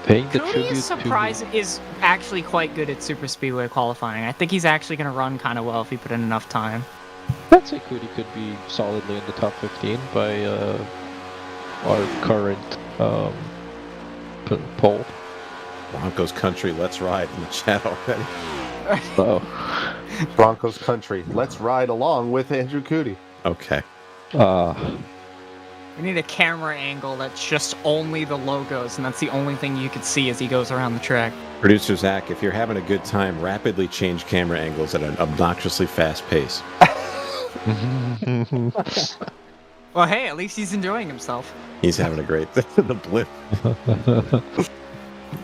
Paying the Cody tribute is surprised is actually quite good at super speedway qualifying. I think he's actually gonna run kind of well if he put in enough time. I'd say Cootie could be solidly in the top 15 by our current poll. Broncos country, let's ride in the chat already. Oh. Broncos country, let's ride along with Andrew Cootie. Okay. We need a camera angle that's just only the logos, and that's the only thing you could see as he goes around the track. Producer Zach, if you're having a good time, rapidly change camera angles at an obnoxiously fast pace. Well, hey, at least he's enjoying himself. He's having a great the blimp.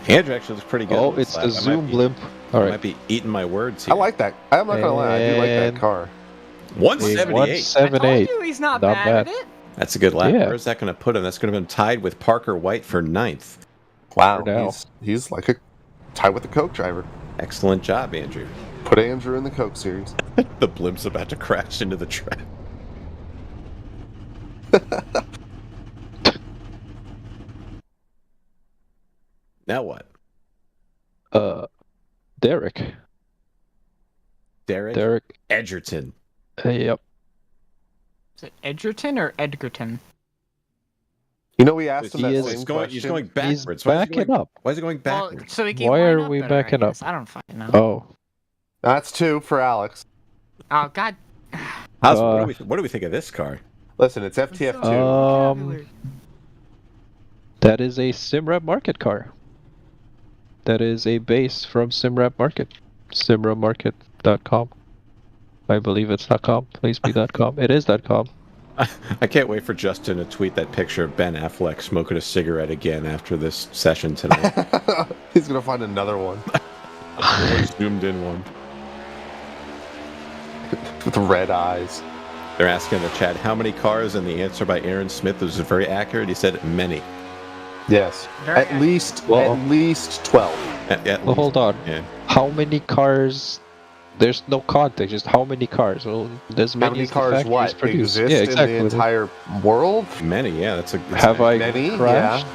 Andrew actually looks pretty good. Oh, it's the zoom blimp. All right. I might be eating my words here. I like that. I'm not gonna lie, I do like that car. 178. 178. I told you he's not bad at it. That's a good lap. Yeah. Where's that going to put him? That's going to be tied with Parker White for 9th. Wow, he's like a tied with the Coke driver. Excellent job, Andrew. Put Andrew in the Coke series. The blimp's about to crash into the track. Now what? Derek. Derek Edgerton. Yep. Is it Edgerton or Edgerton? You know, we asked him He that is same going, question. he's going He's backwards. backing up. Why is he going backwards? So he can Why line are up we better, I backing up? guess. I don't fucking know. Oh. That's 2 for Alex. Oh God. What do we think of this car? Listen, it's FTF2. That is a SimRep Market car. That is a base from SimRep Market. SimRepMarket.com. I believe it's .com. Please be .com. It is .com. I can't wait for Justin to tweet that picture of Ben Affleck smoking a cigarette again after this session tonight. He's gonna find another one. A zoomed in one. With red eyes. They're asking in the chat how many cars, and the answer by Aaron Smith was very accurate. He said many. Yes. Very at least 12. Well, hold on. Yeah. How many cars? There's no context. Just how many cars? Well, there's How many many as the cars factories what produce. exist Yeah, exactly. in the entire world? Many, yeah. That's a. Have I Many? crashed?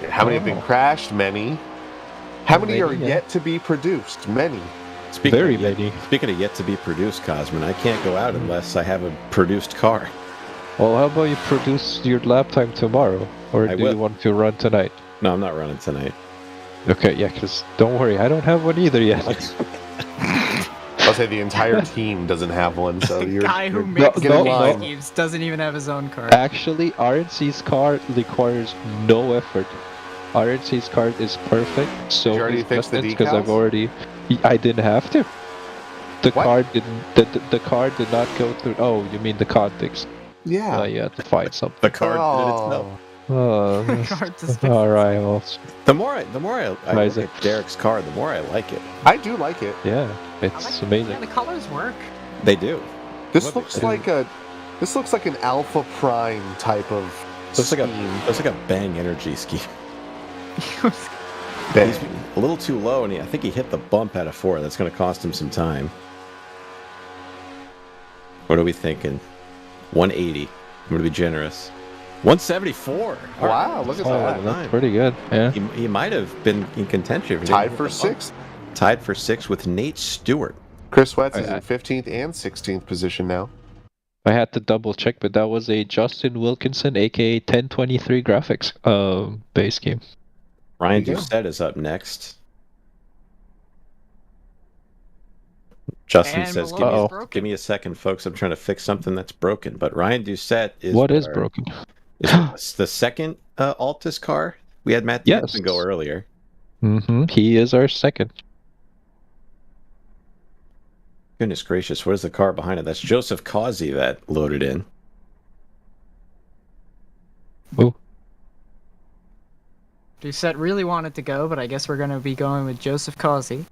Yeah. How many have been crashed? Many. How many are Many, yeah. yet to be produced? Many. Very many. Speaking of yet to be produced, Cosman, I can't go out unless I have a produced car. Well, how about you produce your lap time tomorrow? Or do you want to run tonight? No, I'm not running tonight. Okay, yeah, because don't worry, I don't have one either yet. I'll say the entire team doesn't have one, so you're Guy who you're makes get in the line. games doesn't even have his own car. Actually, RNC's car requires no effort. RNC's car is perfect, so Did you already is fix the Justin's, because I've decals? already... I didn't have to. The What? car didn't... The car did not go through... Oh, you mean the context. Yeah. You had to find something. The car did it itself. Oh, alright, well... The more I look at Derek's car, the more I like it. I do like it. Yeah, it's amazing. Yeah, the colors work. They do. This looks like an Alpha Prime type of Looks like scheme. a Bang Energy scheme. Bang. He's a little too low, and I think he hit the bump out of 4. That's going to cost him some time. What are we thinking? 180. I'm going to be generous. 174. Wow, look at that. That's pretty good, yeah. He might have been in contention. if he Tied didn't for hit the bump. 6th. Tied for 6th with Nate Stewart. Chris Sweats is in 15th and 16th position now. I had to double check, but that was a Justin Wilkinson, aka 1023 graphics base game. Ryan Doucette is up next. Justin And says, Maloney's broken. give me a second, folks. I'm trying to fix something that's broken. But Ryan Doucette is... What is broken? Is the second Altus car. We had Matt Yes. Jensen go earlier. Mm-hmm. He is our second. Goodness gracious, what is the car behind it? That's Joseph Causey that loaded in. Ooh. Doucette really wanted to go, but I guess we're going to be going with Joseph Causey.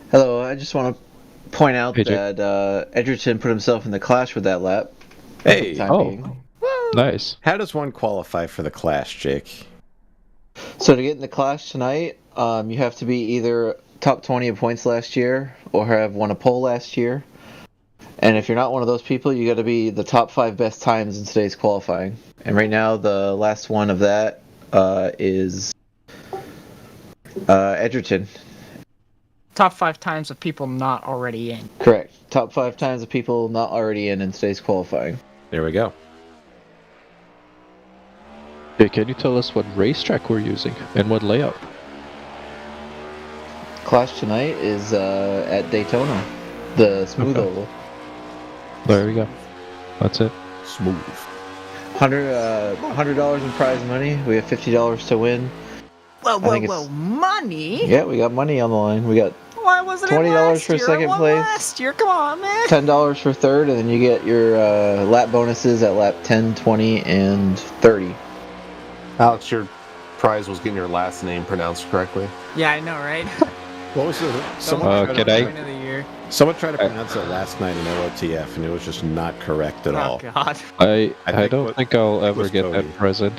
Hello, I just want to point out Hey, Jake. that Edgerton put himself in the clash with that lap. Hey! Nice. How does one qualify for the Clash, Jake? So to get in the clash tonight, you have to be either top 20 in points last year or have won a pole last year. And if you're not one of those people, you got to be the top 5 best times in today's qualifying. And right now, the last one of that is Edgerton. Top 5 times of people not already in. Correct. Top 5 times of people not already in today's qualifying. There we go. Hey, can you tell us what racetrack we're using and what layout? Clash tonight is at Daytona, the smooth oval. There we go. That's it. Smooth. $100 in prize money. We have $50 to win. Whoa, money? Yeah, we got money on the line. We got Why wasn't it $20 last for year? second I won place. last year, come on, man. $10 for third, and then you get your lap bonuses at lap 10, 20, and 30. Alex, your prize was getting your last name pronounced correctly. Yeah, I know, right? What was it? Someone tried to pronounce it last night in OTF, and it was just not correct at all. Oh, God. I don't think I'll ever get Cody. that present.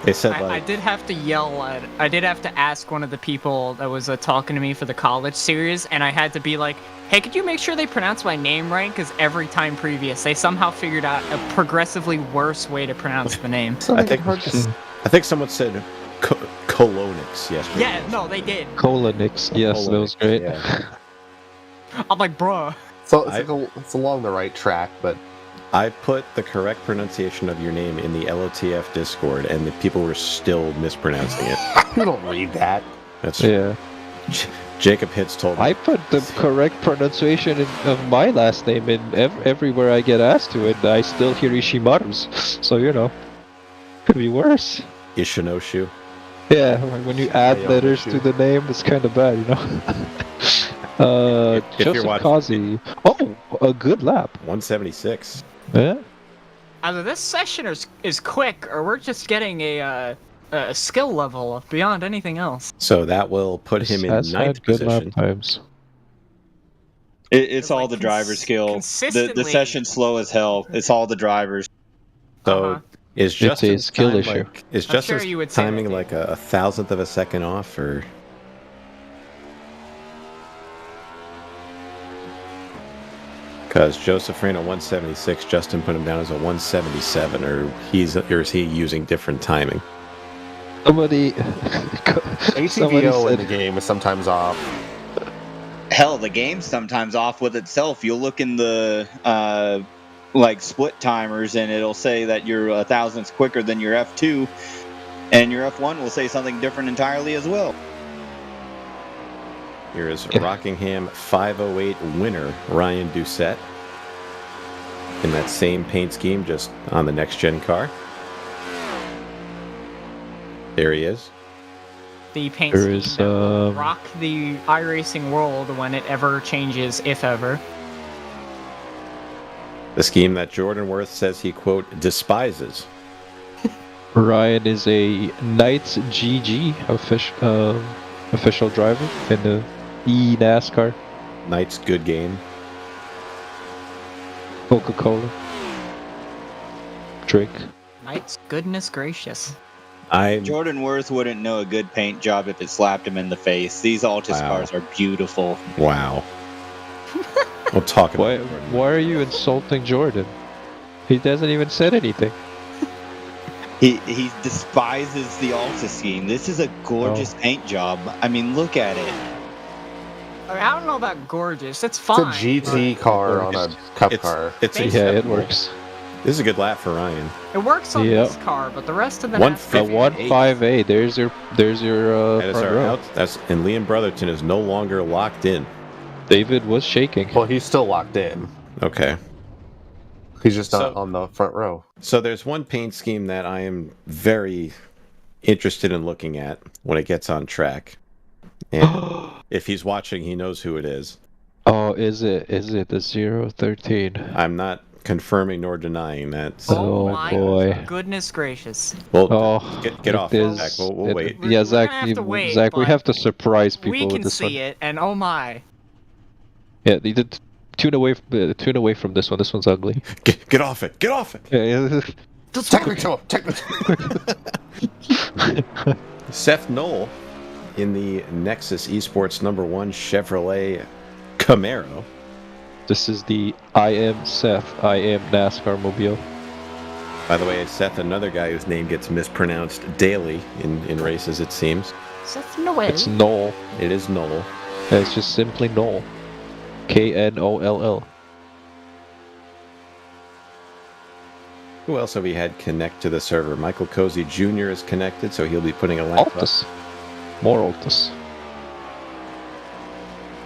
They said I did have to yell at. I did have to ask one of the people that was talking to me for the college series, and I had to be like, "Hey, could you make sure they pronounce my name right?" Because every time previous, they somehow figured out a progressively worse way to pronounce the name. I think someone said colonix yesterday. Yeah, no, they did. Colonix, yes, that was great. Yeah. I'm like, bruh. So it's along the right track, but I put the correct pronunciation of your name in the LOTF Discord, and the people were still mispronouncing it. You don't read that. That's Yeah. Jacob Hitz told me. I put the correct pronunciation of my last name in everywhere I get asked to, and I still hear Ishimaru's. So, could be worse. Ishinoshu. Yeah, when you add letters to the name, it's kind of bad, If you're Joseph watching- Kazi. Oh, a good lap. 176. Yeah. Either this session is quick, or we're just getting a skill level beyond anything else. So that will put him in Has ninth had good lap position. times. It's all the driver skill. The consistently- session's slow as hell. It's all the drivers. So is It's Justin's a skill time, issue. Is I'm sure Justin's you would say timing like a 1,000th of a second off, or? Because Joseph ran a 176, Justin put him down as a 177, or is he using different timing? Somebody ATVO in the game is sometimes off. Hell, the game's sometimes off with itself. You'll look in the split timers, and it'll say that you're 1,000ths quicker than your F2, and your F1 will say something different entirely as well. Here is Rockingham 508 winner Ryan Doucette in that same paint scheme, just on the next gen car. There he is. The paint There scheme is, that will rock the iRacing world when it ever changes, if ever. The scheme that Jordan Worth says he, quote, despises. Ryan is a Knights GG official driver in the NASCAR. Knights good game. Coca-Cola. Drink. Knights, goodness gracious. Jordan Worth wouldn't know a good paint job if it slapped him in the face. These Altus cars are beautiful. Wow. We'll talk about it. Why are you insulting Jordan? He hasn't even said anything. He despises the Altus scheme. This is a gorgeous paint job. I mean, look at it. I don't know about gorgeous. It's It's fine. a GT car on a cup car. It works. This is a good lap for Ryan. It works on Yep. this car, but the rest of the A 158. There's your That is front our row. out. And Liam Brotherton is no longer locked in. David was shaking. Well, he's still locked in. Okay. He's just not on the front row. So there's one paint scheme that I am very interested in looking at when it gets on track. And if he's watching, he knows who it is. Oh, is it the 013? I'm not confirming nor denying that. Oh, my boy. goodness gracious. Well, get off it it, is- Zach. We'll wait. Yeah, Zach, gonna have to wait, Zach, we but have to surprise people We with can this see one. it, and oh my. Yeah, you did tune away from this one. This one's ugly. Get off it. Get off it. Yeah. Take me to him. Take me to him. Seth Knoll in the Nexus Esports #1 Chevrolet Camaro. This is the I am Seth, I am NASCAR mobile. By the way, Seth, another guy whose name gets mispronounced daily in races, it seems. Seth Noel. It's Knoll. It is Knoll. It's just simply Knoll. KNOLL. Who else have we had connect to the server? Michael Cozy Jr. is connected, so he'll be putting a lap up. Altus. More Altus.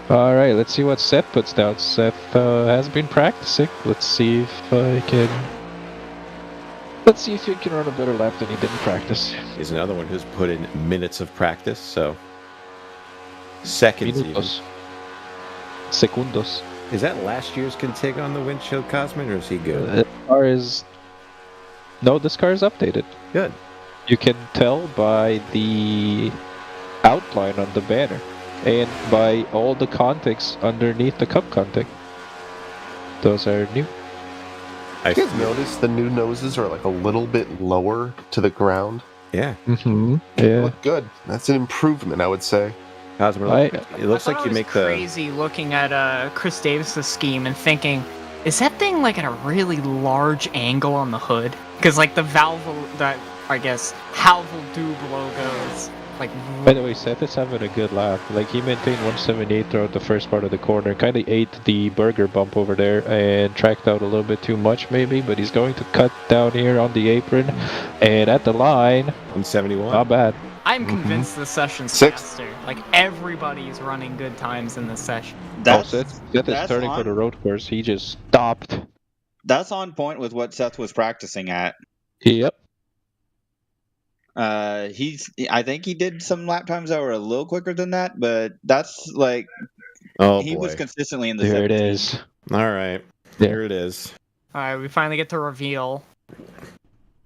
Alright, let's see what Seth puts down. Seth has been practicing. Let's see if he can run a better lap than he did in practice. He's another one who's put in minutes of practice, so seconds Minutos. Segundos. even. Is that last year's config on the windshield, Cosman, or is he good? This car is... No, this car is updated. Good. You can tell by the outline on the banner and by all the context underneath the cup contact. Those are new. You guys notice the new noses are like a little bit lower to the ground? Yeah. Mm-hmm. They Yeah. look good. That's an improvement, I would say. Cosmo, it looks I like thought you it was make the... crazy looking at Chris Davis's scheme and thinking, is that thing like at a really large angle on the hood? Because like the valve, that I guess Halvel Dube logos Like, By the way, Seth is having a good lap. Like, he maintained 178 throughout the first part of the corner. Kind of ate the burger bump over there and tracked out a little bit too much, maybe. But he's going to cut down here on the apron. And at the line, 171. Not bad. I'm convinced the session's Sixth. faster. Like, everybody's running good times in this session. Seth is turning for the road course. He just stopped. That's on point with what Seth was practicing at. Yep. I think he did some lap times that were a little quicker than that, but that's like, he was consistently in the There 17. it is. All right. There it is. Alright, we finally get to reveal.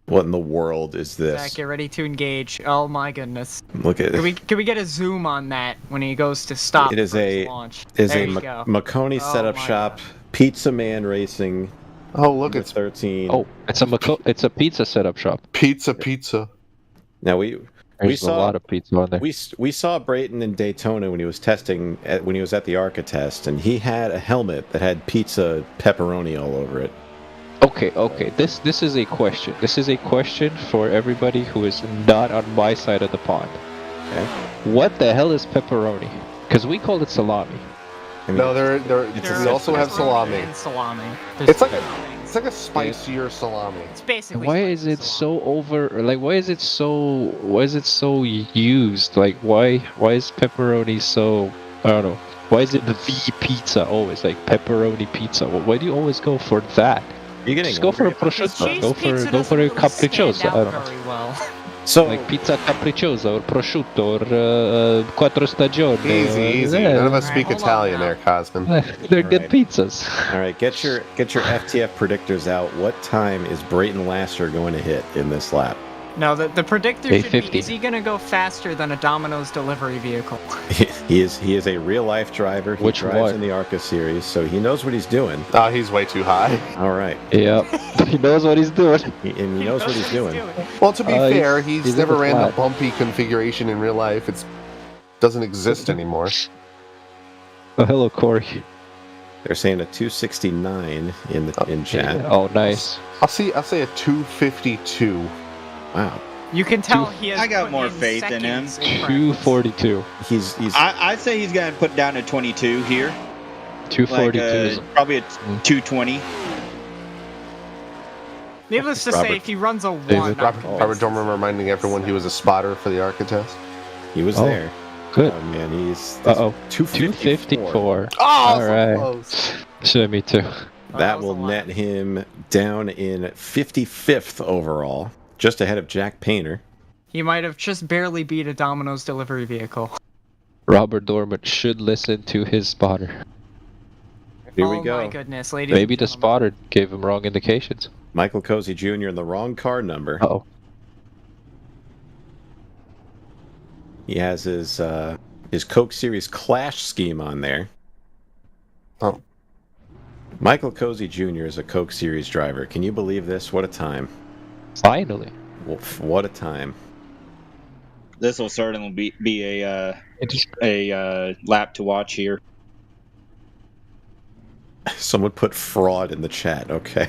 What in the world is this? Zach, get ready to engage. Oh my goodness. Look at it. Can we get a zoom on that when he goes to stop? It is for his a launch? is There a you go. Maconi Oh setup my shop. Pizza Man Racing. Oh, look, it's 13. Oh, it's a pizza setup shop. Pizza. Now we There's saw a lot of pizza on there. We saw Brayton in Daytona when he was testing when he was at the ARCA test, and he had a helmet that had pizza pepperoni all over it. Okay. This is a question. This is a question for everybody who is not on my side of the pond. Okay. What the hell is pepperoni? Because we call it salami. No, we also have salami. And salami. It's like a spicier salami. It's basically. Why is it so over? Like, why is it so used? Like, why is pepperoni so? I don't know. Why is it the pizza always like pepperoni pizza? Why do you always go for that? You're getting Just go for a prosciutto. Go for a capricciosa. I don't know. Very well. So like pizza capricciosa or prosciutto or quattro stagioni. Easy. Yeah. None of us speak Italian there, Cosman. They're good pizzas. All right, get your FTF predictors out. What time is Brayton Lasser going to hit in this lap? No, the predictor should be: 850. is he going to go faster than a Domino's delivery vehicle? He is a real life driver. He Which drives one? in the ARCA series, so he knows what he's doing. Oh, he's way too high. All right. Yep. He knows what he's doing. He knows what he's doing. Well, to be fair, he's he's in never the ran the flat. bumpy configuration in real life. It doesn't exist anymore. Oh, hello, Corey. They're saying a 269 in chat. Oh, nice. I'll say a 252. Wow. You can tell he has. I got put more in faith in him. seconds in practice. 242. He's I'd say he's going to put down a 22 here. 242 Like, is probably a 220. Needless to say, if he runs a 1, David. I'm convinced. Robert Dorman reminding everyone he was a spotter for the ARCA test. He was Oh, there. good. Oh man, he's 254. Oh, All so right. close. Show me too. That was will a lot. net him down in 55th overall, just ahead of Jack Painter. He might have just barely beat a Domino's delivery vehicle. Robert Dorman should listen to his spotter. Here oh we go. my goodness, ladies. Maybe and the gentlemen. spotter gave him wrong indications. Michael Cozy Jr. in the wrong car number. Uh-oh. He has his Coke Series Clash scheme on there. Oh. Michael Cozy Jr. is a Coke Series driver. Can you believe this? What a time. Finally. What a time. This will certainly be a lap to watch here. Someone put fraud in the chat. Okay.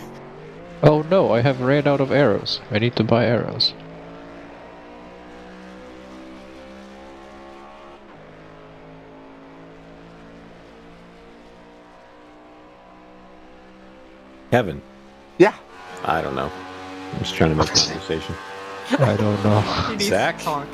Oh no, I have ran out of arrows. I need to buy arrows. Kevin. Yeah. I don't know. I'm just trying to make conversation. I don't know. He needs Zach? to talk.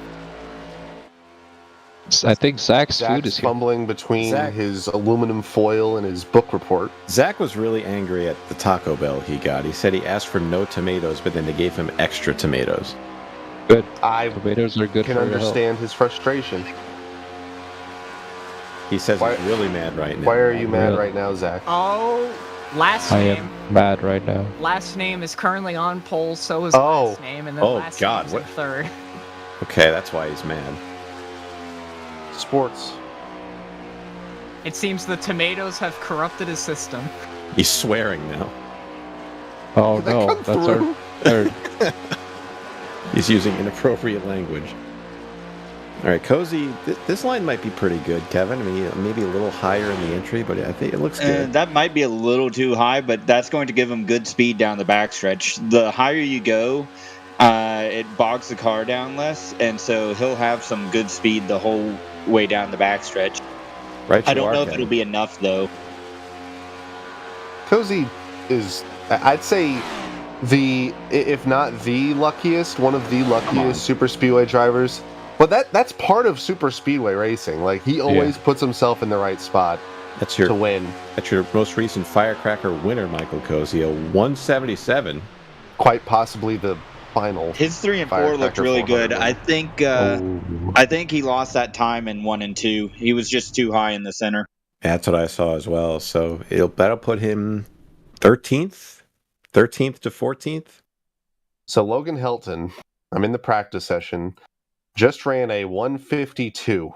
I think Zach's food Zach's is here. fumbling between Zach. his aluminum foil and his book report. Zach was really angry at the Taco Bell he got. He said he asked for no tomatoes, but then they gave him extra tomatoes. Good. I Tomatoes are good can for your health. understand his frustration. He says Why- he's really mad right now. Why are you mad Really? right now, Zach? Oh, last I name. am mad right now. Last name is currently on poll, so is Oh. last name, and then Oh, last God, name's in what- third. Okay, that's why he's mad. Sports. It seems the tomatoes have corrupted his system. He's swearing now. Oh Did that no, come that's through? our third. He's using inappropriate language. All right, Cozy, this line might be pretty good, Kevin. I mean, maybe a little higher in the entry, but I think it looks good. That might be a little too high, but that's going to give him good speed down the backstretch. The higher you go, it bogs the car down less, and so he'll have some good speed the whole way down the backstretch. Right, I don't know if it'll be enough though. Cozy is, I'd say, if not the luckiest, one of the luckiest super speedway drivers. But that's part of super speedway racing. Like, he always puts himself in the right spot to win. That's your most recent Firecracker winner, Michael Cozy, a 177. Quite possibly the final. His 3 and 4 looked really good. I think he lost that time in 1 and 2. He was just too high in the center. That's what I saw as well. So that'll put him 13th to 14th. So Logan Helton, I'm in the practice session, just ran a 152.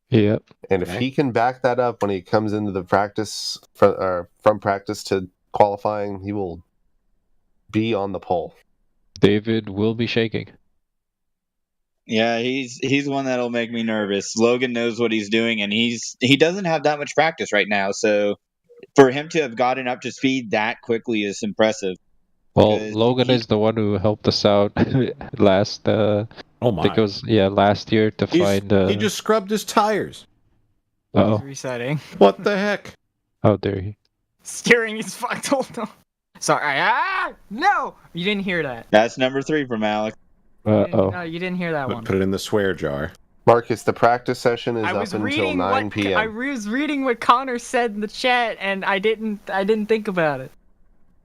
Yep. And if he can back that up when he comes into the practice from practice to qualifying, he will be on the pole. David will be shaking. Yeah, he's one that'll make me nervous. Logan knows what he's doing, and he doesn't have that much practice right now. So for him to have gotten up to speed that quickly is impressive. Well, Logan is the one who helped us out last. Oh my! I think it was last year to find. He just scrubbed his tires. Oh. Resetting. What the heck? How dare he? Steering is fucked. Hold on. Sorry. No! You didn't hear that. That's number 3 from Alex. No, you didn't hear that one. Put it in the swear jar. Marcus, the practice session is I was up until reading 9 p.m. I was reading what Connor said in the chat, and I didn't think about it.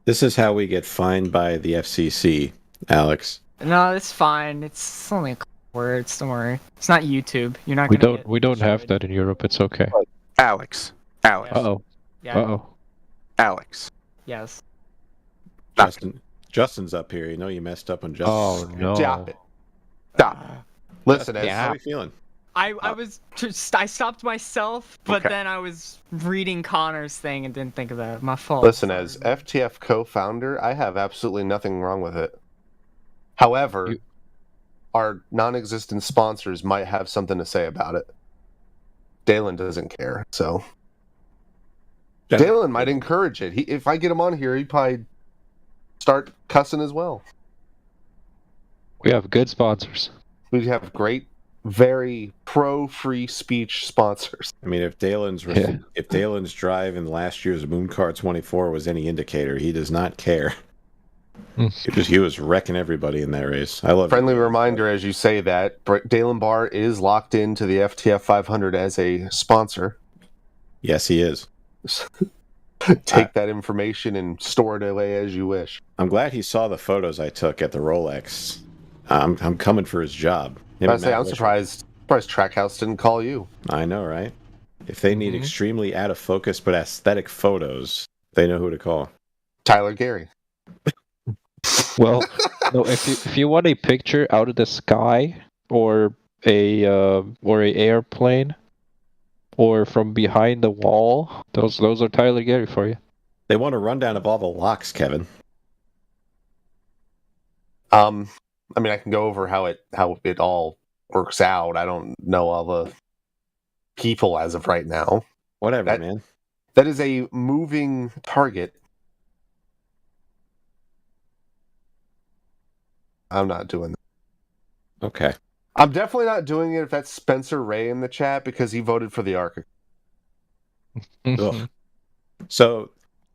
This is how we get fined by the FCC, Alex. No, it's fine. It's only a couple words. Don't worry. It's not YouTube. You're not. We don't have that in Europe. It's okay. Alex. Uh-oh. Yeah. Uh-oh. Alex. Yes. Justin's up here. You know you messed up on Justin. Oh no! Stop it. Stop. Listen, how are you feeling? I stopped myself, but then I was reading Connor's thing and didn't think of that. My fault. Listen, as FTF co-founder, I have absolutely nothing wrong with it. However, our non-existent sponsors might have something to say about it. Dalen doesn't care, so Dalen might encourage it. If I get him on here, he'd probably start cussing as well. We have good sponsors. We have great, very pro-free speech sponsors. I mean, if Dalen's drive in last year's Mooncar 24 was any indicator, he does not care. He was wrecking everybody in that race. I love. Friendly reminder as you say that, Dalen Barr is locked into the FTF 500 as a sponsor. Yes, he is. Take that information and store it away as you wish. I'm glad he saw the photos I took at the Rolex. I'm coming for his job. I'm surprised Trackhouse didn't call you. I know, right? If they need extremely out of focus but aesthetic photos, they know who to call. Tyler Gary. Well, no. If you want a picture out of the sky or a airplane or from behind the wall, those are Tyler Gary for you. They want a rundown of all the locks, Kevin. I mean, I can go over how it all works out. I don't know all the people as of right now. Whatever, man. That is a moving target. I'm not doing that. Okay. I'm definitely not doing it if that's Spencer Ray in the chat because he voted for the Arc. So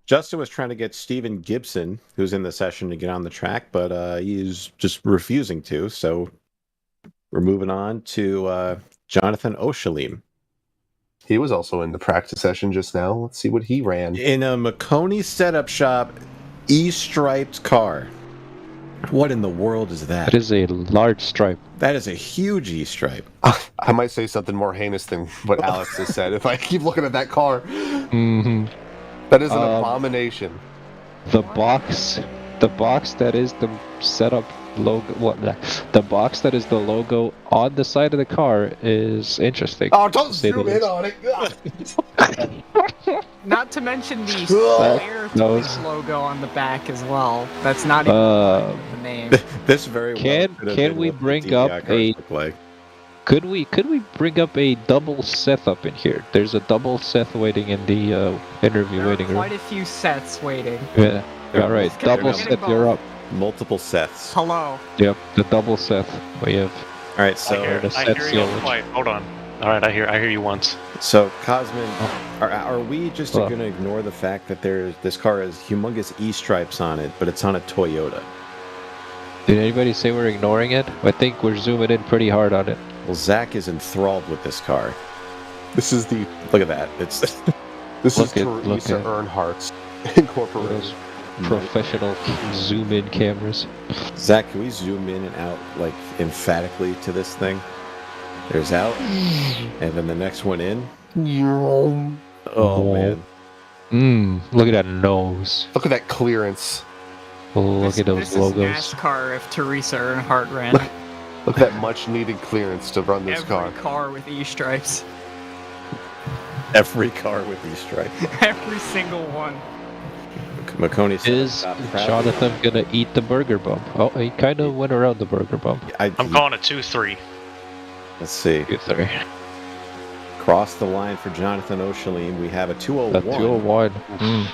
Justin was trying to get Steven Gibson, who's in the session, to get on the track, but he's just refusing to. So we're moving on to Jonathan Oshalim. He was also in the practice session just now. Let's see what he ran. In a Maconi setup shop, E-striped car. What in the world is that? That is a large stripe. That is a huge E-stripe. I might say something more heinous than what Alex has said if I keep looking at that car. Mm-hmm. That is an abomination. The box that is the setup logo. The box that is the logo on the side of the car is interesting. Oh, don't zoom in on it. Not to mention the Square logo on the back as well. That's not even the name. This very well can we bring up a Could we bring up a double Seth up in here? There's a double Seth waiting in the interview waiting room. Quite a few sets waiting. Yeah. All right, double Seth, you're up. Multiple Seths. Hello. Yep, the double Seth. We have. All right, so I hear you. Wait, hold on. All right, I hear you once. So Cosmin, are we just going to ignore the fact that this car has humongous E stripes on it, but it's on a Toyota? Did anybody say we're ignoring it? I think we're zooming in pretty hard on it. Well, Zach is enthralled with this car. This is the look at that. It's this is Teresa Earnhardt's Incorporated. Professional zoom-in cameras. Zach, can we zoom in and out like emphatically to this thing? There's out, and then the next one in. Oh man! Look at that nose. Look at that clearance. Look at those logos. This is NASCAR if Teresa Earnhardt ran. Look at that much-needed clearance to run this car. Every car with E-stripes. Every car with these stripes. Every single one. Makoni said, is Jonathan gonna eat the burger bump? Oh, he kind of went around the burger bump. I'm calling it 2-3. Let's see. 2-3. Cross the line for Jonathan O'Shaleen. We have a 201. A 201.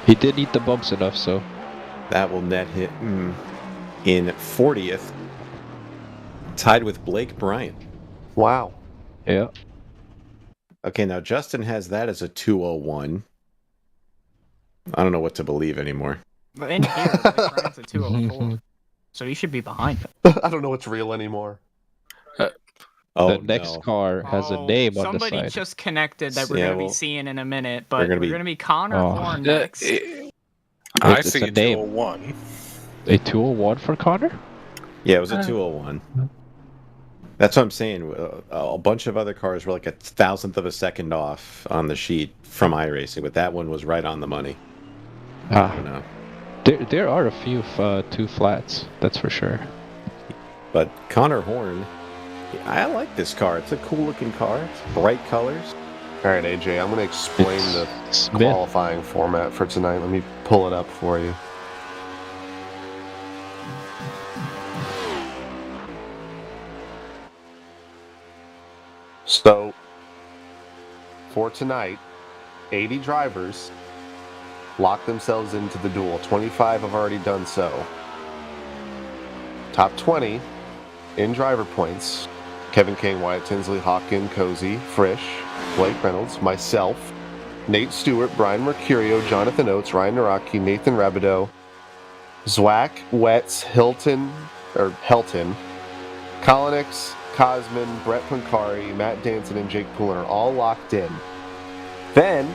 He did eat the bumps enough, so that will net hit in 40th, tied with Blake Bryant. Wow. Yeah. Okay, now Justin has that as a 201. I don't know what to believe anymore. But in here, Blake Bryant's a 204. So he should be behind him. I don't know what's real anymore. The next car has a name on the side. Somebody just connected that we're going to be seeing in a minute, but we're we're going to be Connor Horn next. I see a 201. A 201 for Connor? Yeah, it was a 201. That's what I'm saying. A bunch of other cars were like a thousandth of a second off on the sheet from iRacing, but that one was right on the money. I don't know. There are a few 2 flats, that's for sure. But Connor Horn, I like this car. It's a cool looking car. It's bright colors. All right, AJ, I'm going to explain the qualifying format for tonight. Let me pull it up for you. So, for tonight, 80 drivers lock themselves into the duel. 25 have already done so. Top 20 in driver points: Kevin King, Wyatt Tinsley, Hawkin, Cozy, Frisch, Blake Reynolds, myself, Nate Stewart, Brian Mercurio, Jonathan Oates, Ryan Naraki, Nathan Rabideau, Zwack, Wetz, Helton, Kolonix, Cosmin, Brett Pancari, Matt Danson, and Jake Poulin are all locked in. Then,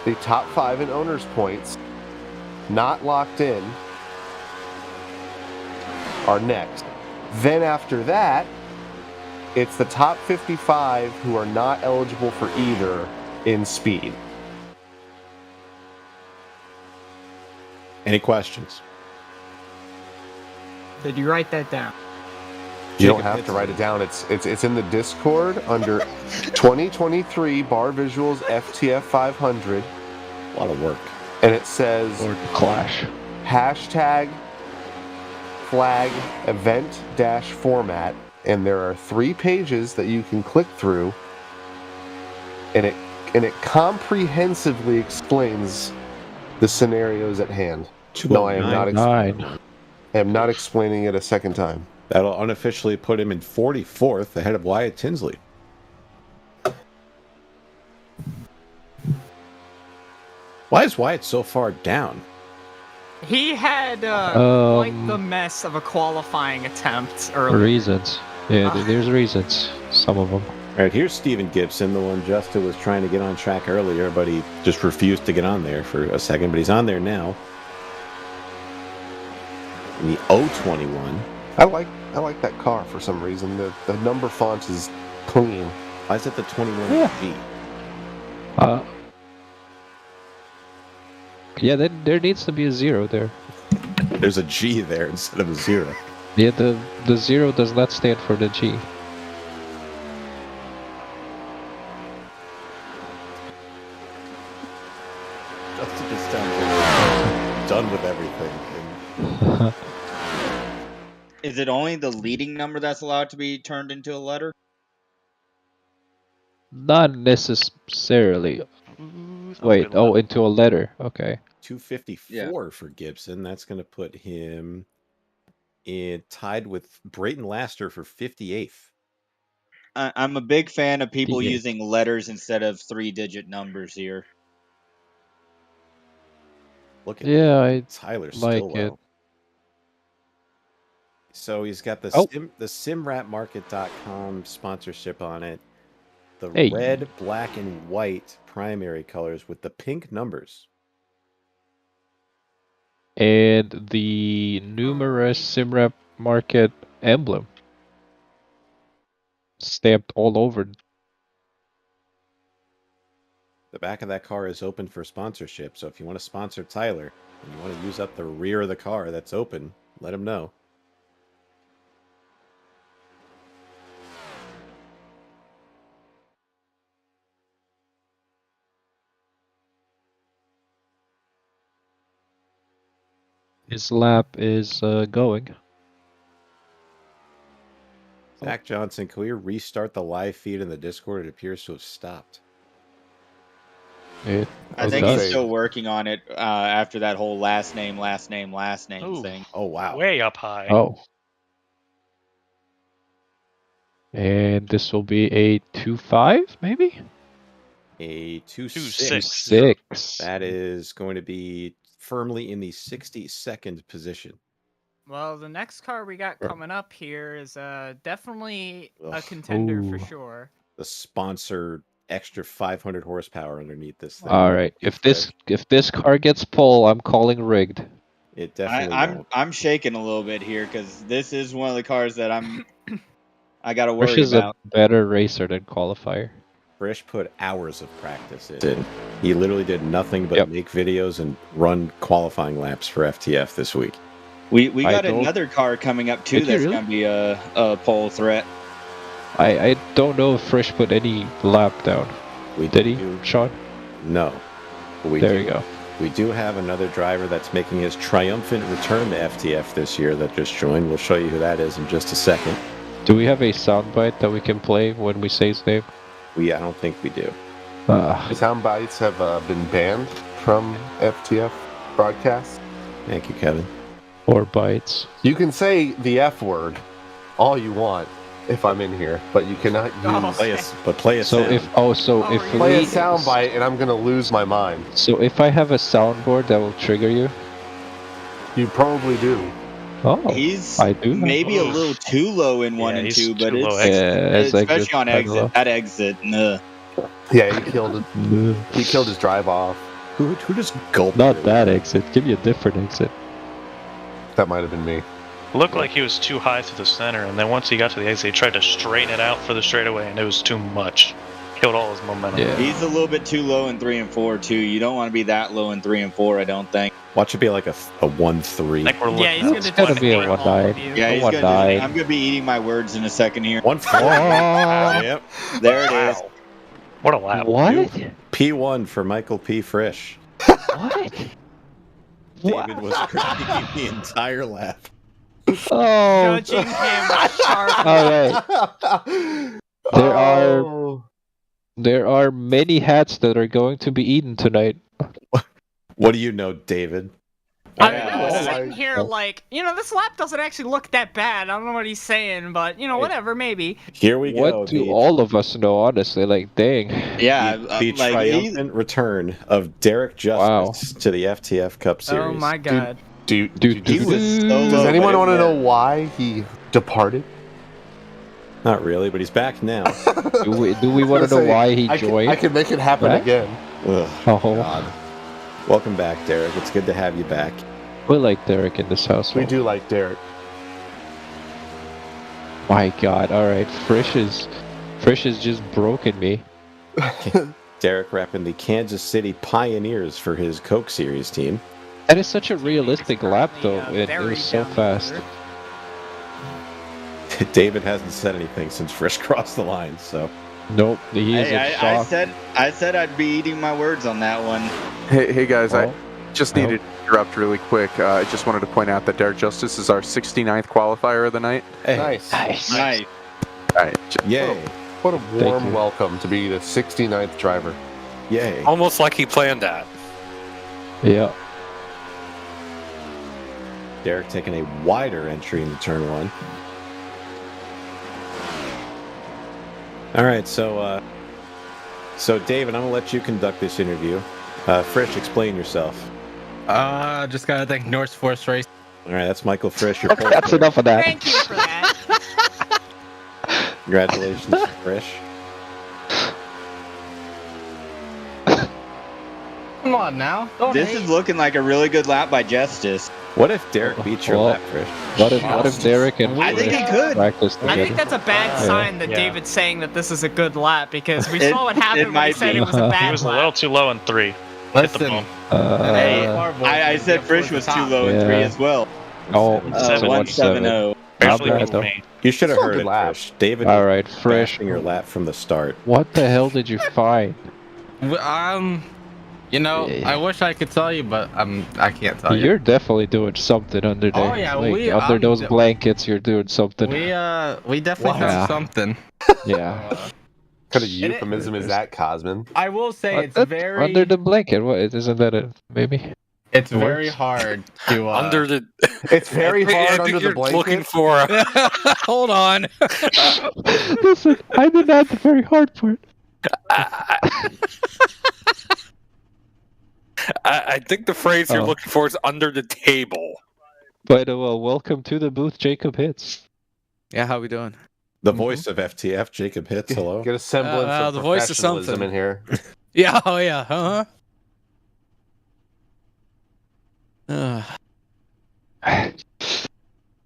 the top 5 in owners' points, not locked in, are next. Then after that, it's the top 55 who are not eligible for either in speed. Any questions? Did you write that down? You don't have to write it down. It's in the Discord under 2023 Barr Visuals FTF 500. A lot of work. And it says Clash. Hashtag flag event dash format. And there are 3 pages that you can click through. And it comprehensively explains the scenarios at hand. No, I am not explaining it a second time. That'll unofficially put him in 44th ahead of Wyatt Tinsley. Why is Wyatt so far down? He had quite the mess of a qualifying attempt earlier. Reasons. Yeah, there's reasons. Some of them. All right, here's Steven Gibson, the one Justin was trying to get on track earlier, but he just refused to get on there for a second, but he's on there now. In the 021. I like that car for some reason. The number font is clean. Why is it the 21G? Yeah, there needs to be a 0 there. There's a G there instead of a 0. Yeah, the 0 does not stand for the G. Justin just done with everything. Is it only the leading number that's allowed to be turned into a letter? Not necessarily. Wait, into a letter. Okay. 254 for Gibson. That's going to put him tied with Brayton Laster for 58th. I'm a big fan of people using letters instead of 3-digit numbers here. Look at Tyler like Stillwell. it. So he's got the simrapmarket.com sponsorship on it. The red, black, and white primary colors with the pink numbers. And the numerous SimRap Market emblem stamped all over. The back of that car is open for sponsorship, so if you want to sponsor Tyler and you want to use up the rear of the car that's open, let him know. His lap is going. Zach Johnson, can we restart the live feed in the Discord? It appears to have stopped. I think he's still working on it after that whole last name thing. Oh, wow. Way up high. Oh. And this will be a 2.5, maybe? A 2.6. 2.6. That is going to be firmly in the 62nd position. Well, the next car we got coming up here is definitely a contender for sure. The sponsored extra 500 horsepower underneath this thing. All right. If this car gets pole, I'm calling rigged. It definitely I'm shaking a little bit here because this is one of the cars that I got to Frisch worry is about. a better racer than qualifier. Frisch put hours of practice in. He literally did nothing but make videos and run qualifying laps for FTF this week. We got another car coming up too that's going to be a pole threat. I don't know if Frisch put any lap down. Did he, Sean? No. There you go. We do have another driver that's making his triumphant return to FTF this year that just joined. We'll show you who that is in just a second. Do we have a soundbite that we can play when we say his name? I don't think we do. Sound bites have been banned from FTF broadcasts. Thank you, Kevin. Or bites. You can say the F word all you want if I'm in here, but you cannot use. Play a sound. Play a sound bite, and I'm gonna lose my mind. So if I have a soundboard that will trigger you, you probably do. Oh, He's I do. maybe a little too low in 1 and 2, but it's especially on exit. At exit, Yeah, he killed it. He killed his drive off. Who just gulped? Not that exit. Give me a different exit. That might have been me. Looked like he was too high to the center, and then once he got to the exit, he tried to straighten it out for the straightaway, and it was too much. Killed all his momentum. Yeah. He's a little bit too low in 3 and 4 too. You don't want to be that low in 3 and 4, I don't think. Watch it be like a 1-3. It's gonna be a 1-9. Yeah, he's gonna. I'm gonna be eating my words in a second here. 1-4. Yep. There it is. What a lap. What? P1 for Michael P. Frisch. What? David was critiquing the entire lap. Oh. Judging him sharply. All right. There are many hats that are going to be eaten tonight. What do you know, David? I was sitting here like, this lap doesn't actually look that bad. I don't know what he's saying, but, whatever, maybe. Here we go. What do all of us know, honestly? Like, dang. Yeah. The triumphant return of Derek Justice to the FTF Cup Series. Oh, my God. Does does anyone want to know why he departed? Not really, but he's back now. Do we want to know why he joined? I can make it happen again. Ugh, Oh. God. Welcome back, Derek. It's good to have you back. We like Derek in this house. We do like Derek. My God! All right, Frisch is just broken me. Derek repping the Kansas City Pioneers for his Coke Series team. That is such a realistic lap, though. It was so fast. David hasn't said anything since Frisch crossed the line, so. Nope, he is in shock. I said I'd be eating my words on that one. Hey guys, I just needed to interrupt really quick. I just wanted to point out that Derek Justice is our 69th qualifier of the night. Hey. Nice. Nice. All right. Yay. What a warm welcome to be the 69th driver. Yay. Almost like he planned that. Yeah. Derek taking a wider entry into turn 1. All right, so David, I'm gonna let you conduct this interview. Frisch, explain yourself. Just gotta thank North Force Race. All right, that's Michael Frisch. Your pole That's player. enough of that. Thank you for that. Congratulations, Frisch. Come on now. Don't This hate. is looking like a really good lap by Justice. What if Derek beats your lap, Frisch? What if Derek and I think he could. practice I together? think that's a bad sign that Yeah. David's saying that this is a good lap because we It- saw what it happened when he might said be. it was a He bad was a little lap. too low in 3. Hit the Listen, ball. Hey, I said Frisch was too low in 3 Yeah. as well. Oh, 170. Not bad, though. You should have Still a heard good it, lap. Frisch. David All was right, Frisch. bashing your lap from the start. What the hell did you find? you know, I wish I could tell you, but I can't tell you. You're definitely doing something under there. Oh, yeah, Like, under those blankets, you're doing something. We definitely Yeah. have something. Yeah. What kind of euphemism is that, Cosmin? I will say it's very Under the blanket. What isn't that a maybe? it's very hard to Under the. It's very I hard think under the you're blanket. looking for. Hold on. Listen, I did not the very hard part. I think the phrase you're Oh. looking for is under the table. By the way, welcome to the booth, Jacob Hits. Yeah, how we doing? The voice of FTF, Jacob Hitz. Hello. Get a semblance of the voice of professionalism something. in here. Yeah, oh yeah,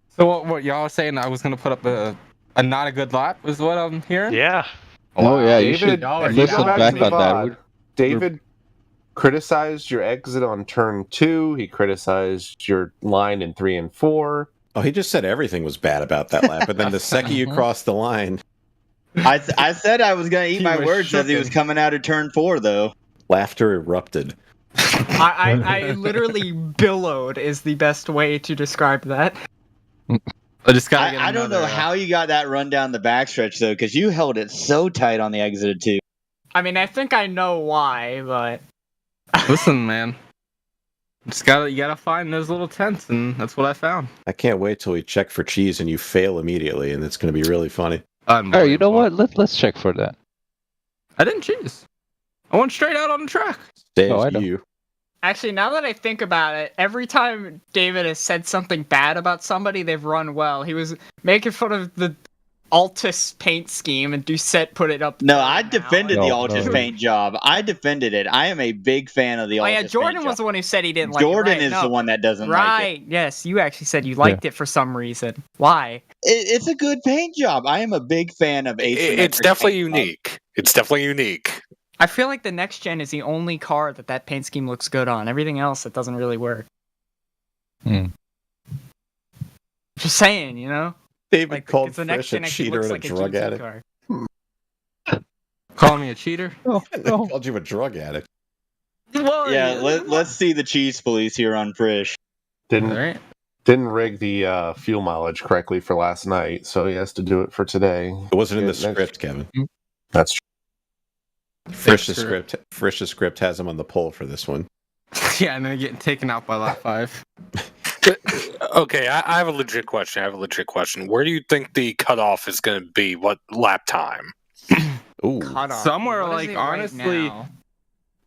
So what y'all saying? I was gonna put up a not a good lap is what I'm hearing. Yeah. Oh yeah, you David, should y'all are- if you listen go back back to the on that. VOD, David criticized your exit on turn 2. He criticized your line in 3 and 4. Oh, he just said everything was bad about that lap, but then the second you cross the line, I said I was going to eat He my was words as he was shooken. coming out of turn 4, though. laughter erupted. I literally billowed is the best way to describe that. I just gotta get I don't know another, how you got that run down the backstretch, though, because you held it so tight on the exit of 2. I mean, I think I know why, but Listen, man. You gotta find those little tents, and that's what I found. I can't wait till we check for cheese and you fail immediately, and it's going to be really funny. Oh, you know what? Let's check for that. I didn't cheese. I went straight out on the track. Says Oh, I know. you. actually, now that I think about it, every time David has said something bad about somebody, they've run well. He was making fun of the Altus paint scheme, and Doucette put it up. No, I defended the No, Altus no. paint job. I defended it. I am a big fan of the Oh Altus yeah, Jordan paint was job. the one who said he didn't like Jordan it. Right, is no. the one that doesn't like it. Right, yes, you actually said you liked it for some reason. Why? It's a good paint job. I am a big fan of asymmetric It's definitely paint jobs. unique. It's definitely unique. I feel like the next gen is the only car that paint scheme looks good on. Everything else, it doesn't really work. Just saying, you know? David Like, called it's the next Frisch a gen actually cheater looks and a like drug GT addict. car. Call me a cheater? Oh, They called you a drug addict. Well, Yeah, let's see the cheese police here on Frisch. Didn't rig the fuel mileage correctly for last night, so he has to do it for today. It wasn't in the Next- script, Kevin. That's true. Frisch's script has him on the pole for this one. Yeah, and then getting taken out by lap 5. Okay, I have a legit question. Where do you think the cutoff is going to be? What lap time? Ooh, Somewhere like honestly,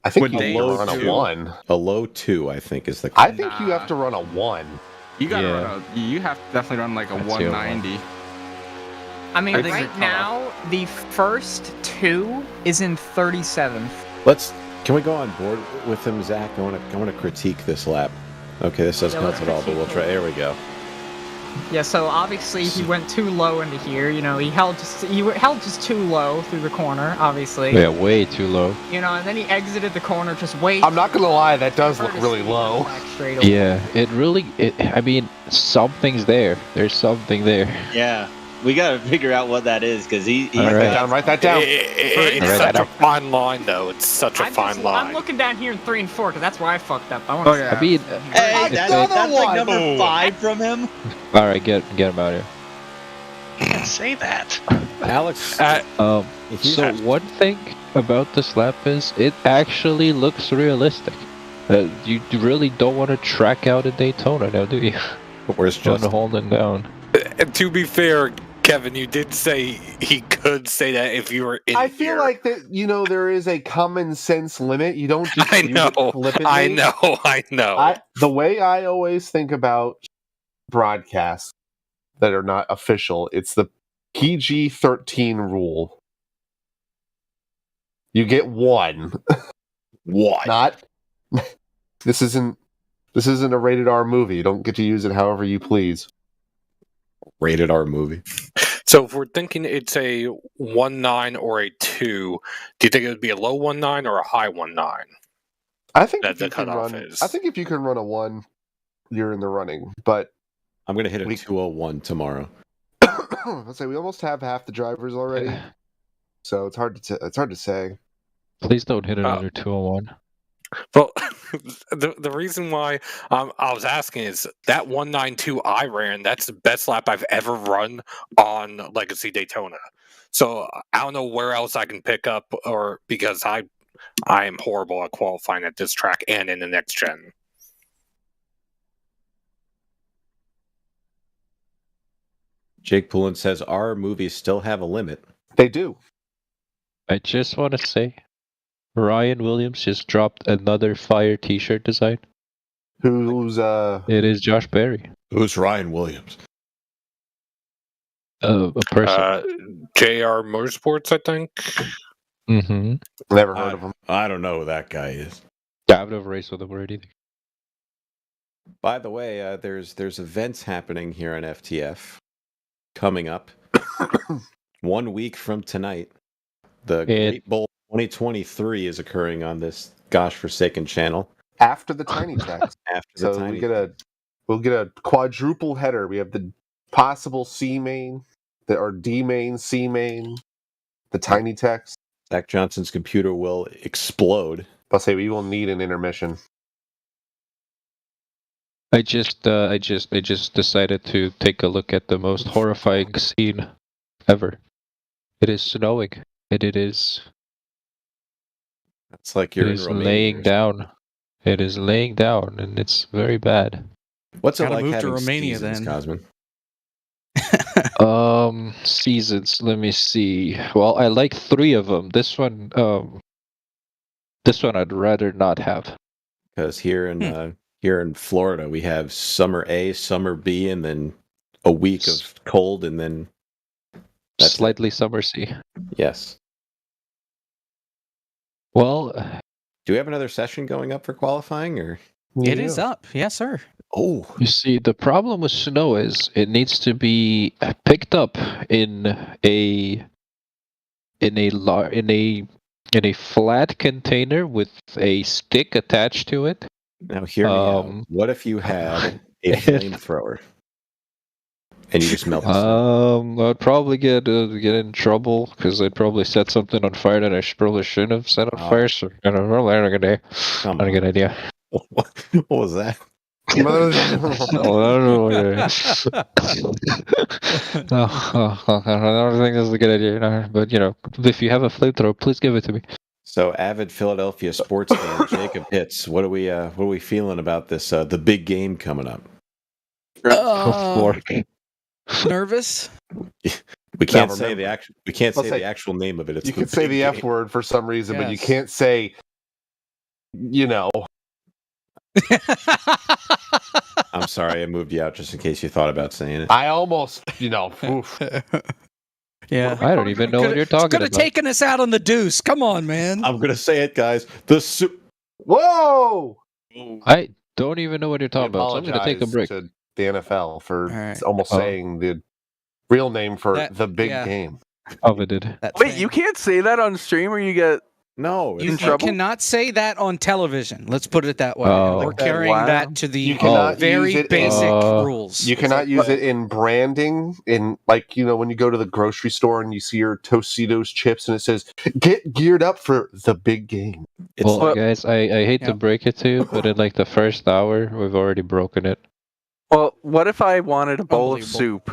I think Would you they need to run a do- 1. a low 2, I think, is the. I think you have to run a 1. you gotta Yeah. run you have to definitely run like a I'd say a 190. I mean, I think right you're cut now, the first 2 is in 37th. Can we go on board with him, Zach? I want to critique this lap. Okay, this doesn't Yeah, help at all, but we'll try. There we go. Yeah, so obviously he went too low into here. You know, he held just too low through the corner, obviously. Yeah, way too low. You know, and then he exited the corner just way. I'm not gonna lie, that does look really low. back straight away. Yeah, I mean, something's there. There's something there. Yeah, we got to figure out what that is because he's All right. got Write that down. It's Right, such I a fine line, though. It's such a fine I'm line. looking down here in 3 and 4 because that's where I fucked up. I want Oh, to. yeah. I mean, Hey, that's like one. number 5 from him. all right, get him out of here. Can't say that. Alex, So one thing about this lap is it actually looks realistic. You really don't want to track out in Daytona now, do you? Where's Justin? holding down. And to be fair, Kevin, you did say he could say that if you were in I feel here. like that, there is a common sense limit. You don't just use it flippantly. I know. The way I always think about broadcasts that are not official, it's the PG-13 rule. You get one. What? Not. This isn't a rated R movie. You don't get to use it however you please. Rated R movie. So if we're thinking it's a 1.9 or a 2, do you think it would be a low 1.9 or a high 1.9? I think that the cutoff is. I think if you can run a 1, you're in the running. But I'm going to hit a 201 tomorrow. Let's say we almost have half the drivers already, so it's hard to say. Please don't hit it under 201. Well, the reason why I was asking is that 192 I ran, that's the best lap I've ever run on Legacy Daytona. So I don't know where else I can pick up, or because I am horrible at qualifying at this track and in the next gen. Jake Poulin says our movies still have a limit. They do. I just want to say, Ryan Williams just dropped another fire T-shirt design. Who's It is Josh Berry. Who's Ryan Williams? A person. JR Motorsports, I think. Mm-hmm. Never heard of him. I don't know who that guy is. Yeah, I've never raced with him already. By the way, there's events happening here on FTF coming up. 1 week from tonight, the Great Bowl 2023 is occurring on this gosh-forsaken channel. After the tiny tracks. Tiny we'll get a quadruple header. We have the possible C main, or D main, C main, the tiny techs. Zach Johnson's computer will explode. I'll say we will need an intermission. I just decided to take a look at the most horrifying scene ever. It is snowing, and it is. It's like you're it in is Romania laying down. It is laying down, and it's very bad. What's it Gotta like move to having Romania, seasons, then. Cosman? Seasons. Let me see. Well, I like 3 of them. This one I'd rather not have. Because here in Florida, we have summer A, summer B, and then a week of cold, and then slightly summer C. Yes. Well, do we have another session going up for qualifying, or It is up. Yes, sir. Oh, you see, the problem with snow is it needs to be picked up in a flat container with a stick attached to it. Now hear me out. What if you had a flamethrower and you just melt the snow? I'd probably get in trouble because I'd probably set something on fire that I probably shouldn't have set on fire. So not a good idea. What was that? I don't think this is a good idea, but if you have a flamethrower, please give it to me. So, avid Philadelphia sports fan Jacob Hitz, what are we feeling about this? The big game coming up. Nervous. We can't say the actual. We can't say the actual name of it. It's you can say the F word for some reason, but you can't say. I'm sorry, I moved you out just in case you thought about saying it. I almost, oof. Yeah, I don't even know what you're talking Could about. have taken us out on the deuce. Come on, man. I'm gonna say it, guys. Whoa! I don't even know what you're talking about. So I'm gonna take a break. To the NFL for almost saying the real name for the big game. Coveted. Wait, you can't say that on stream, or you get You cannot say that on television. Let's put it that way. Oh. We're carrying that to the cannot very use it basic rules. You cannot use it in branding, in when you go to the grocery store and you see your Tostitos chips and it says, "Get geared up for the big game." Well, guys, I hate to break it to you, but in the first hour, we've already broken it. Well, what if I wanted a bowl of soup?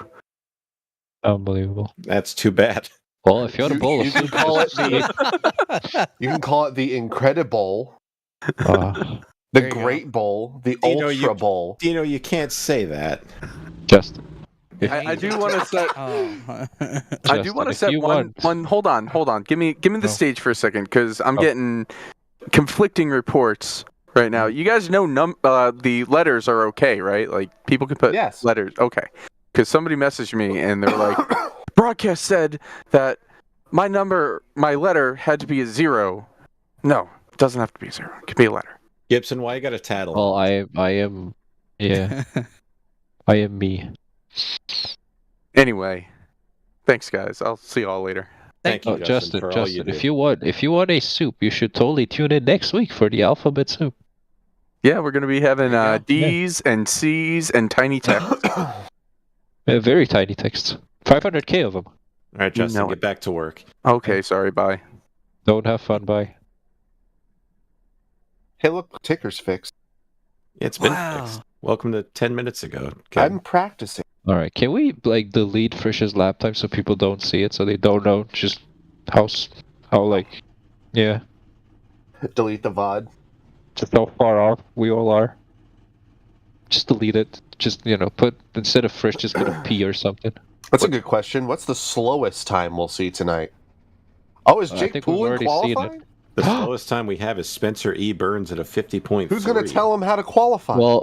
Unbelievable. That's too bad. Well, if you want a bowl of soup, call it you can call it the Incredibowl. The There you Great Bowl, the Dino, Ultra Bowl. Dino, you can't say that. Justin. I do want to set. Oh. I do want to set one. Hold on. Give me the stage for a second, because I'm getting conflicting reports right now. You guys know the letters are okay, right? Like people can put letters. Okay, because somebody messaged me and they're like, broadcast said that my letter had to be a 0. No, it doesn't have to be a 0. It could be a letter. Gibson, why you got a tattle? Well, I am, yeah, I am me. Anyway, thanks guys. I'll see you all later. Thank you, Justin. for all you Justin, did. if you want a soup, you should totally tune in next week for the alphabet soup. Yeah, we're gonna be having D's and C's and tiny text. Very tiny text. 500k of them. All right, Justin, get back to work. Okay, sorry. Bye. Don't have fun. Bye. Hey, look, ticker's fixed. It's been fixed. Welcome to 10 minutes ago. I'm practicing. All right, can we delete Frisch's lap time so people don't see it, so they don't know just how yeah. Delete the VOD. Just how far off we all are. Just delete it. Just put instead of Frisch, just put a P or something. That's a good question. What's the slowest time we'll see tonight? Oh, is Jake Poulin qualifying? The slowest time we have is Spencer E. Burns at a 50.3. Who's going to tell him how to qualify? Well,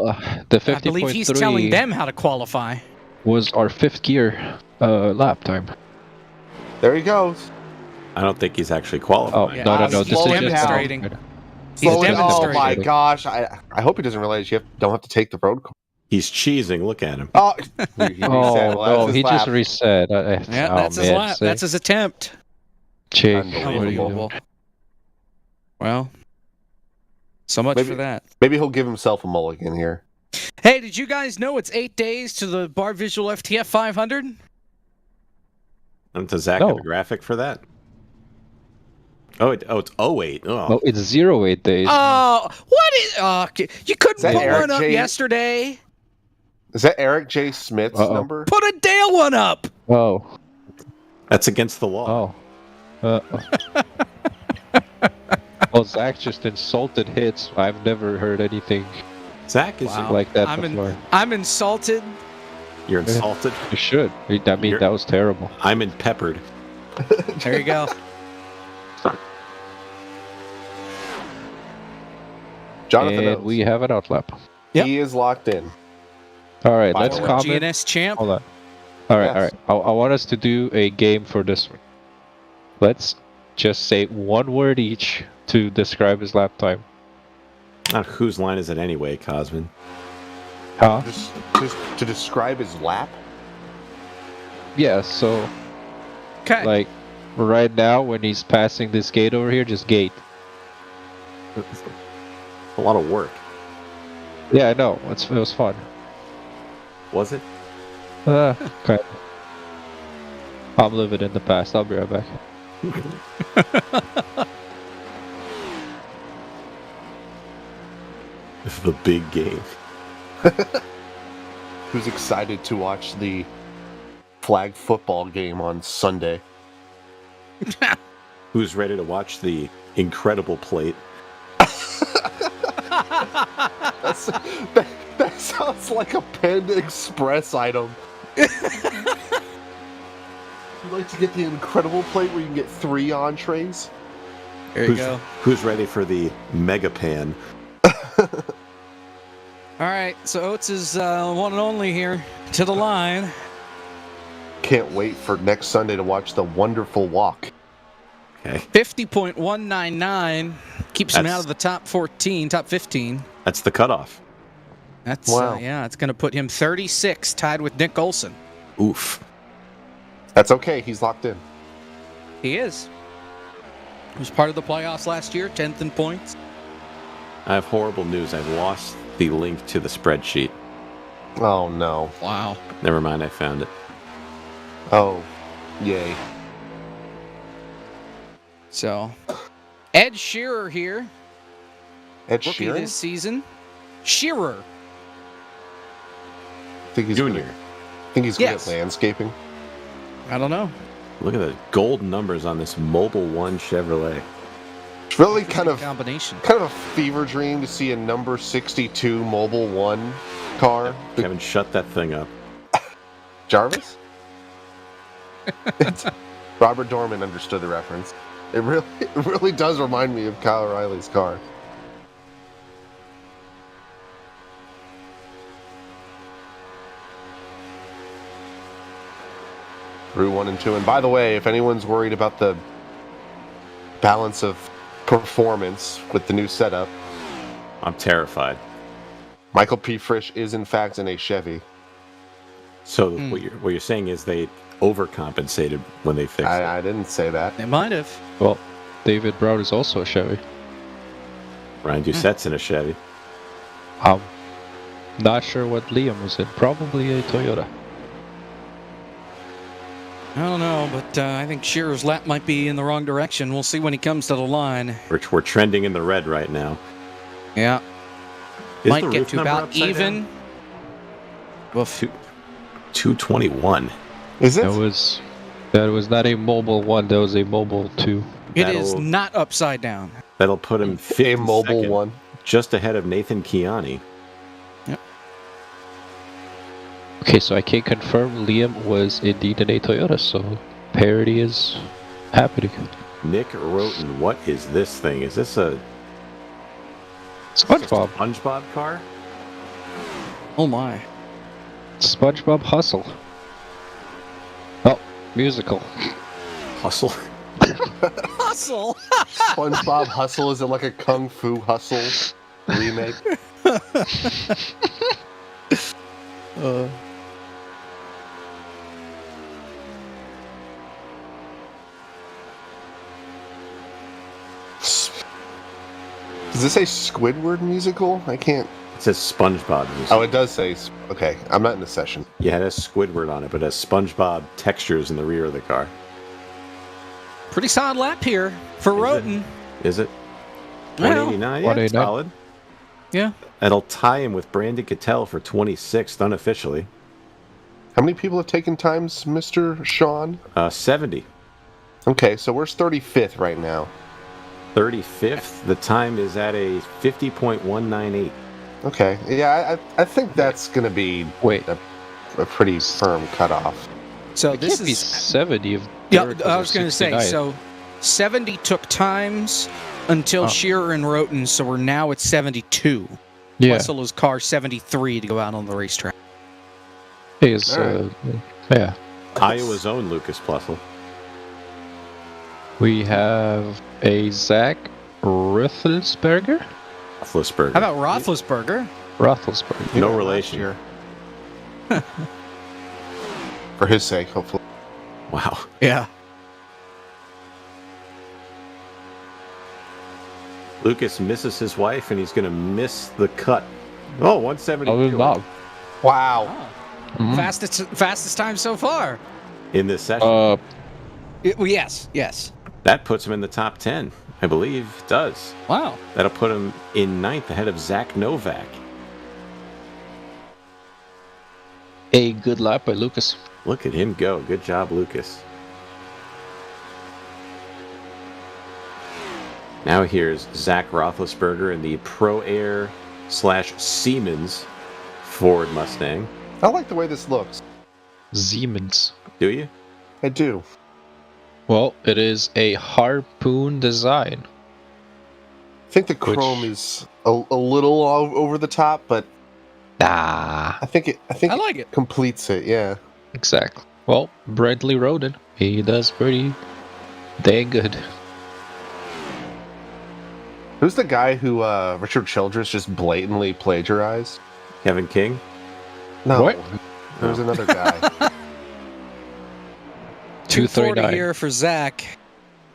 the 50.3 I believe he's telling them how to qualify. Was our 5th gear lap time. There he goes. I don't think he's actually qualifying. Oh, no. He's demonstrating. Oh my gosh! I hope he doesn't realize you don't have to take the road course. He's cheesing. Look at him. Oh, he reset. No, he just reset. Yeah, that's his lap. That's his attempt. Jake, Unbelievable. Well, so much for that. Maybe he'll give himself a mulligan here. Hey, did you guys know it's 8 days to the Barr Visual FTF 500? Does Zach have a graphic for that? Oh, it's 08. Oh, it's 08 days. Oh, what is... you couldn't put one up yesterday. Is that Eric J. Smith's number? Put a Dale one up. Oh. That's against the law. Oh. Well, Zach just insulted hits. I've never heard anything Zach is like that before. I'm insulted. You're insulted? You should. I mean, that was terrible. I'm in peppered. There you go. Jonathan and we have an outlap. Yep. He is locked in. All right, let's comment. GNS champ. Hold on. All right. I want us to do a game for this one. Let's just say one word each to describe his lap time. Whose line is it anyway, Cosman? Huh? Just to describe his lap? Yeah, so... Okay. Like, right now, when he's passing this gate over here, just gate. A lot of work. Yeah, I know. It was fun. Was it? Okay. I'm living in the past. I'll be right back. The big game. Who's excited to watch the flag football game on Sunday? Who's ready to watch the incredible plate? That sounds like a Panda Express item. You'd like to get the incredible plate where you can get 3 entrees? There you go. Who's ready for the mega pan? All right, so Oates is one and only here to the line. Can't wait for next Sunday to watch the wonderful walk. Okay. 50.199 keeps him out of the top 15. That's the cutoff. That's it's going to put him 36, tied with Nick Olson. Oof. That's okay. He's locked in. He is. He was part of the playoffs last year, 10th in points. I have horrible news. I've lost the link to the spreadsheet. Oh, no. Wow. Never mind. I found it. Oh, yay. So, Ed Shearer here. Ed Rookie Sheeran? this season. Shearer. I think he's Junior. I think he's good at landscaping. I don't know. Look at the gold numbers on this Mobile One Chevrolet. really kind of combination. Kind of a fever dream to see a number 62 Mobile 1 car. Kevin, shut that thing up. Jarvis? Robert Dorman understood the reference. It really does remind me of Kyle O'Reilly's car. Through 1 and 2. And by the way, if anyone's worried about the balance of performance with the new setup, I'm terrified. Michael P. Frisch is in fact in a Chevy. So what you're saying is they overcompensated when they fixed it. I didn't say that. They might have. Well, David Brown is also a Chevy. Ryan Doucette's in a Chevy. I'm not sure what Liam was in. Probably a Toyota. I don't know, but I think Shearer's lap might be in the wrong direction. We'll see when he comes to the line. We're trending in the red right now. Yeah. Is Might the get roof to number about upside even. down? Well, 221. Is it? That was not a Mobile 1. That was a Mobile 2. It is not upside down. That'll put him 52nd, a Mobile 1, just ahead of Nathan Kiani. Okay, so I can confirm Liam was indeed in a Toyota, so parity is happening. Nick Roten, what is this thing? Is this a SpongeBob? SpongeBob car? Oh my. SpongeBob Hustle. Oh, musical. Hustle? Hustle! SpongeBob Hustle, is it like a Kung Fu Hustle remake? Does this say Squidward musical? I can't. It says SpongeBob musical. Oh, it does say. Okay, I'm not in the session. Yeah, it has Squidward on it, but it has SpongeBob textures in the rear of the car. Pretty solid lap here for Roten. Is it? Well, 189? Yeah, it's solid. Yeah. That'll tie him with Brandon Cattell for 26th unofficially. How many people have taken times, Mr. Sean? 70. Okay, so where's 35th right now? 35th. The time is at a 50.198. Okay, yeah, I think that's going to be a pretty firm cutoff. So It this can't be is 70 if yeah. Derek I a was going to say 69. so. 70 took times until Shearer and Roten, so we're now at 72. Yeah. Wessel car 73 to go out on the racetrack. Is yeah. Iowa's own Lucas Plussel. We have a Zach Roethlisberger. Roethlisberger. How about Roethlisberger? Roethlisberger. No relation. For his sake, hopefully. Wow. Yeah. Lucas misses his wife, and he's going to miss the cut. Oh, 172. Oh, Bob. Wow. Fastest time so far. In this session. Well, yes. That puts him in the top 10, I believe. It does. Wow. That'll put him in 9th ahead of Zach Novak. A good lap by Lucas. Look at him go. Good job, Lucas. Now here's Zach Roethlisberger in the Pro Air / Siemens Ford Mustang. I like the way this looks. Siemens. Do you? I do. Well, it is a Harpoon design. I think the chrome is a little over the top, but nah. I think I like it. Completes it. Yeah. Exactly. Well, Bradley Roden, he does pretty dang good. Who's the guy who Richard Childress just blatantly plagiarized? Kevin King? No. What? There's another guy. 240 here for Zach.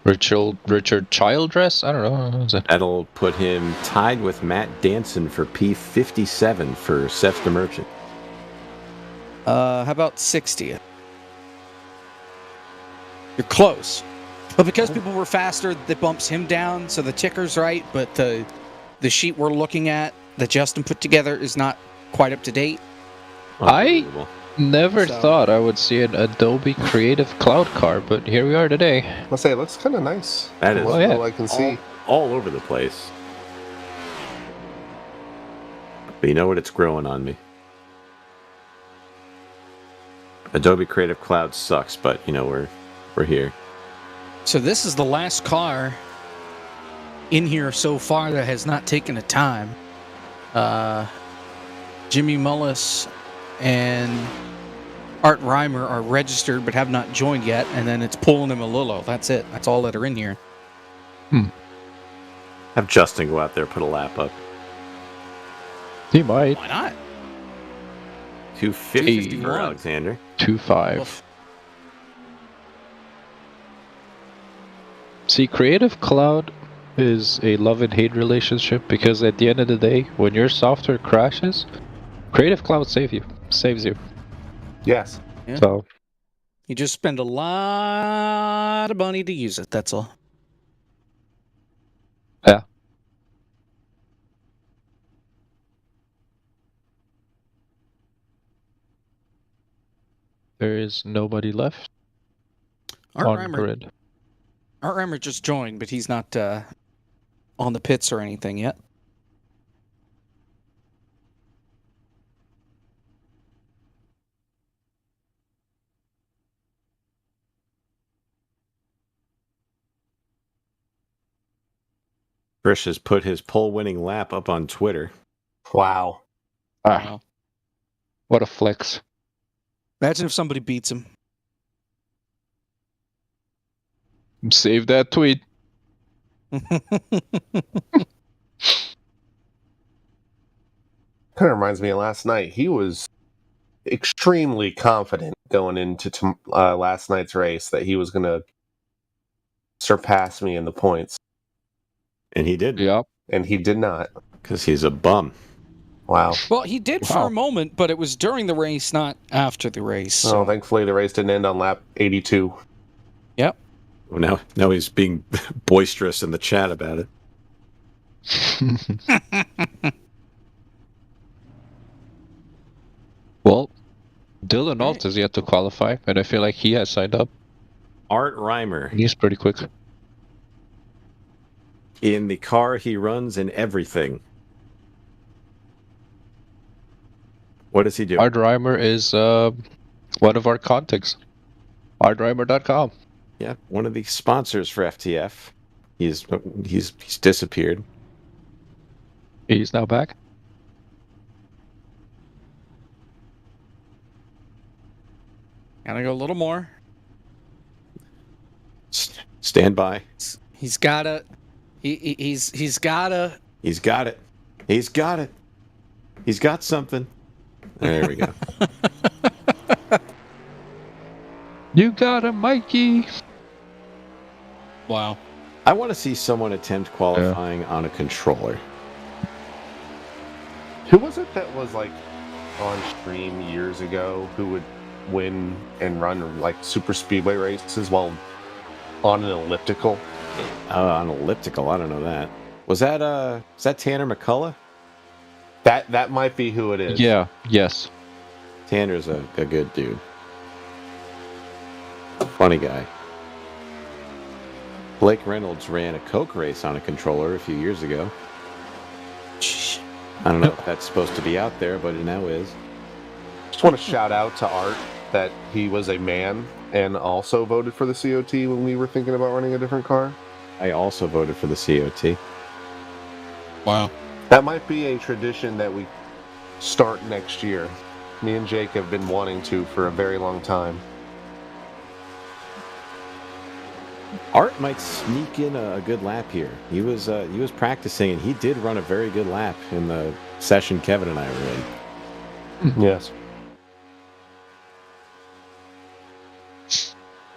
Richard Childress? I don't know. What is it? That'll put him tied with Matt Danson for P57 for Seth the Merchant. How about 60th? You're close. But because people were faster, that bumps him down, so the ticker's right, but the sheet we're looking at that Justin put together is not quite up to date. I never thought I would see an Adobe Creative Cloud car, but here we are today. I'll say it looks kind of nice. That is. All I can see. all over the place. But you know what? It's growing on me. Adobe Creative Cloud sucks, but you know we're here. So this is the last car in here so far that has not taken a time. Jimmy Mullis and Art Reimer are registered but have not joined yet, and then it's Pullen and Malillo. That's it. That's all that are in here. Have Justin go out there, put a lap up. He might. Why not? 250 for Alexander. 2.5. See, Creative Cloud is a love and hate relationship because at the end of the day, when your software crashes, Creative Cloud saves you. Yes. Yeah. So You just spend a lot of money to use it. That's all. yeah. There is nobody left on grid. Art Reimer just joined, but he's not on the pits or anything yet. Trish has put his pole-winning lap up on Twitter. Wow. Wow. What a flex. Imagine if somebody beats him. Save that tweet. Kind of reminds me of last night. He was extremely confident going into last night's race that he was going to surpass me in the points. And he did. Yep. And he did not. Because he's a bum. Wow. Well, he did for a moment, but it was during the race, not after the race. So. Oh, thankfully the race didn't end on lap 82. Yep. Well, now he's being boisterous in the chat about it. Well, Dylan Alt has yet to qualify, and I feel like he has signed up. Art Reimer. He's pretty quick. In the car he runs and everything. What does he do? Art Reimer is one of our contacts. ArtReimer.com. Yeah, one of the sponsors for FTF. He's disappeared. He's now back. Gotta go a little more. Stand by. He's gotta. He's gotta. He's got it. He's got it. He's got something. There we go. You got him, Mikey. Wow. I want to see someone attempt qualifying on a controller. Who was it that was like on stream years ago who would win and run like super speedway races while on an elliptical? On an elliptical, I don't know that. Was that Tanner McCullough? That might be who it is. Yeah, yes. Tanner's a good dude. Funny guy. Blake Reynolds ran a Coke race on a controller a few years ago. I don't know if that's supposed to be out there, but it now is. Just want to shout out to Art that he was a man and also voted for the COT when we were thinking about running a different car. I also voted for the COT. Wow. That might be a tradition that we start next year. Me and Jake have been wanting to for a very long time. Art might sneak in a good lap here. He was practicing, and he did run a very good lap in the session Kevin and I were in. Yes.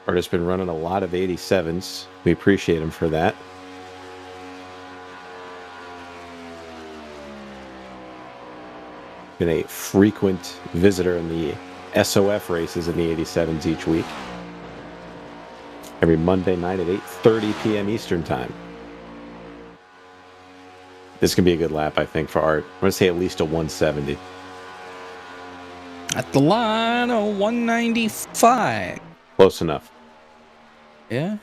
Art has been running a lot of 87s. We appreciate him for that. Been a frequent visitor in the SOF races in the 87s each week. Every Monday night at 8:30 p.m. Eastern Time. This can be a good lap, I think, for Art. I'm going to say at least a 170. At the line, a 195. Close enough. Yeah.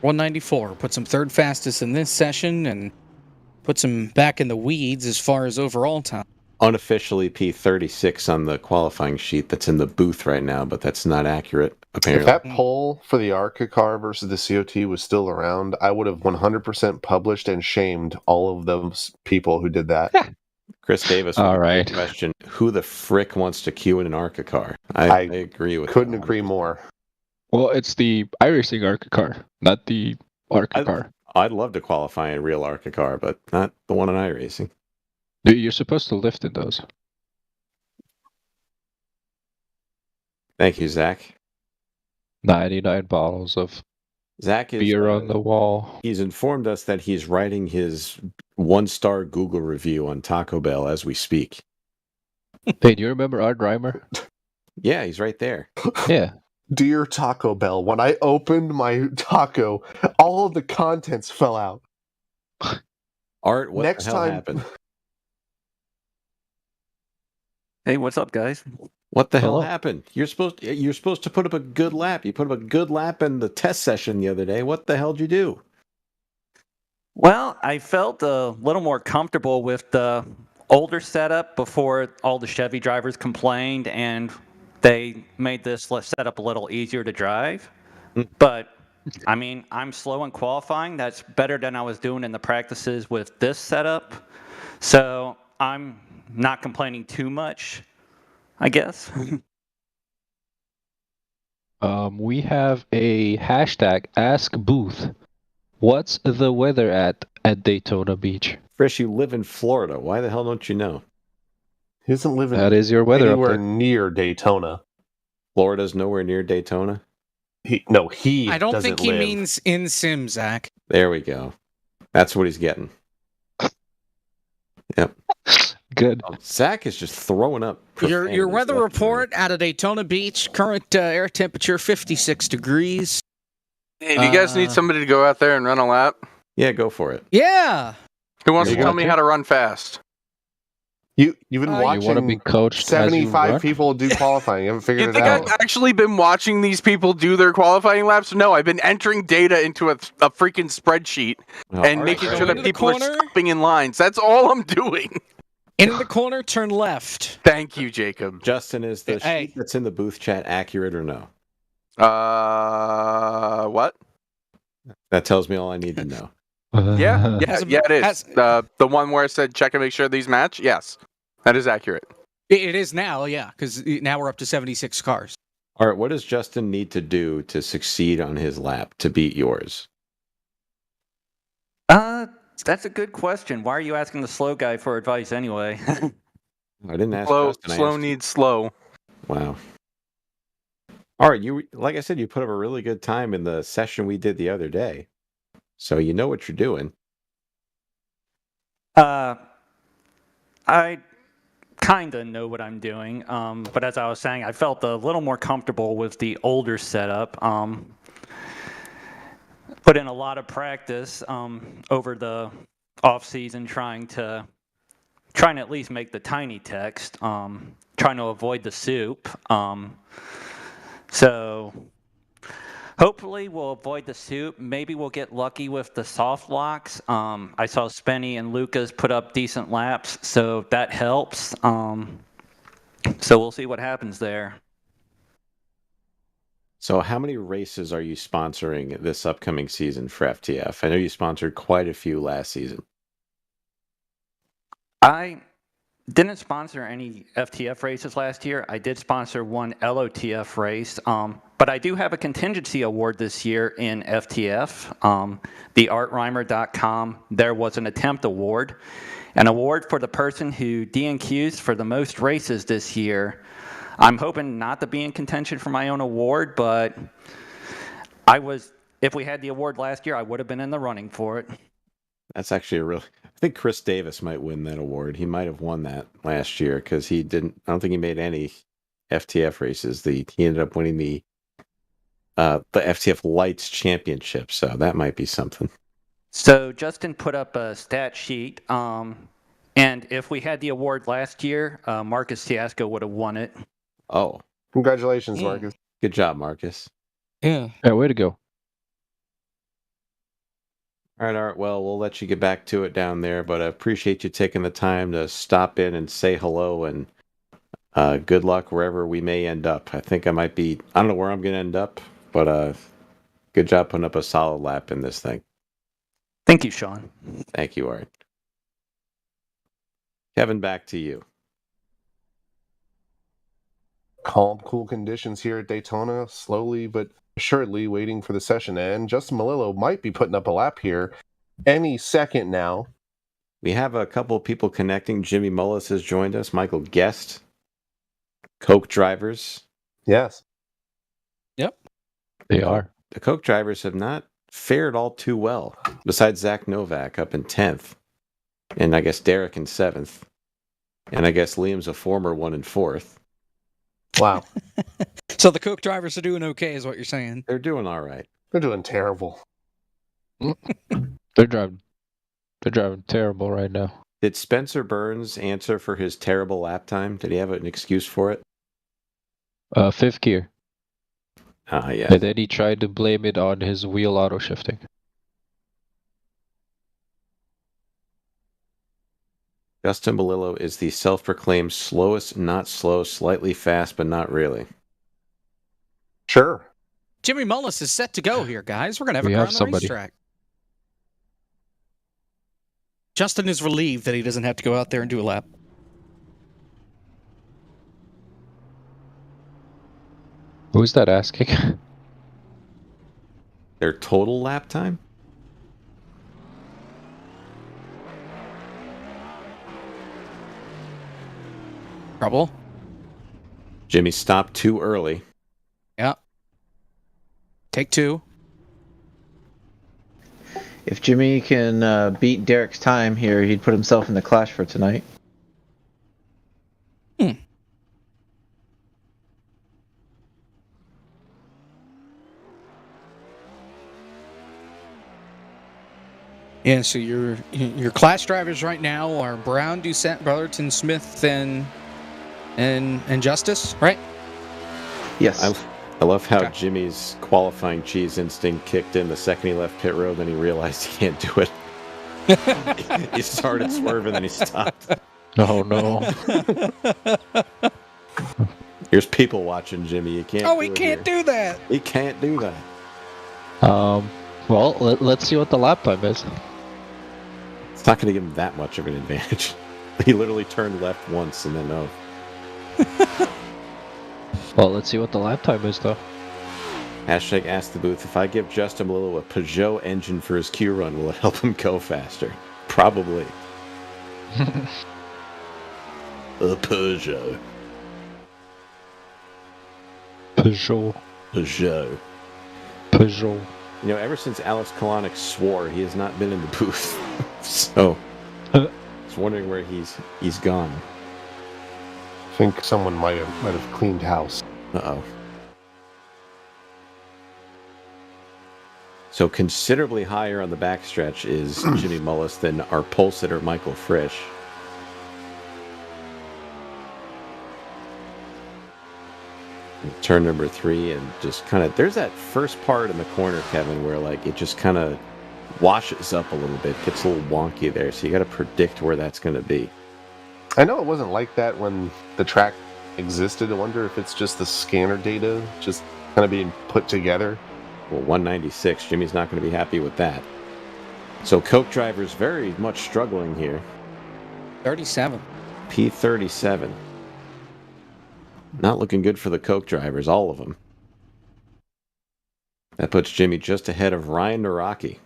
194. Puts him third fastest in this session and puts him back in the weeds as far as overall time. Unofficially P36 on the qualifying sheet that's in the booth right now, but that's not accurate, apparently. If that poll for the ARCA car versus the COT was still around, I would have 100% published and shamed all of those people who did that. Chris Davis, all right. Question: who the frick wants to queue in an ARCA car? I agree with. Couldn't agree more. Well, it's the iRacing ARCA car, not the ARCA car. I'd love to qualify a real ARCA car, but not the one in iRacing. You're supposed to lift in those. Thank you, Zach. 99 bottles of Zach is beer on the wall. He's informed us that he's writing his 1-star Google review on Taco Bell as we speak. Hey, do you remember Art Reimer? Yeah, he's right there. Yeah. Dear Taco Bell, when I opened my taco, all of the contents fell out. Art, what Next the hell time... happened? Hey, what's up, guys? What the hell happened? You're supposed to put up a good lap. You put up a good lap in the test session the other day. What the hell did you do? Well, I felt a little more comfortable with the older setup before all the Chevy drivers complained, and they made this setup a little easier to drive. But, I mean, I'm slow in qualifying. That's better than I was doing in the practices with this setup. So I'm not complaining too much, I guess. We have a hashtag #AskBooth. What's the weather at Daytona Beach? Frisch, you live in Florida. Why the hell don't you know? He doesn't live That is your weather anywhere update. near Daytona. Florida's nowhere near Daytona? He I don't think he means in sim, Zach. There we go. That's what he's getting. Yep. Good. Zach is just throwing up. Your weather report out of Daytona Beach. Current air temperature 56 degrees. Hey, do you guys need somebody to go out there and run a lap? Yeah, go for it. Yeah. Who wants to tell me how to run fast? You've been watching you want to be coached as you 75 run? people do qualifying. You haven't figured You it think out. I've actually been watching these people do their qualifying laps? No, I've been entering data into a freaking spreadsheet and making sure that people are stopping in lines. That's all I'm doing. In the corner, turn left. Thank you, Jacob. Justin, is the sheet that's in the booth chat accurate or no? What? That tells me all I need to know. Yeah, it is. The one where I said check and make sure these match? Yes, that is accurate. It is now, yeah, because now we're up to 76 cars. All right, what does Justin need to do to succeed on his lap to beat yours? That's a good question. Why are you asking the slow guy for advice anyway? I didn't ask Slow, Justin. I slow asked needs slow. Wow. All right, like I said, you put up a really good time in the session we did the other day, so you know what you're doing. I kind of know what I'm doing, but as I was saying, I felt a little more comfortable with the older setup. Put in a lot of practice over the off season, trying to at least make the tiny text, trying to avoid the soup. So hopefully we'll avoid the soup. Maybe we'll get lucky with the soft locks. I saw Spenny and Lucas put up decent laps, so that helps. So we'll see what happens there. So how many races are you sponsoring this upcoming season for FTF? I know you sponsored quite a few last season. I didn't sponsor any FTF races last year. I did sponsor one LOTF race, but I do have a contingency award this year in FTF. The artreimer.com, there was an attempt award, an award for the person who DNQs for the most races this year. I'm hoping not to be in contention for my own award, but if we had the award last year, I would have been in the running for it. That's actually I think Chris Davis might win that award. He might have won that last year because I don't think he made any FTF races. He ended up winning the FTF Lights Championship, so that might be something. So Justin put up a stat sheet, and if we had the award last year, Marcus Tiasco would have won it. Oh. Congratulations, Marcus. Good job, Marcus. Yeah. Yeah, way to go. All right. Well, we'll let you get back to it down there, but I appreciate you taking the time to stop in and say hello, and good luck wherever we may end up. I think I don't know where I'm going to end up, but good job putting up a solid lap in this thing. Thank you, Sean. Thank you, Art. Kevin, back to you. Calm, cool conditions here at Daytona, slowly but assuredly waiting for the session to end. Justin Melillo might be putting up a lap here any second now. We have a couple of people connecting. Jimmy Mullis has joined us. Michael Guest. Coke drivers. Yes. Yep. They are. The Coke drivers have not fared all too well, besides Zach Novak up in 10th. And I guess Derek in 7th. And I guess Liam's a former one in 4th. Wow. So the Coke drivers are doing okay, is what you're saying? They're doing all right. They're doing terrible. They're driving terrible right now. Did Spencer Burns answer for his terrible lap time? Did he have an excuse for it? 5th gear. Yeah. And then he tried to blame it on his wheel auto shifting. Justin Melillo is the self-proclaimed slowest, not slow, slightly fast, but not really. Sure. Jimmy Mullis is set to go here, guys. We're going to have We a car have on the somebody. racetrack. Justin is relieved that he doesn't have to go out there and do a lap. Who's that asking? Their total lap time? Trouble. Jimmy stopped too early. Yeah. Take 2. If Jimmy can beat Derek's time here, he'd put himself in the clash for tonight. Yeah, so your class drivers right now are Brown, Doucette, Brotherton, Smith, and Justice, right? Yes. I love how Jimmy's qualifying cheese instinct kicked in the second he left pit road, then he realized he can't do it. He started swerving, then he stopped. Oh, no. Here's people watching Jimmy. You can't. Oh, he can't do that. He can't do that. Well, let's see what the lap time is. It's not going to give him that much of an advantage. He literally turned left once and then no. Well, let's see what the lap time is, though. Hashtag ask the booth. If I give Justin Melillo a Peugeot engine for his Q run, will it help him go faster? Probably. A Peugeot. Peugeot. Peugeot. Peugeot. You know, ever since Alex Kalanick swore, he has not been in the booth. So, I was wondering where he's gone. I think someone might have cleaned house. Uh-oh. So considerably higher on the backstretch is Jimmy Mullis than our pole sitter Michael Frisch. Turn number 3, and just kind of, there's that first part in the corner, Kevin, where like it just kind of washes up a little bit, gets a little wonky there, so you got to predict where that's going to be. I know it wasn't like that when the track existed. I wonder if it's just the scanner data just kind of being put together. Well, 196, Jimmy's not going to be happy with that. So Coke drivers very much struggling here. 37. P37. Not looking good for the Coke drivers, all of them. That puts Jimmy just ahead of Ryan Naraki.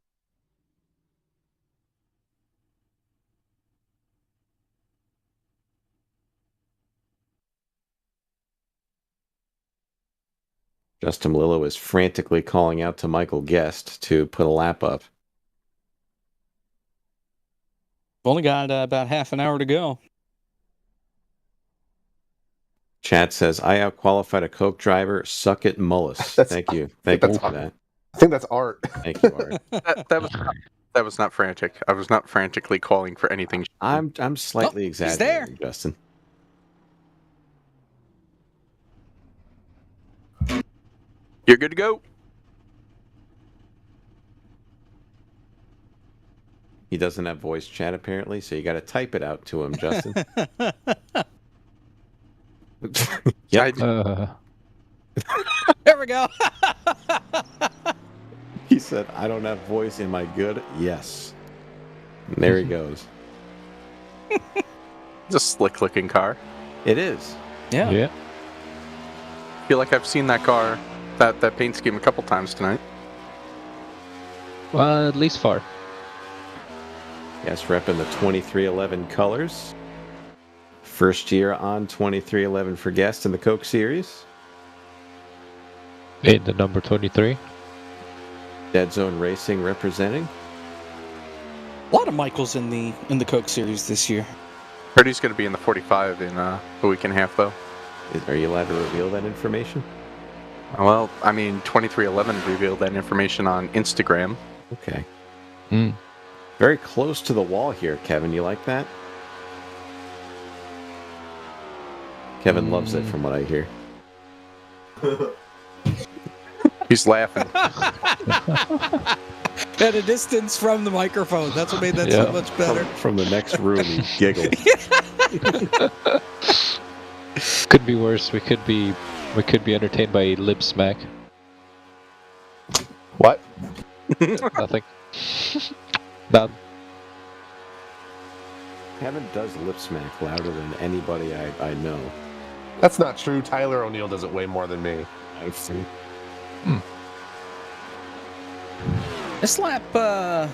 Justin Melillo is frantically calling out to Michael Guest to put a lap up. We've only got about half an hour to go. Chat says, I outqualified a Coke driver. Suck it, Mullis. Thank you. Thank you for that. I think that's Art. Thank you, Art. That was not frantic. I was not frantically calling for anything. I'm slightly exaggerating, Justin. You're good to go. doesn't have voice chat apparently, so you got to type it out to him, Justin. Yep. There we go. He said, "I don't have voice. Am I good?" Yes. And there he goes. It's a slick-looking car. It is. Yeah. Yeah. I feel like I've seen that car, that paint scheme a couple times tonight. Well, at least far. Yes, repping the 2311 colors. First year on 2311 for guests in the Coke Series. In the number 23. Dead Zone Racing representing. A lot of Michaels in the Coke series this year. Heard he's going to be in the 45 in a week and a half, though. Are you allowed to reveal that information? Well, I mean, 2311 revealed that information on Instagram. Okay. Mm. Very close to the wall here, Kevin. You like that? Kevin loves it, from what I hear. He's laughing. At a distance from the microphone. That's what made that so much better. From the next room, he giggled. Could be worse. We could be entertained by lip smack. What? Nothing. None. Kevin does lip smack louder than anybody I know. That's not true. Tyler O'Neill does it way more than me. I see. This lap, down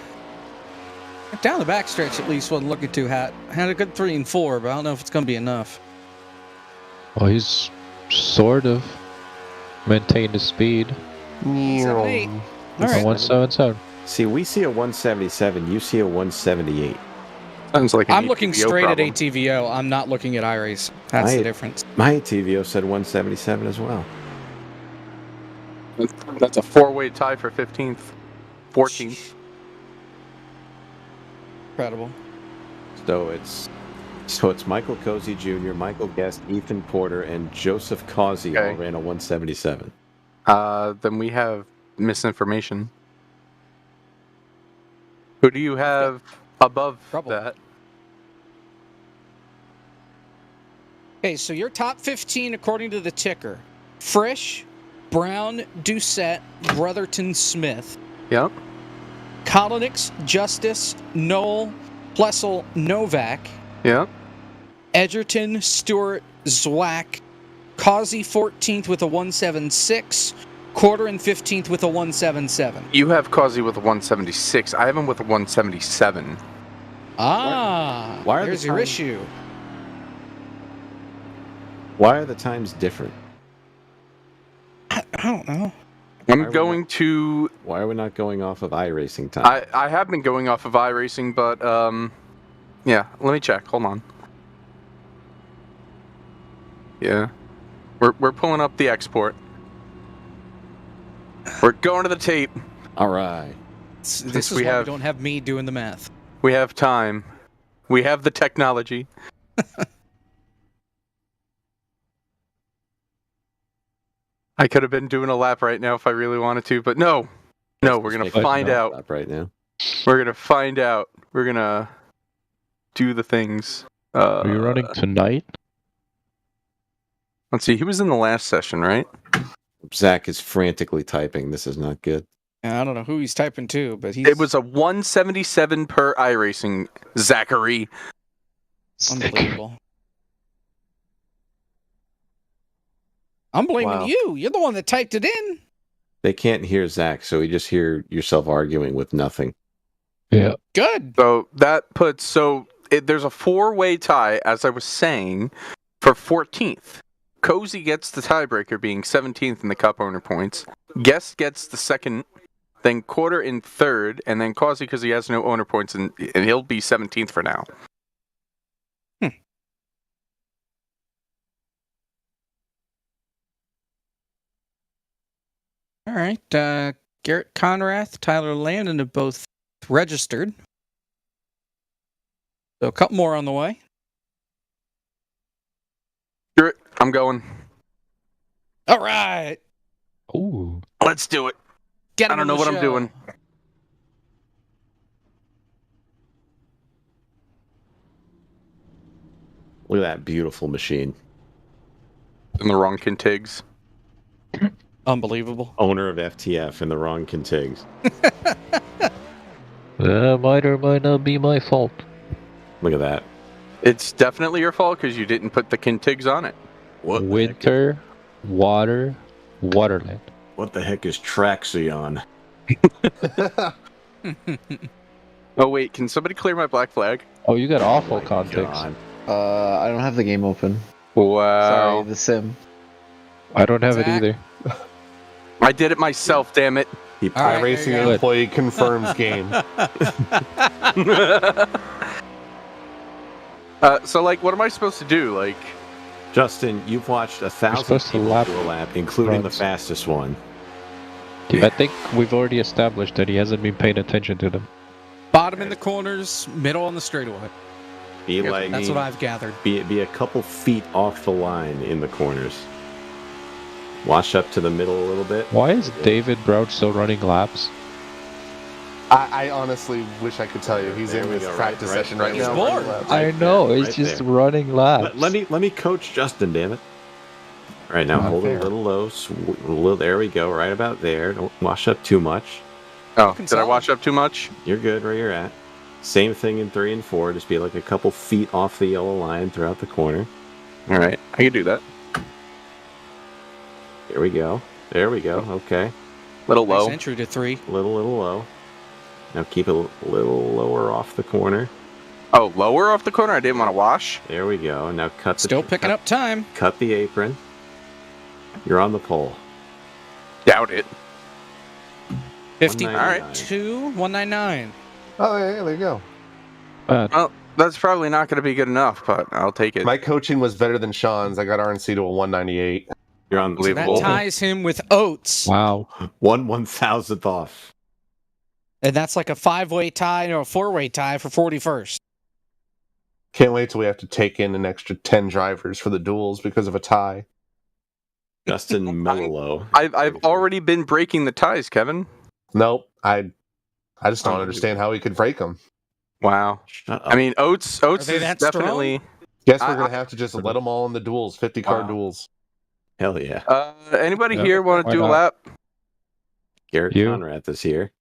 the backstretch at least wasn't looking too hot. Had a good 3 and 4, but I don't know if it's going to be enough. Well, he's sort of maintained his speed. 178. All right. 177. See, we see a 177. You see a 178. Sounds like I'm looking straight at ATVO. I'm not looking at iRace. That's the difference. My TVO said 177 as well. That's a 4-way tie for 15th. 14th. Incredible. So it's Michael Cozy Jr., Michael Guest, Ethan Porter, and Joseph Causey all ran a 177. Then we have misinformation. Who do you have above that? Okay, so your top 15 according to the ticker. Frisch, Brown, Doucette, Brotherton, Smith. Yep. Kolinix, Justice, Knoll, Plessel, Novak. Yep. Edgerton, Stewart, Zwack. Causey 14th with a 176. Quarter and 15th with a 177. You have Causey with a 176. I have him with a 177. Ah, Why are there's the your times- issue. Why are the times different? I don't know. I'm going to... Why are we not going off of iRacing time? I have been going off of iRacing, but, yeah, let me check. Hold on. Yeah. We're pulling up the export. We're going to the tape. All right. This is why we don't have me doing the math. We have time. We have the technology. I could have been doing a lap right now if I really wanted to, but no. No, we're going to find out. Right now. We're going to find out. We're going to do the things. Are you running tonight? Let's see. He was in the last session, right? Zach is frantically typing. This is not good. I don't know who he's typing to, but he's... It was a 177 per iRacing, Zachary. Unbelievable. I'm blaming you. You're the one that typed it in. They can't hear Zach, so we just hear yourself arguing with nothing. Yeah. Good. So that puts... there's a 4-way tie, as I was saying, for 14th. Cozy gets the tiebreaker, being 17th in the Cup owner points. Guest gets the second, then Quarter in third, and then Causey, because he has no owner points, and he'll be 17th for now. All right. Garrett Conrath, Tyler Landon have both registered. So a couple more on the way. Garrett, I'm going. All right. Ooh. Let's do it. Get I don't know what I'm doing. Look at that beautiful machine. In the wrong contigs. Unbelievable. Owner of FTF in the wrong contigs. Might or might not be my fault. Look at that. It's definitely your fault because you didn't put the contigs on it. What Winter, water, waterland. What the heck is Traxion? Oh wait, can somebody clear my black flag? Oh, you got awful context. I don't have the game open. Wow. Sorry, the sim. I don't have it either. I did it myself, damn it. iRacing employee confirms game. So, like, what am I supposed to do? Like, Justin, you've watched 1,000 supposed to people lap do a lap, including runs. the fastest one. I think we've already established that he hasn't been paying attention to them. Bottom in the corners, middle on the straightaway. Be like That's what I've gathered. Be a couple feet off the line in the corners. Wash up to the middle a little bit. Why is David Brouch still running laps? I honestly wish I could tell you. He's in we this go, practice right session right there. now. bored. I know, there, he's right just there. running laps. Let me coach Justin, damn it. All right, now Not hold fair. it a little low. There we go, right about there. Don't wash up too much. oh, did I wash up too much? You're good where you're at. Same thing in 3 and 4. Just be like a couple feet off the yellow line throughout the corner. All right, I can do that. There we go. There we go. Okay. Little Nice low. entry to 3. Little low. Now keep it a little lower off the corner. Oh, lower off the corner? I didn't want to wash. There we go. Now cut the Still picking up time. Cut the apron. You're on the pole. Doubt it. 52, 199. Oh, yeah, there you go. Well, that's probably not going to be good enough, but I'll take it. My coaching was better than Sean's. I got RNC to a 198. You're That unbelievable. ties him with Oates. Wow. 1/1000th off. And that's like a 5-way tie or a 4-way tie for 41st. Can't wait till we have to take in an extra 10 drivers for the duels because of a tie. Justin Mello. I've already been breaking the ties, Kevin. Nope. I just don't understand how we could break them. Wow. I mean, Oates is they that definitely. Guess we're going to have to just let them all in the duels, 50-car duels. Hell yeah. Anybody Yeah, here want why to do a not? lap? Garrett You. Conrath is here.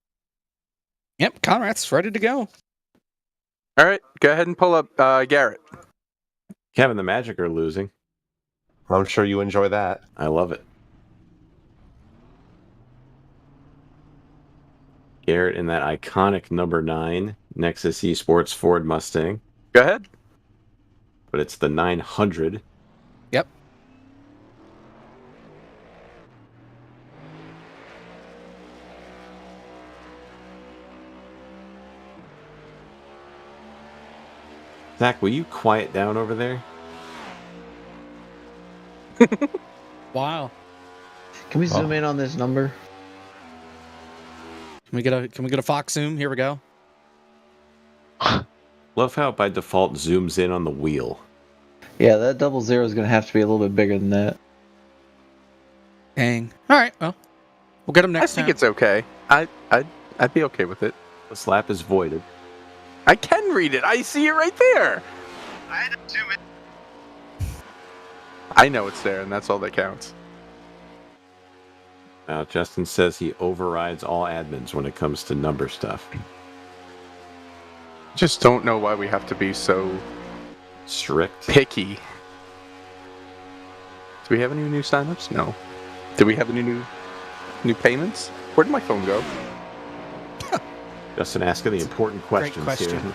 Yep, Conrad's ready to go. All right, go ahead and pull up Garrett. Kevin, the Magic are losing. I'm sure you enjoy that. I love it. Garrett in that iconic number 9 Nexus Esports Ford Mustang. Go ahead. But it's the 900. Yep. Zach, will you quiet down over there? Wow. Can we zoom in on this number? Can we get a Fox zoom? Here we go. Love how it by default zooms in on the wheel. Yeah, that 00 is going to have to be a little bit bigger than that. Dang. All right. Well, we'll get him next I think time. it's okay. I'd be okay with it. This lap is voided. I can read it. I see it right there. I had to zoom in. I know it's there, and that's all that counts. Now, Justin says he overrides all admins when it comes to number stuff. Just don't know why we have to be so strict, picky. Do we have any new signups? No. Do we have any new payments? Where did my phone go? Justin asking the important questions question. here.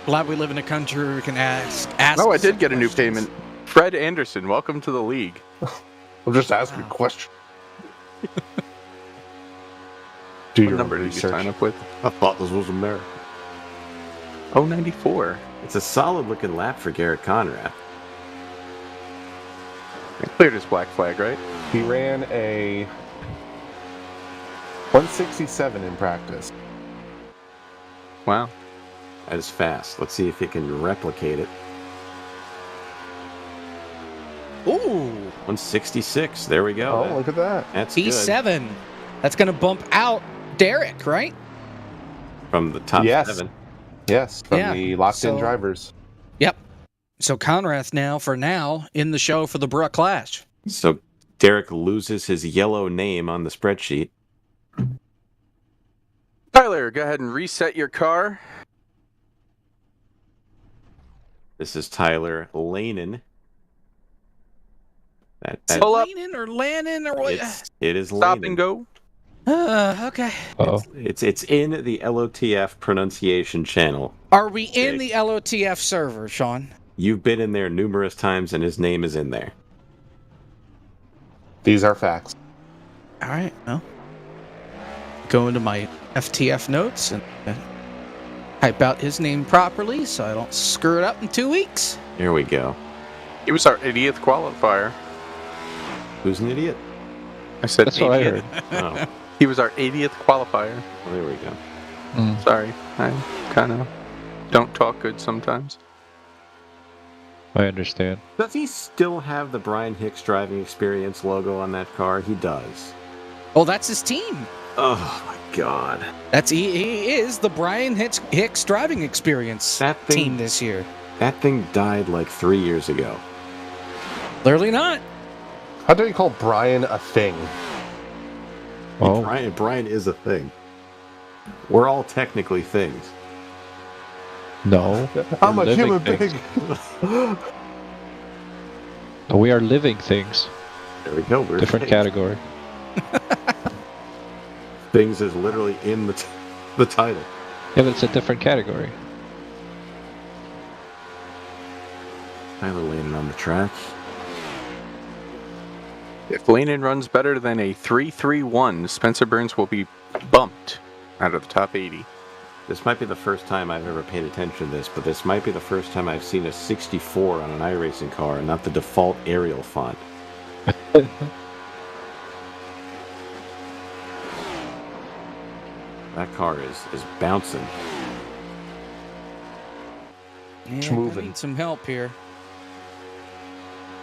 Glad we live in a country where we can ask. No, I did get a new payment. Fred Anderson, welcome to the league. I'm just asking a question. Do What your number did you research. sign up with? I thought this was America. Oh, 94. It's a solid looking lap for Garrett Conrad. I cleared his black flag, right? He ran a 167 in practice. Wow. That is fast. Let's see if he can replicate it. Ooh. 166. There we go. Oh, look at that. That's good. P7. That's going to bump out Derek, right? From the top Yes. 7. Yes, from Yeah, the locked-in so- drivers. Yep. So Conrath now, for now, in the show for the Bruh Clash. So Derek loses his yellow name on the spreadsheet. Tyler, go ahead and reset your car. This is Tyler Lanen. Pull up. Lanen or Lannon or what? It is Stop Lanen. and go. Okay. It's in the LOTF pronunciation channel. Are we in the LOTF server, Sean? You've been in there numerous times, and his name is in there. These are facts. All right. Well, go into my FTF notes and type out his name properly so I don't screw it up in 2 weeks. Here we go. He was our 80th qualifier. Who's an idiot? I said That's what I 80th. Oh, He was our 80th qualifier. well, there we go. Sorry, I kind of don't talk good sometimes. I understand. Does he still have the Brian Hicks driving experience logo on that car? He does. Oh, that's his team. Oh my God. He is the Brian Hicks driving experience team this year. That thing died like 3 years ago. Clearly not. How do you call Brian a thing? Oh, Brian is a thing. We're all technically things. No. I'm we're a living human things. being. We are living things. There we go. We're Different things. category. Things is literally in the title. Yeah, but it's a different category. Tyler Lanen on the track. If Lanen runs better than a 3.31, Spencer Burns will be bumped out of the top 80. This might be the first time I've ever paid attention to this, but this might be the first time I've seen a 64 on an iRacing car and not the default Arial font. That car is bouncing. Yeah, I need some help here.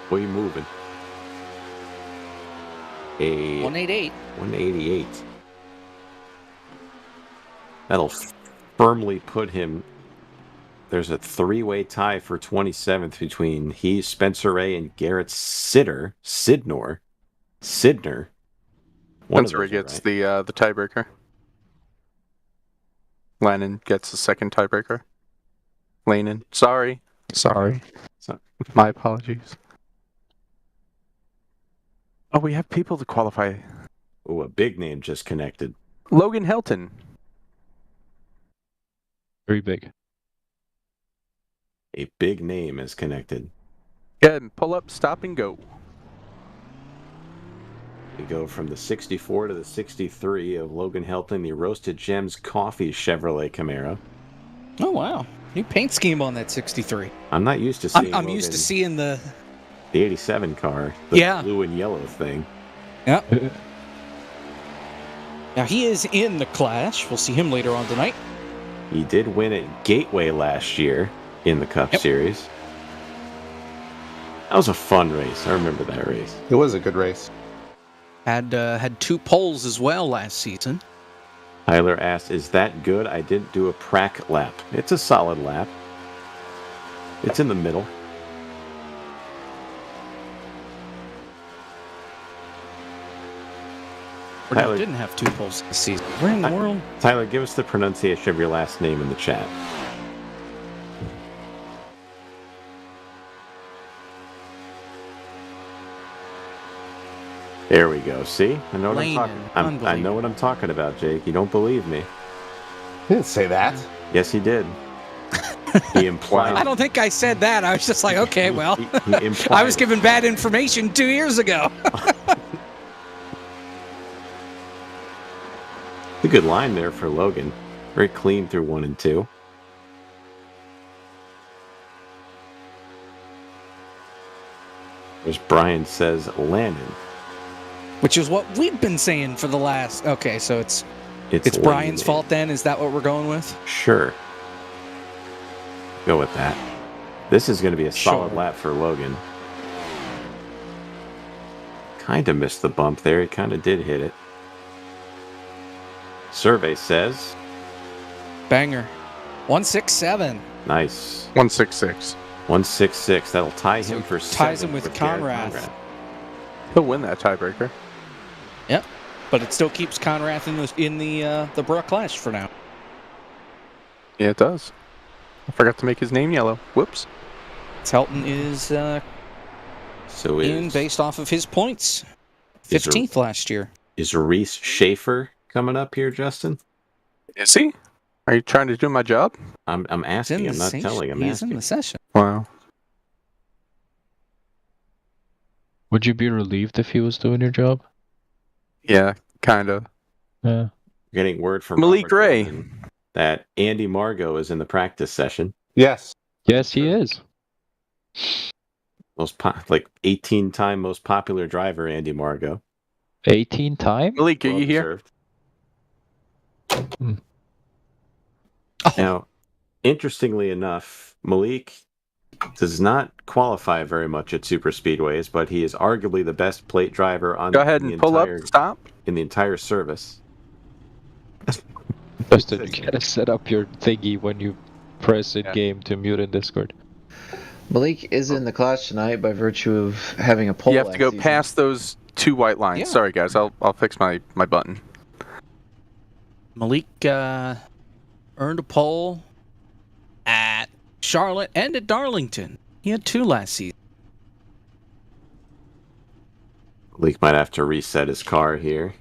What are you moving? A 188. 188. That'll firmly put him. There's a three-way tie for 27th between he, Spencer Ray, and Garrett Sidnor. One Spencer of Ray those gets right. the tiebreaker. Lanen gets the second tiebreaker. Lanen, sorry. My apologies. Oh, we have people to qualify. Oh, a big name just connected. Logan Helton. Very big. A big name is connected. Good. Pull up, stop, and go. We go from the 64 to the 63 of Logan Helton, the Roasted Gems Coffee Chevrolet Camaro. Oh, wow. New paint scheme on that 63. I'm not used to seeing I'm used to seeing the 87 car, the Yeah. blue and yellow thing. Yep. Now he is in the Clash. We'll see him later on tonight. He did win at Gateway last year in the Cup Series. That was a fun race. I remember that race. It was a good race. Had 2 poles as well last season. Tyler asked, "Is that good? I didn't do a prac lap." It's a solid lap. It's in the middle. Or Tyler- didn't have 2 poles this season. Where in the world? Tyler, give us the pronunciation of your last name in the chat. There we go. See? I know what I'm talking. I know what I'm talking about, Jake. You don't believe me. He didn't say that. Yes, he did. He implied. I don't think I said that. I was just like, okay, well, He I implied was given bad information 2 years ago. a good line there for Logan. Very clean through 1 and 2. There's Brian says Lannon. Which is what we've been saying for the last. Okay, so it's It's Brian's Lannon. fault then. Is that what we're going with? Sure. Go with that. This is going to be a solid lap for Logan. Kind of missed the bump there. He kind of did hit it. Survey says Banger. 167. nice. 166. 166. That'll tie him for ties him seventh with Garrett Conrath. He'll win that tiebreaker. Yep, but it still keeps Conrath in the Brook Clash for now. Yeah, it does. I forgot to make his name yellow. Whoops. Telton is in based off of his points. 15th last year. Is Reese Schaefer coming up here, Justin? Is he? Are you trying to do my job? I'm asking. I'm not telling. I'm He's asking. in the session. Wow. Would you be relieved if he was doing your job? Yeah, kind of. Yeah. Getting word from Malik Robert Ray Gordon that Andy Margot is in the practice session. Yes. Yes, he is. Like 18-time most popular driver, Andy Margot. 18 time? Malik, are you here? Now, interestingly enough, Malik does not qualify very much at super speedways, but he is arguably the best plate driver on Go ahead and pull up. Stop. In the entire service. Justin, you gotta set up your thingy when you press in game to mute in Discord. Malik is in the clash tonight by virtue of having a pole. You have to go past those 2 white lines. Yeah. Sorry, guys. I'll fix my button. Malik earned a pole at Charlotte and at Darlington. He had 2 last season. Malik might have to reset his car here.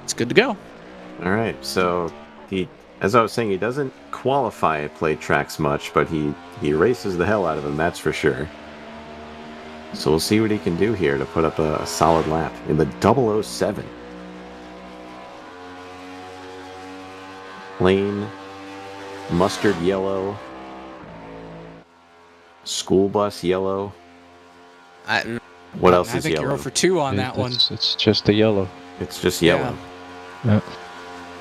It's good to go. All right, so as I was saying, he doesn't qualify at plate tracks much, but he races the hell out of them, that's for sure. So we'll see what he can do here to put up a solid lap in the 007. Plain mustard yellow, school bus yellow. What else I is think yellow? you're 0 for 2 on that one. It's just a yellow. It's just yellow. Yeah.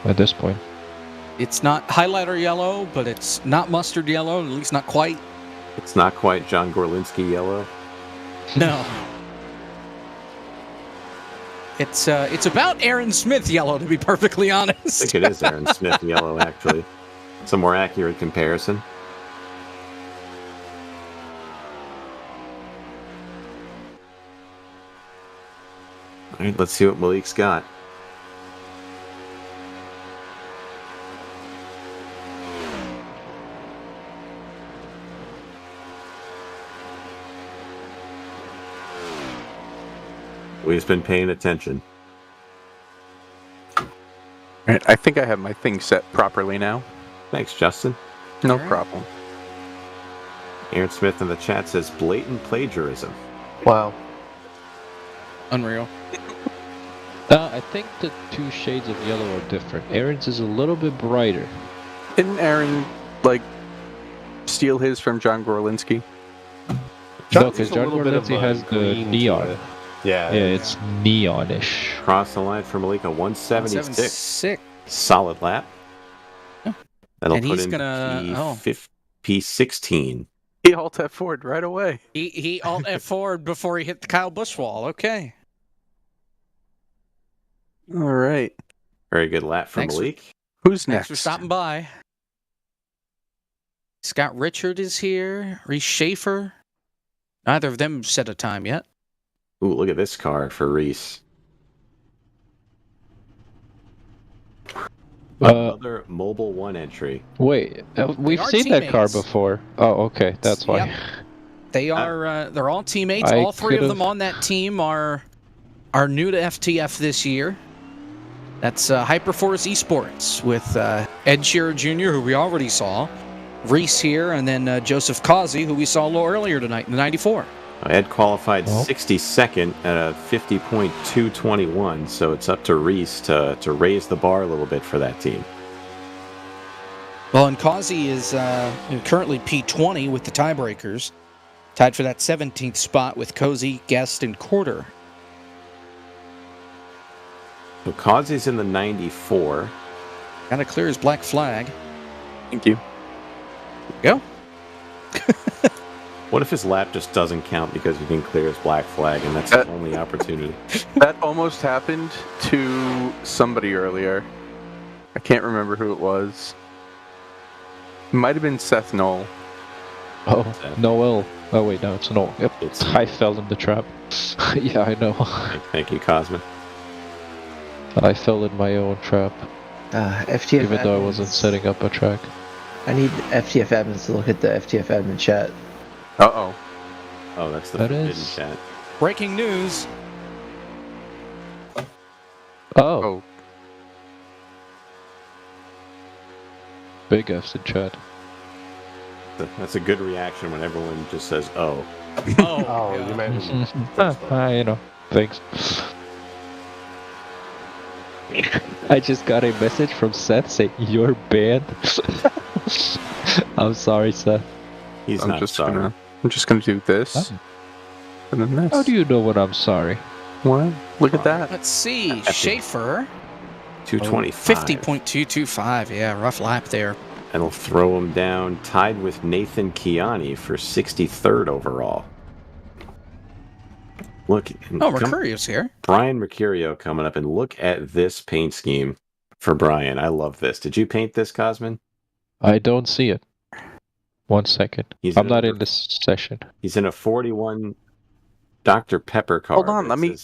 At this point. It's not highlighter yellow, but it's not mustard yellow, at least not quite. It's not quite John Gorlinski yellow. No. It's about Aaron Smith yellow, to be perfectly honest. I think it is Aaron Smith yellow, actually. It's a more accurate comparison. All right, let's see what Malik's got. We've been paying attention. Right, I think I have my thing set properly now. Thanks, Justin. No problem. Aaron Smith in the chat says blatant plagiarism. Wow. Unreal. I think the 2 shades of yellow are different. Aaron's is a little bit brighter. Didn't Aaron, steal his from John Gorlinski? No, because John Gorlinski has the neon. Yeah, it's neonish. Cross the line for Malika, 176. 176. Solid lap. Yeah. That'll And put he's him gonna- P16. He alt F4'd right away. He alt F4'd before he hit the Kyle Busch wall. Okay. All right. Very good lap for Malik. Who's Thanks next? for stopping by. Scott Richard is here. Reese Schaefer. Neither of them set a time yet. Ooh, look at this car for Reese. Another Mobile 1 entry. Wait, we've seen that car before. Oh, okay, that's why. Yep. They are. They're all teammates. I All 3 of could've- them on that team are new to FTF this year. That's Hyperforce Esports with Ed Shearer Jr., who we already saw, Reese here, and then Joseph Causey, who we saw a little earlier tonight in the 94. Ed qualified 62nd at a 50.221, so it's up to Reese to raise the bar a little bit for that team. Well, and Causey is currently P20 with the tiebreakers, tied for that 17th spot with Cozy, Guest, and Quarter. So Causey's in the 94. Gotta clear his black flag. Thank you. Go. What if his lap just doesn't count because he didn't clear his black flag, and that's his only opportunity? That almost happened to somebody earlier. I can't remember who it was. It might have been Seth Knoll. Oh, Noel. Oh wait, no, it's Noel. Yep, I fell in the trap. Yeah, I know. Thank you, Cosman. I fell in my own trap. FTF even though I admins- wasn't setting up a track. I need FTF admins to look at the FTF admin chat. Uh-oh. Oh, that's the That forbidden is- chat. Breaking news. Oh. Big F's in chat. That's a good reaction when everyone just says, "Oh." Oh, you meant. You know, thanks. I just got a message from Seth saying you're banned. I'm sorry, Seth. He's I'm not just sorry. I'm just gonna do this. And then this. How do you know when I'm sorry? Well, look at that. Let's see. Schaefer. 225. 50.225. Yeah, rough lap there. That'll throw him down, tied with Nathan Kiani for 63rd overall. Look. Oh, Mercurio's here. Brian Mercurio coming up, and look at this paint scheme for Brian. I love this. Did you paint this, Cosman? I don't see it. 1 second. He's I'm in a- not in this session. He's in a 41 Dr. Pepper car. Hold on, let me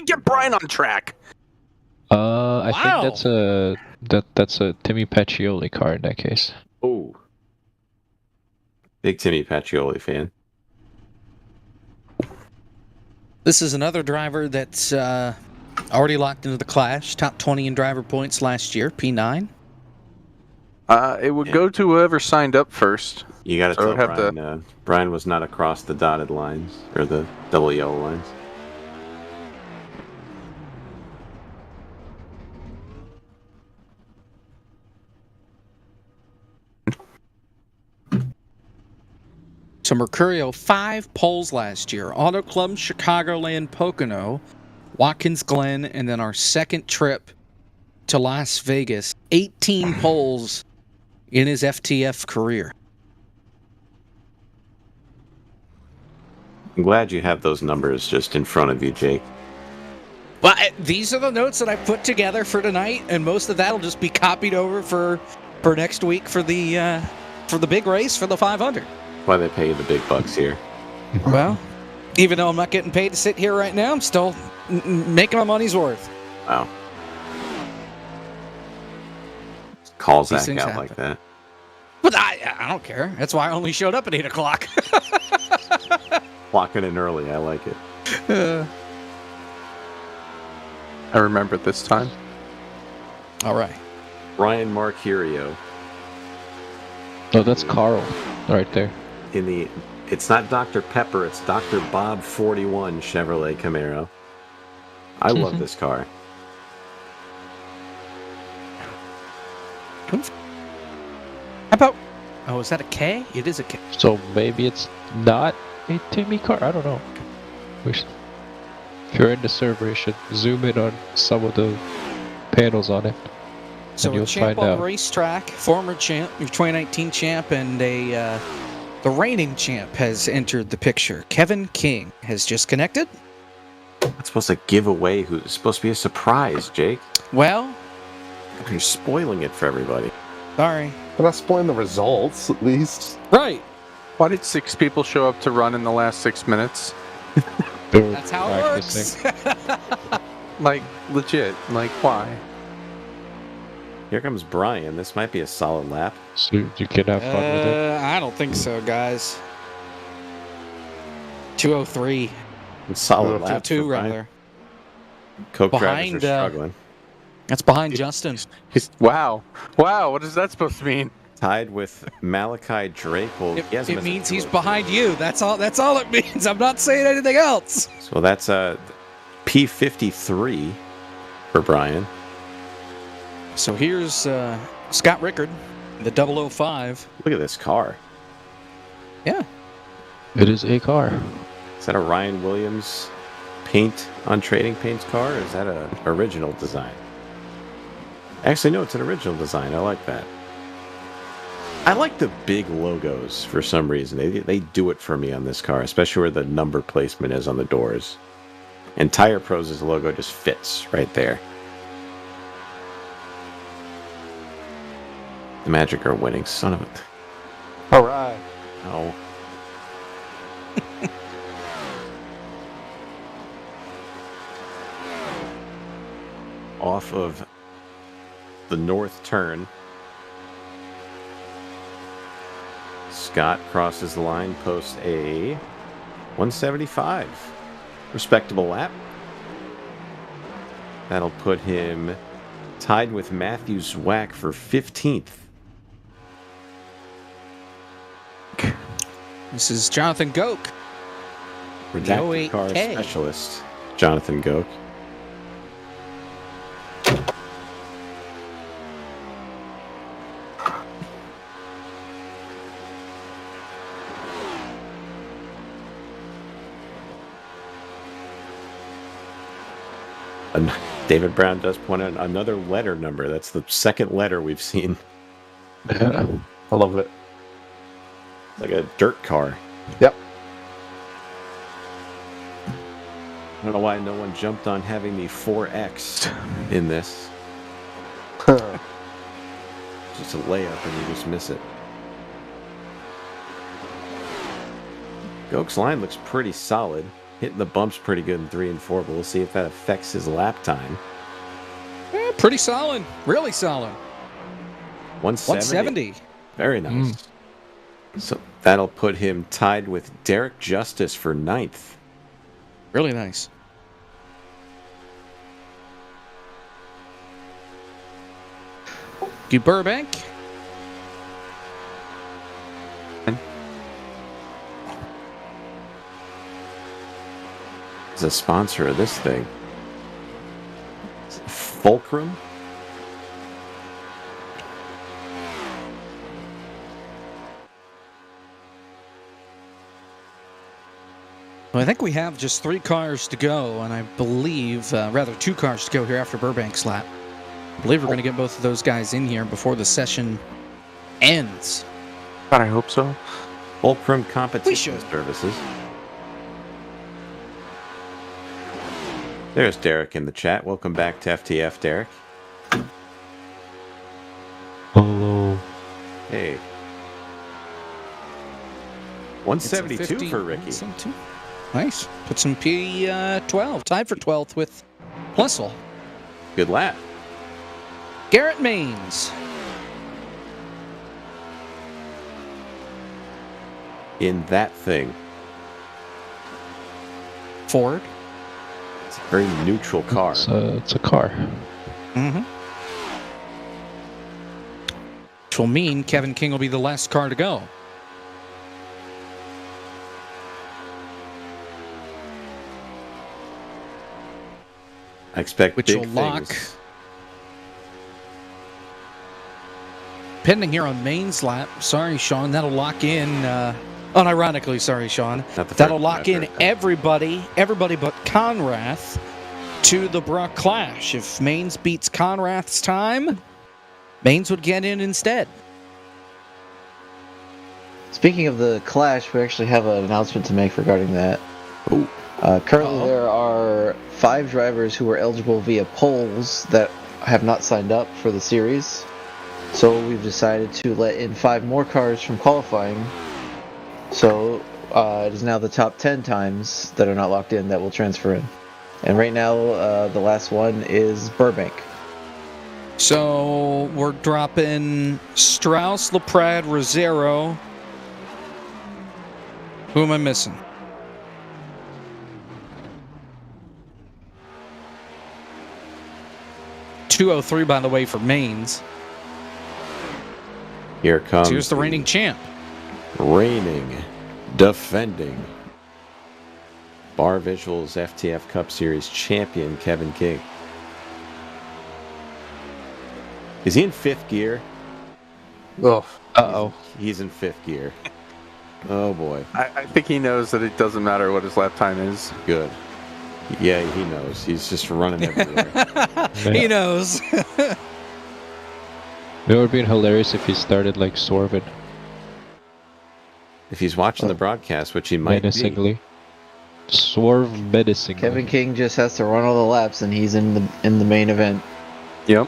get Brian on track. I think that's a Timmy Pacioli car in that case. Oh. Big Timmy Pacioli fan. This is another driver that's already locked into the Clash. Top 20 in driver points last year, P9. It would go to whoever signed up first. You got to So I tell would have Brian. Brian was not across the dotted lines or the double yellow lines. So Mercurio, 5 poles last year. Auto Club, Chicagoland, Pocono, Watkins Glen, and then our second trip to Las Vegas. 18 poles in his FTF career. I'm glad you have those numbers just in front of you, Jake. Well, these are the notes that I put together for tonight, and most of that will just be copied over for next week for the big race for the 500. Why they pay you the big bucks here. Well, even though I'm not getting paid to sit here right now, I'm still making my money's worth. Wow. Call These Zach things out happen. like that. But I don't care. That's why I only showed up at 8 o'clock. Clocking in early, I like it. I remember this time. All right. Brian Mercurio. Oh, that's Carl right there. It's not Dr. Pepper, it's Dr. Bob 41 Chevrolet Camaro. I love this car. How about... Oh, is that a K? It is a K. So maybe it's not a Timmy car? I don't know. If you're in the server, you should zoom in on some of the panels on it. So and a you'll champ find on out. the racetrack, former champ, your 2019 champ, and the reigning champ has entered the picture. Kevin King has just connected. That's supposed to give away who's supposed to be a surprise, Jake. Well, You're spoiling it for everybody. sorry. We're not spoiling the results, at least. Right. Why did 6 people show up to run in the last 6 minutes? That's how it works. Like, legit. Like, why? Here comes Brian. This might be a solid lap. So you can have fun with it. I don't think so, guys. 203. Solid lap. 202, for Brian. rather. Coke drivers Behind, are struggling. That's behind Justin. Wow. Wow, what is that supposed to mean? Tied with Malachi Drake. Well, he has him It as a means he's 202. behind you. That's all it means. I'm not saying anything else. So that's P53 for Brian. So here's Scott Rickard, the 005. Look at this car. Yeah. It is a car. Is that a Ryan Williams paint on Trading Paints car, or is that an original design? Actually, no, it's an original design. I like that. I like the big logos for some reason. They do it for me on this car, especially where the number placement is on the doors. And Tire Pros' logo just fits right there. The Magic are winning, son of a... All right. Oh. Off of the north turn. Scott crosses the line, posts a 175. Respectable lap. That'll put him tied with Matthew Zwack for 15th. This is Jonathan Goke. Redacted car specialist, Jonathan Goke. David Brown does point out another letter number. That's the second letter we've seen. I love it. It's like a dirt car. Yep. I don't know why no one jumped on having the 4X in this. Just a layup and you just miss it. Goke's line looks pretty solid. Hitting the bumps pretty good in 3 and 4, but we'll see if that affects his lap time. Yeah, pretty solid. Really solid. 170. Very nice. So that'll put him tied with Derek Justice for 9th. Really nice. Burbank. Is a sponsor of this thing. Fulcrum? Well, I think we have just 3 cars to go, and I believe, rather 2 cars to go here after Burbank's lap. I believe we're going to get both of those guys in here before the session ends. God, I hope so. Fulcrum Competition Services. There's Derek in the chat. Welcome back to FTF, Derek. Hello. Hey. 172 for Ricky. 172. Nice. Puts him P12. Tied for 12th with Plessel. Good lap. Garrett Maines. In that thing. Ford. It's a very neutral car. It's a car. Mm-hmm. Which will mean Kevin King will be the last car to go. I expect which big will lock. things. Pending here on Maine's lap. Sorry, Sean. That'll lock in. Unironically, sorry, Sean. That'll lock in everybody but Conrath to the Brock Clash. If Maine's beats Conrath's time, Maine's would get in instead. Speaking of the Clash, we actually have an announcement to make regarding that. Ooh. Currently, there are 5 drivers who are eligible via polls that have not signed up for the series. So we've decided to let in 5 more cars from qualifying. So it is now the top 10 times that are not locked in that will transfer in. And right now, the last one is Burbank. So we're dropping Strauss, LaPrade, Rosero. Who am I missing? .203, by the way, for Maine's. Here comes. Here's the reigning champ. Reigning, defending, Barr Visuals FTF Cup Series champion, Kevin King. Is he in 5th gear? Oh. Uh-oh. He's in 5th gear. Oh, boy. I think he knows that it doesn't matter what his lap time is. Good. Yeah, he knows. He's just running everywhere. He knows. It would be hilarious if he started like swerving. If he's watching the broadcast, which he might be. Menacingly. Swerve menacingly. Kevin King just has to run all the laps, and he's in the main event. Yep.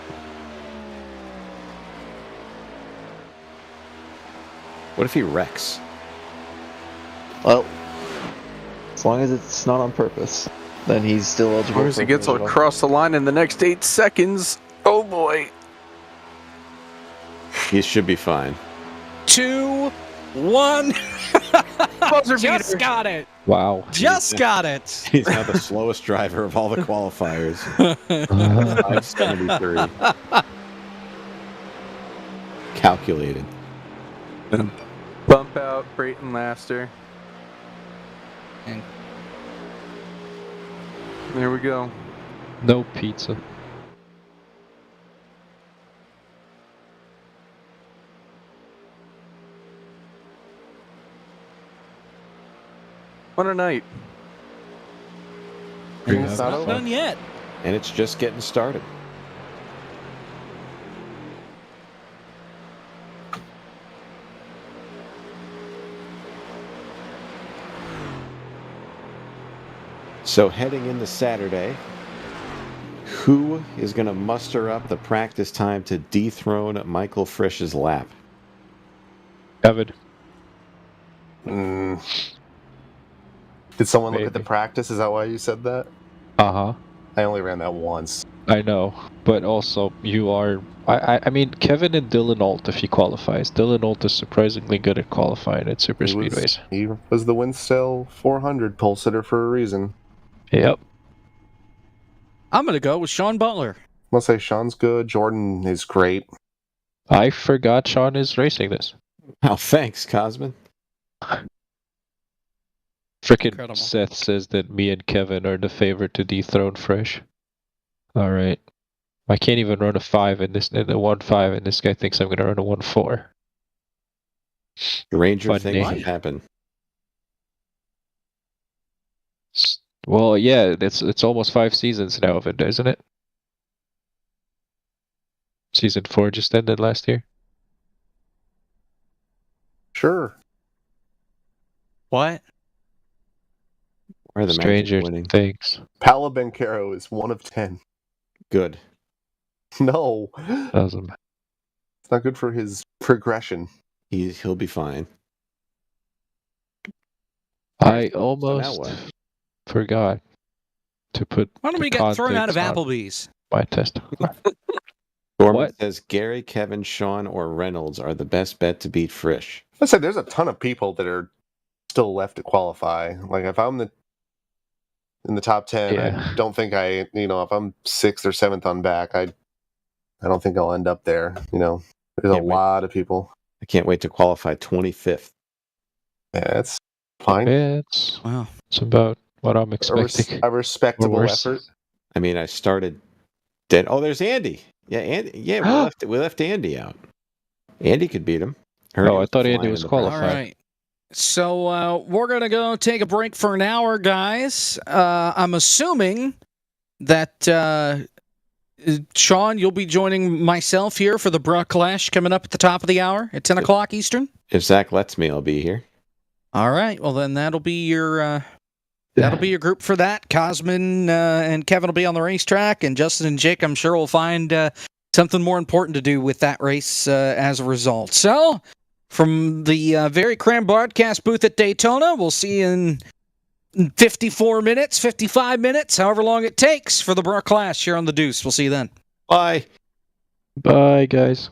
What if he wrecks? Well, as long as it's not on purpose, then he's still eligible. As long as he gets across the line in the next 8 seconds, oh boy. He should be fine. 2, 1. Buzzer Just beater. got it. Wow. Just got it. He's now the slowest driver of all the qualifiers. 573. Calculated. Bump out Brayton Laster. And there we go. No pizza. What a night. it's not done yet. And it's just getting started. So heading into Saturday, who is going to muster up the practice time to dethrone Michael Frisch's lap? Kevin. Did someone look at the practice? Is that why you said that? Uh-huh. I only ran that once. I know, but also you are... I mean, Kevin and Dylan Alt if he qualifies. Dylan Alt is surprisingly good at qualifying at super speedways. He was the Winstell 400 pole sitter for a reason. Yep. I'm going to go with Sean Butler. I'll say Sean's good. Jordan is great. I forgot Sean is racing this. Oh, thanks, Cosman. Frickin' Seth says that me and Kevin are the favorite to dethrone Frisch. Alright. I can't even run a 5 in this, in a 1.5, and this guy thinks I'm gonna run a 1.4. Stranger Fun things day. have happened. Well, yeah, it's almost 5 seasons now of it, isn't it? Season 4 just ended last year. Sure. What? Where are the Stranger Magic winning? Things. Paolo Bencaro is 1 of 10. Good. No. Doesn't. It's not good for his progression. He'll be fine. I So now almost what? forgot to put Why don't the we get thrown out of context on Applebee's? my test. Gorman says Gary, Kevin, Sean, or Reynolds are the best bet to beat Frisch. I said there's a ton of people that are still left to qualify. Like if I'm in the top 10, Yeah. I don't think if I'm 6th or 7th on back, I don't think I'll end up there. There's a lot of people. I can't wait to qualify 25th. Yeah, it's fine. It's about what I'm expecting. A respectable Worse. effort. I mean, I started dead. Oh, there's Andy. Yeah, Andy. Yeah, we left Andy out. Andy could beat him. Oh, I thought Andy was All qualified. right. So we're going to go take a break for an hour, guys. I'm assuming that Sean, you'll be joining myself here for the Bruh Clash coming up at the top of the hour at 10 o'clock Eastern. If Zach lets me, I'll be here. All right. Well, then that'll be your group for that. Cosman and Kevin will be on the racetrack, and Justin and Jake, I'm sure, will find something more important to do with that race as a result. So, from the Very Cram broadcast booth at Daytona, we'll see you in 54 minutes, 55 minutes, however long it takes for the Bruh Clash here on the Deuce. We'll see you then. Bye. Bye, guys.